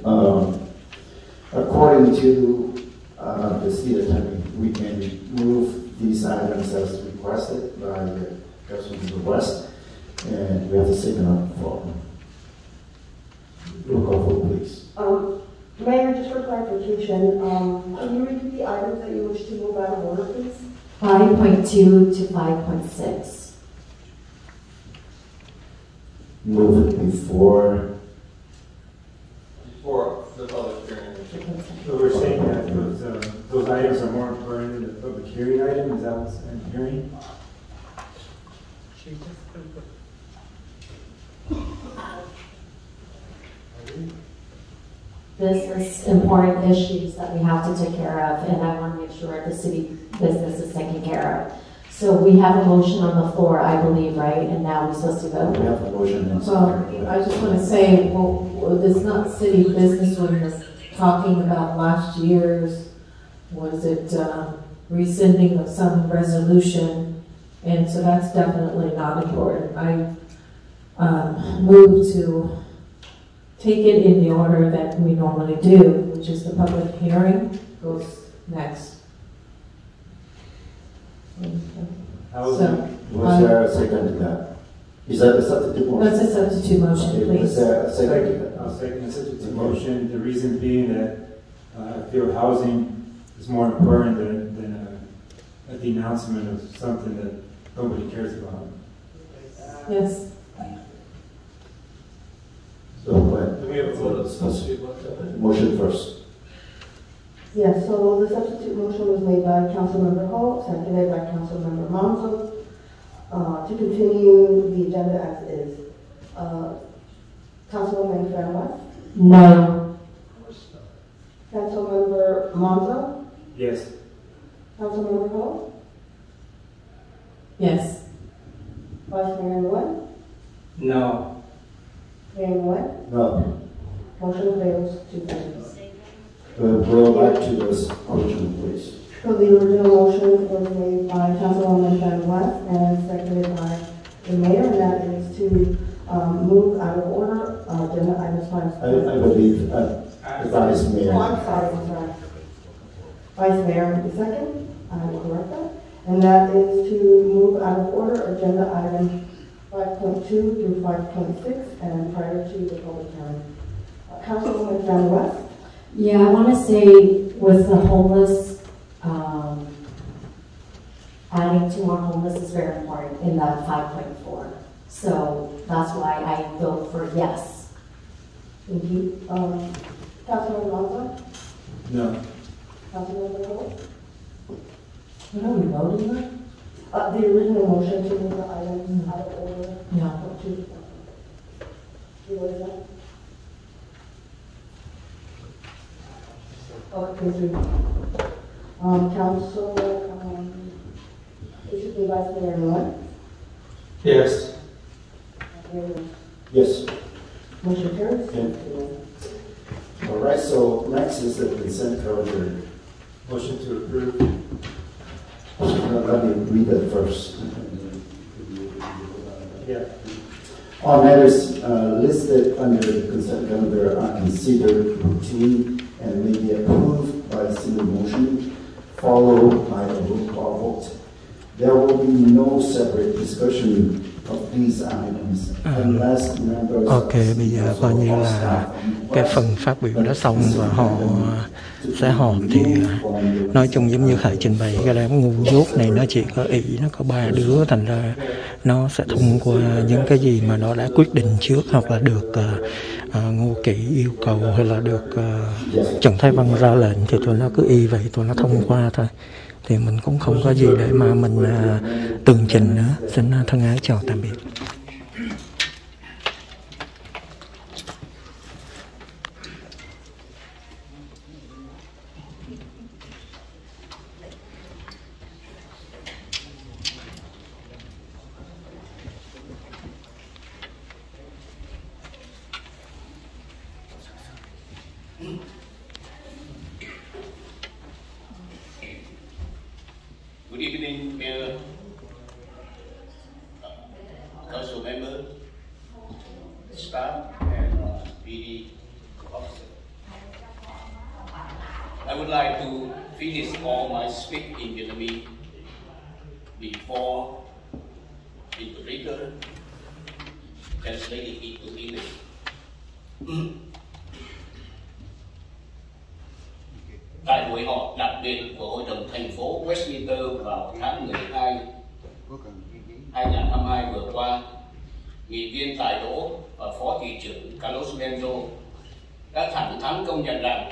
According to the city attorney, we can move these items as requested by the Councilman West, and we have to second on the floor. Roll call vote, please. Mayor, just for clarification, can you repeat the items that you wish to move out of order, please? 5.2 to 5.6. Move it before the public hearing. So we're saying that those items are more important than the public hearing item, is that what's I'm hearing? This is important issues that we have to take care of, and I want to make sure the city business is taken care of. So we have a motion on the floor, I believe, right? And now we're supposed to vote? We have a motion. Well, I just want to say, well, it's not city business when you're talking about last year's, was it rescinding of some resolution? And so that's definitely not important. I move to take it in the order that we normally do, which is the public hearing goes next. Was there a second to that? Is that a substitute motion? That's a substitute motion, Okay, please. is there a second? I'll second the substitute motion. The reason being that I feel housing is more important than a denouncement of something that nobody cares about. Yes. So what? Do we have a vote of substitute motion? Motion first. Yes, so the substitute motion was made by Councilmember Ho, seconded by Councilmember Monzo, to continue the agenda as is. Councilwoman Van West? No. Councilmember Monzo? Yes. Councilmember Ho? Yes. Vice Mayor Nguyen? No. Mayor Nguyen? No. Motion fails 2-0. Go back to this original, please. So the original motion was made by Councilwoman Van West and seconded by the mayor, and that is to move out of order agenda items 5. I believe Vice Mayor. Oh, I'm sorry. Vice Mayor, the second, I will correct that. And that is to move out of order agenda item 5.2 through 5.6 and prior to the public hearing. Councilwoman Van West? Yeah, I want to say with the homeless, adding 2 more homeless is very important in that 5.4. So that's why I vote for yes. Thank you. Councilman Monzo? No. Councilman Ho? What are we voting on? The original motion to move the items out of order. No. What is that? Okay, so, Council, it should be Vice Mayor Nguyen. Yes. Yes. Motion carries. Yeah. All right, so next is the consent calendar. Motion to approve. Let me read that first. Yeah. All matters listed under the consent calendar are considered routine and may be approved by a single motion, followed by a roll call vote. There will be no separate discussion of these items unless members Ok, bây giờ coi như là cái phần phát biểu đã xong và họ sẽ họp thì nói chung giống như Khải trình bày cái đám ngu dốt này nó chỉ có ý nó có 3 đứa, thành ra nó sẽ thông qua những cái gì mà nó đã quyết định trước hoặc là được Ngô Kỵ yêu cầu hay là được Trần Thái Văn ra lệnh thì tụi nó cứ y vậy tụi nó thông qua thôi, thì mình cũng không có gì để mà mình tường trình nữa. Xin thân ái chào tạm biệt. Good evening, Mayor, Council member, staff, and PD officer. I would like to finish all my speech in Vietnamese before interpreter translated into English. Tại buổi họp đặc biệt của Hội đồng thành phố Westminster vào tháng 12 2022 vừa qua, nghị viên Tài Đỗ và Phó thị trưởng Carlos Menzo đã thẳng thắn công nhận rằng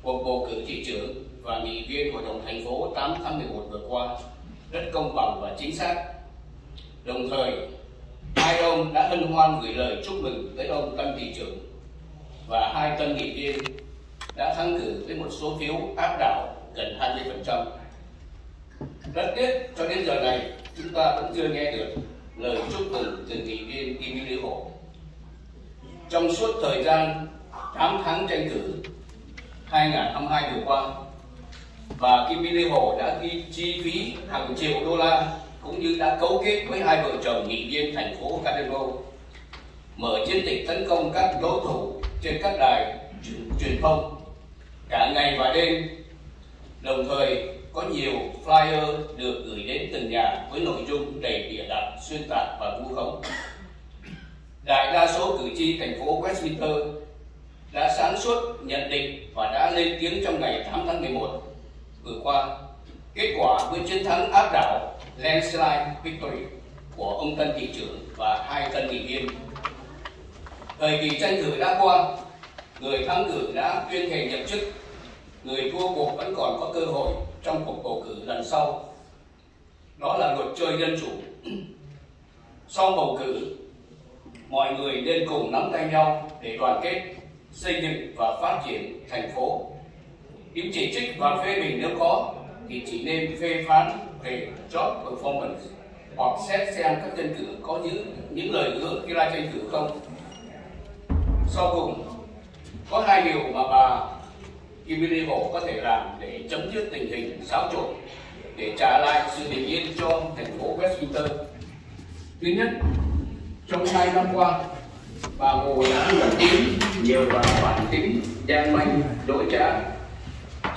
cuộc bầu cử thị trưởng và nghị viên Hội đồng thành phố 8 tháng 11 vừa qua rất công bằng và chính xác. Đồng thời, hai ông đã hân hoan gửi lời chúc mừng tới ông tân thị trưởng và hai tân nghị viên đã thắng cử với một số phiếu áp đảo gần 20%. Rất tiếc cho đến giờ này chúng ta vẫn chưa nghe được lời chúc mừng từ nghị viên Kim Lý Hồ. Trong suốt thời gian 8 tháng tranh cử 2022 vừa qua, bà Kim Lý Hồ đã chi phí hàng triệu đô la cũng như đã cấu kết với hai vợ chồng nghị viên thành phố Cademo mở chiến dịch tấn công các đối thủ trên các đài truyền thông cả ngày và đêm, đồng thời có nhiều flyer được gửi đến từng nhà với nội dung đầy bịa đặt, xuyên tạc và vu khống. Đại đa số cử tri thành phố Westminster đã sáng suốt nhận định và đã lên tiếng trong ngày 8 tháng 11 vừa qua. Kết quả với chiến thắng áp đảo landslide victory của ông tân thị trưởng và 2 tân nghị viên. Thời kỳ tranh cử đã qua, người thắng cử đã tuyên thệ nhậm chức, người thua cuộc vẫn còn có cơ hội trong cuộc bầu cử lần sau. Đó là luật chơi dân chủ. Sau bầu cử, mọi người nên cùng nắm tay nhau để đoàn kết, xây dựng và phát triển thành phố. Những chỉ trích và phê bình nếu có thì chỉ nên phê phán về job performance hoặc xét xem các tranh cử có những lời hứa khi ra tranh cử không. Sau cùng, có 2 điều mà bà Kimberly có thể làm để chấm dứt tình hình xáo trộn, để trả lại sự bình yên cho thành phố Westminster. Thứ nhất, trong 2 năm qua, bà Hồ đã lẩn tránh nhiều vào bản tính gian manh, dối trá,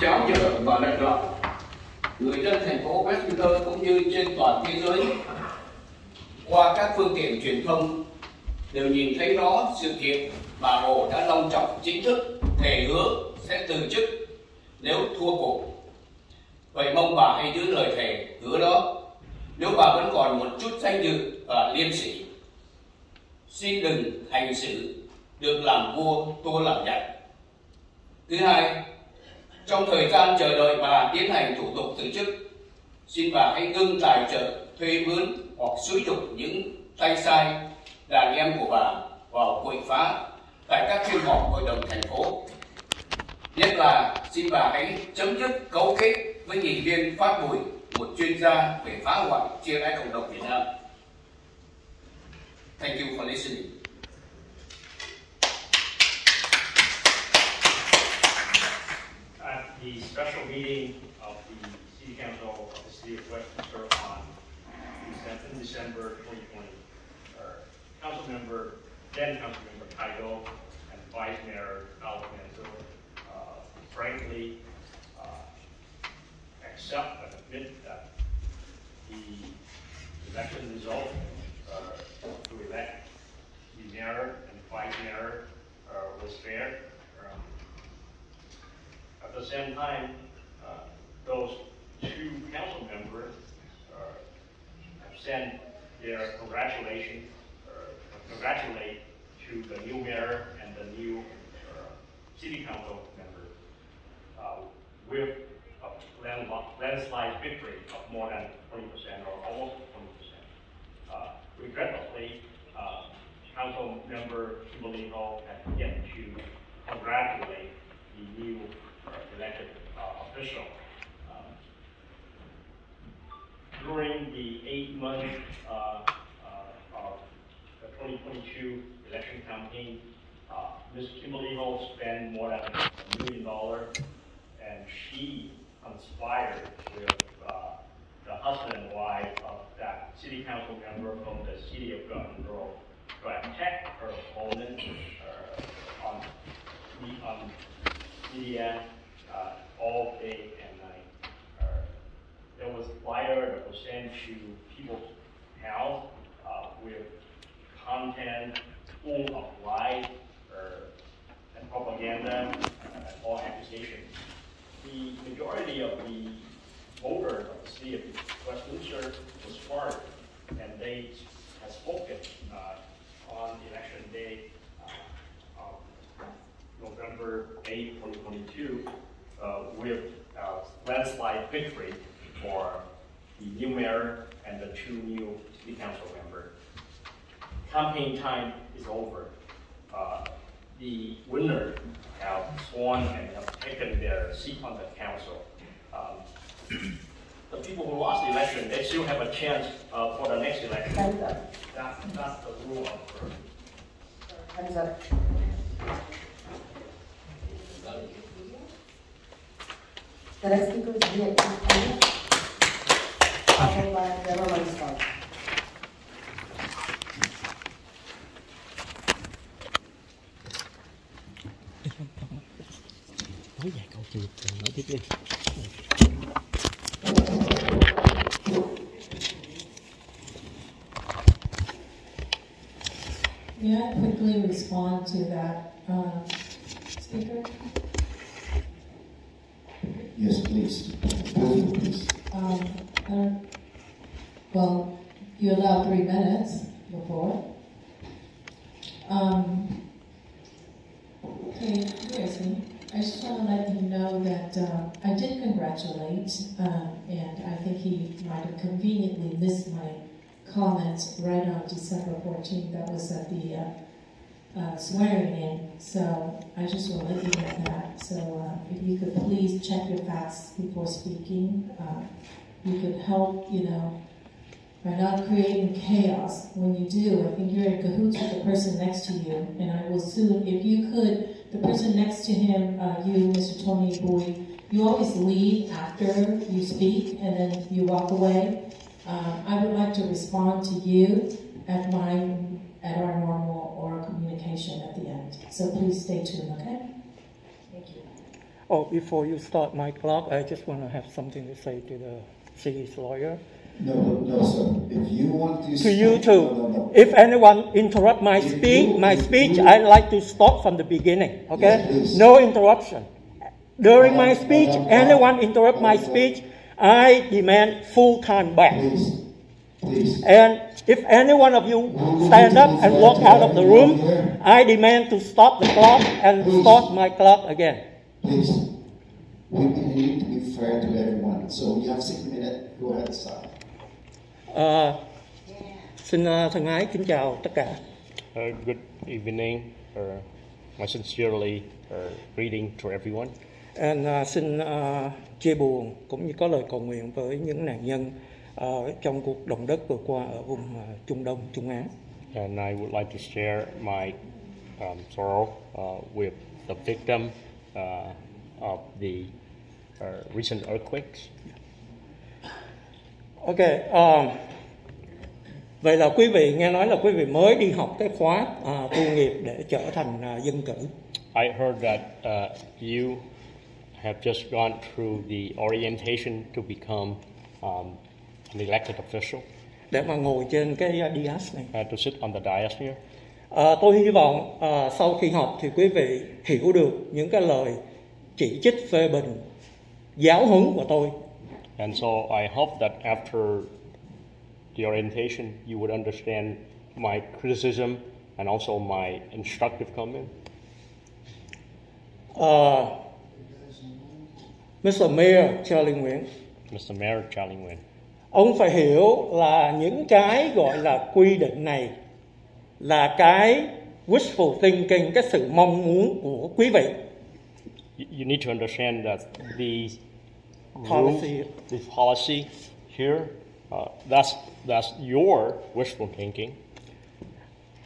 cháo trở và lật lọng. Người dân thành phố Westminster cũng như trên toàn thế giới qua các phương tiện truyền thông đều nhìn thấy rõ sự kiện bà Hồ đã long trọng chính thức thề hứa sẽ từ chức nếu thua cuộc. Vậy mong bà hãy giữ lời thề hứa đó. Nếu bà vẫn còn một chút danh dự và liêm sỉ, xin đừng hành xử được làm vua tua làm giặc. Thứ hai, trong thời gian chờ đợi bà tiến hành thủ tục từ chức, xin bà hãy ngưng tài trợ, thuê mướn hoặc xúi giục những tay sai đàn em của bà vào quậy phá tại các phiên họp hội đồng thành phố. Nhất là xin bà hãy chấm dứt cấu kết với nghị viên Phát Bùi, một chuyên gia về phá hoại chia rẽ cộng đồng Việt Nam. Thank you for listening. At the special meeting of the City Council of the City of Westminster on December 2020, then Council Member Kaido and Vice Mayor Alfonso frankly accept and admit that the election result to elect the mayor and vice mayor was fair. At the same time, those 2 council members have sent their congratulate to the new mayor and the new city council member with a landslide victory of more than 20% or almost 20%. Regrettably, Council Member Kimberly Ho has yet to congratulate the new elected official. During the 8 months of the 2022 election campaign, Ms. Kimberly Ho spent more than $1 million, and she conspired with the husband and wife of that city council member from the city of Garden Grove to attack her opponent on media all day and night. There was a flyer that was sent to people's house with content full of lies and propaganda and all accusations. The majority of the voters of the city of Westminster was smart, and they have spoken on election day of November 8, 2022, with a landslide victory for the new mayor and the 2 new city council members. Campaign time is over. The winners have sworn and have taken their seat on the council. The people who lost the election, they still have a chance for the next election. That's the rule of Time's up. The next speaker is Via followed by Deborah Munster. Nói vài câu chừng nói tiếp đi. May I quickly respond to that, speaker? Yes, please. Please. Well, you allowed 3 minutes before. Okay, here's me. I just want to let you know that I did congratulate, and I think he might have conveniently missed my comments right on December 14th. That was at the swearing in. So I just want to let you know that. So if you could please check your facts before speaking, you could help, by not creating chaos. When you do, I think you're in cahoots with the person next to you, and I will soon, if you could, the person next to him, you, Mr. Tony Boyd, you always leave after you speak, and then you walk away. I would like to respond to you at our normal oral communication at the end. So please stay tuned, okay? Thank you. Oh, before you start my clock, I just want to have something to say to the city's lawyer. No, sir. If you want to... To you too. No. If anyone interrupt my speech, I'd like to start from the beginning, okay? Yes, no interruption. During my speech, anyone interrupt my speech, I demand full time back. Please. And if any one of you stand up and walk out of the room, I demand to stop the clock and start my clock again. Please. We need to be fair to everyone. So you have 6 minutes. Go ahead and start. Xin thân ái kính chào tất cả. Good evening. I sincerely greeting to everyone. And xin chia buồn cũng như có lời cầu nguyện với những nạn nhân trong cuộc động đất vừa qua ở vùng Trung Đông, Trung Á. And I would like to share my sorrow with the victim of the recent earthquakes. Ok, vậy là quý vị nghe nói là quý vị mới đi học cái khóa tu nghiệp để trở thành dân cử. I heard that you have just gone through the orientation to become an elected official. Để mà ngồi trên cái dais này. To sit on the dais here. Tôi hy vọng sau khi học thì quý vị hiểu được những cái lời chỉ trích phê bình, giáo huấn của tôi. And so I hope that after the orientation you would understand my criticism and also my instructive comment. Mr. Mayor Charlie Nguyễn. Mr. Mayor Charlie Nguyễn. Ông phải hiểu là những cái gọi là quy định này là cái wishful thinking, cái sự mong muốn của quý vị. You need to understand that the policy here, that's your wishful thinking.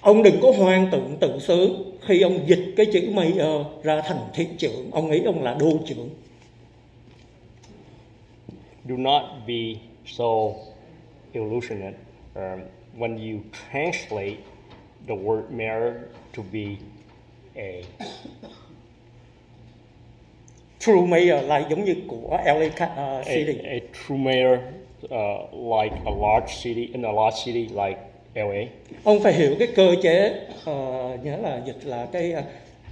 Ông đừng có hoang tưởng tự sướng khi ông dịch cái chữ mayor ra thành thị trưởng, ông nghĩ ông là đô trưởng. Do not be so illusionate when you translate the word mayor to be a true mayor là giống như của LA City. A true mayor like a large city, in a large city like LA. Ông phải hiểu cái cơ chế, nhớ là dịch là cái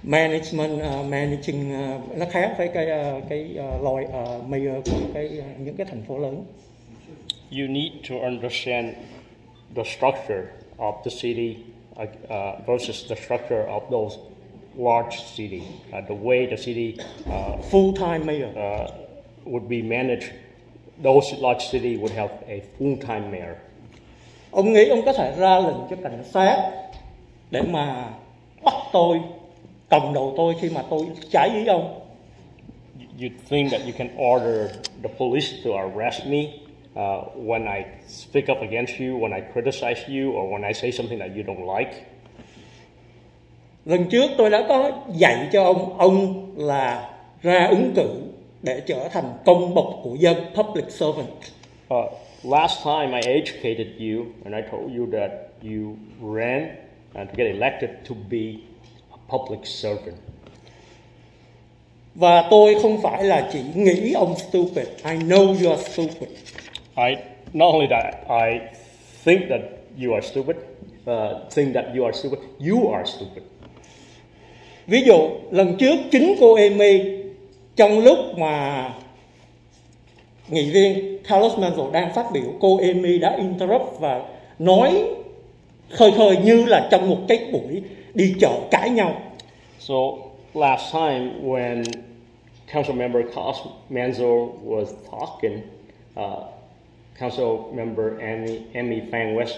managing nó khác với cái loại mayor của những cái thành phố lớn. You need to understand the structure of the city versus the structure of those large city. The way the city full-time mayor would be managed, those large city would have a full-time mayor. Ông nghĩ ông có thể ra lệnh cho cảnh sát để mà bắt tôi, cầm đầu tôi khi mà tôi trái ý ông? You think that you can order the police to arrest me when I speak up against you, when I criticize you, or when I say something that you don't like? Lần trước tôi đã có dạy cho ông là ra ứng cử để trở thành công bộc của dân, public servant. Last time I educated you and I told you that you ran and to get elected to be a public servant. Và tôi không phải là chỉ nghĩ ông stupid. I know you are stupid. Not only that, I think that you are stupid. think that you are stupid. Ví dụ lần trước chính cô Amy trong lúc mà nghị viên Carlos Menzo đang phát biểu, cô Amy đã interrupt và nói khơi khơi như là trong một cái buổi đi chợ cãi nhau. So last time when Council Member Carlos Menzo was talking, Council Member Amy Phang West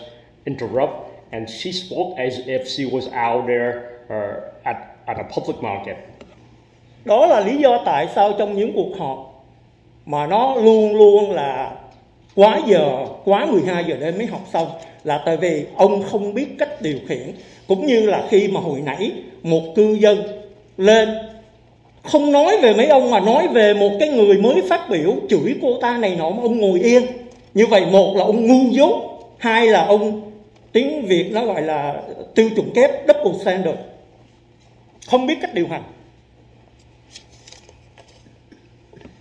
interrupted and she spoke as if she was out there at a public market. Đó là lý do tại sao trong những cuộc họp mà nó luôn luôn là quá 12 giờ đêm mới học xong, là tại vì ông không biết cách điều khiển. Cũng như là khi mà hồi nãy một cư dân lên không nói về mấy ông mà nói về một cái người mới phát biểu, chửi cô ta này nọ mà ông ngồi yên. Như vậy một là ông ngu dốt, hai là ông, tiếng Việt nó gọi là tiêu chuẩn kép, double standard, không biết cách điều hành.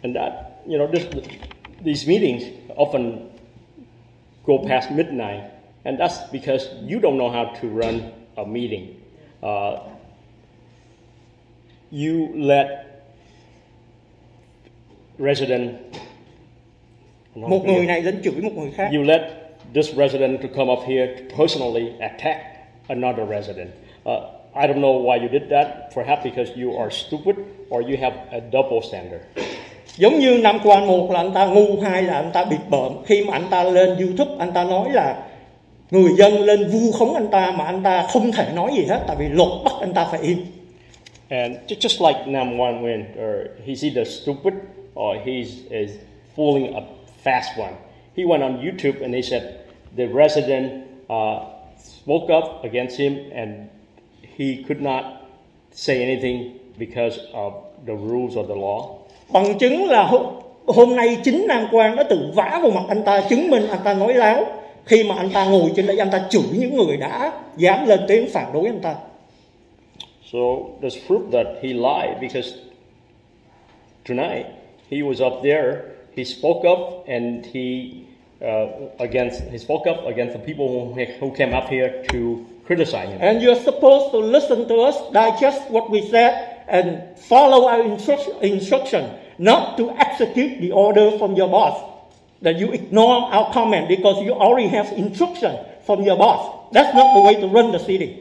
And that, these meetings often go past midnight, and that's because you don't know how to run a meeting. You let một người này đến chửi một người khác. You let this resident to come up here to personally attack another resident. I don't know why you did that. Perhaps because you are stupid or you have a double standard. Giống như năm qua, một là anh ta ngu, hai là anh ta bịp bợm. Khi mà anh ta lên YouTube, anh ta nói là người dân lên vu khống anh ta mà anh ta không thể nói gì hết, tại vì luật bắt anh ta phải im. And just like Nam Wan Win, or he's either stupid or he's fooling a fast one. He went on YouTube and he said the resident spoke up against him and he could not say anything because of the rules of the law. Bằng chứng là hôm nay chính Nam Quang đã tự vả vào mặt anh ta, chứng minh anh ta nói láo khi mà anh ta ngồi trên đây, anh ta chửi những người đã dám lên tiếng phản đối anh ta. So there's proof that he lied, because tonight he was up there, he spoke up and he spoke up against the people who came up here to criticize him. And you're supposed to listen to us, digest what we said, and follow our instruction, not to execute the order from your boss. That you ignore our comment because you already have instruction from your boss. That's not the way to run the city.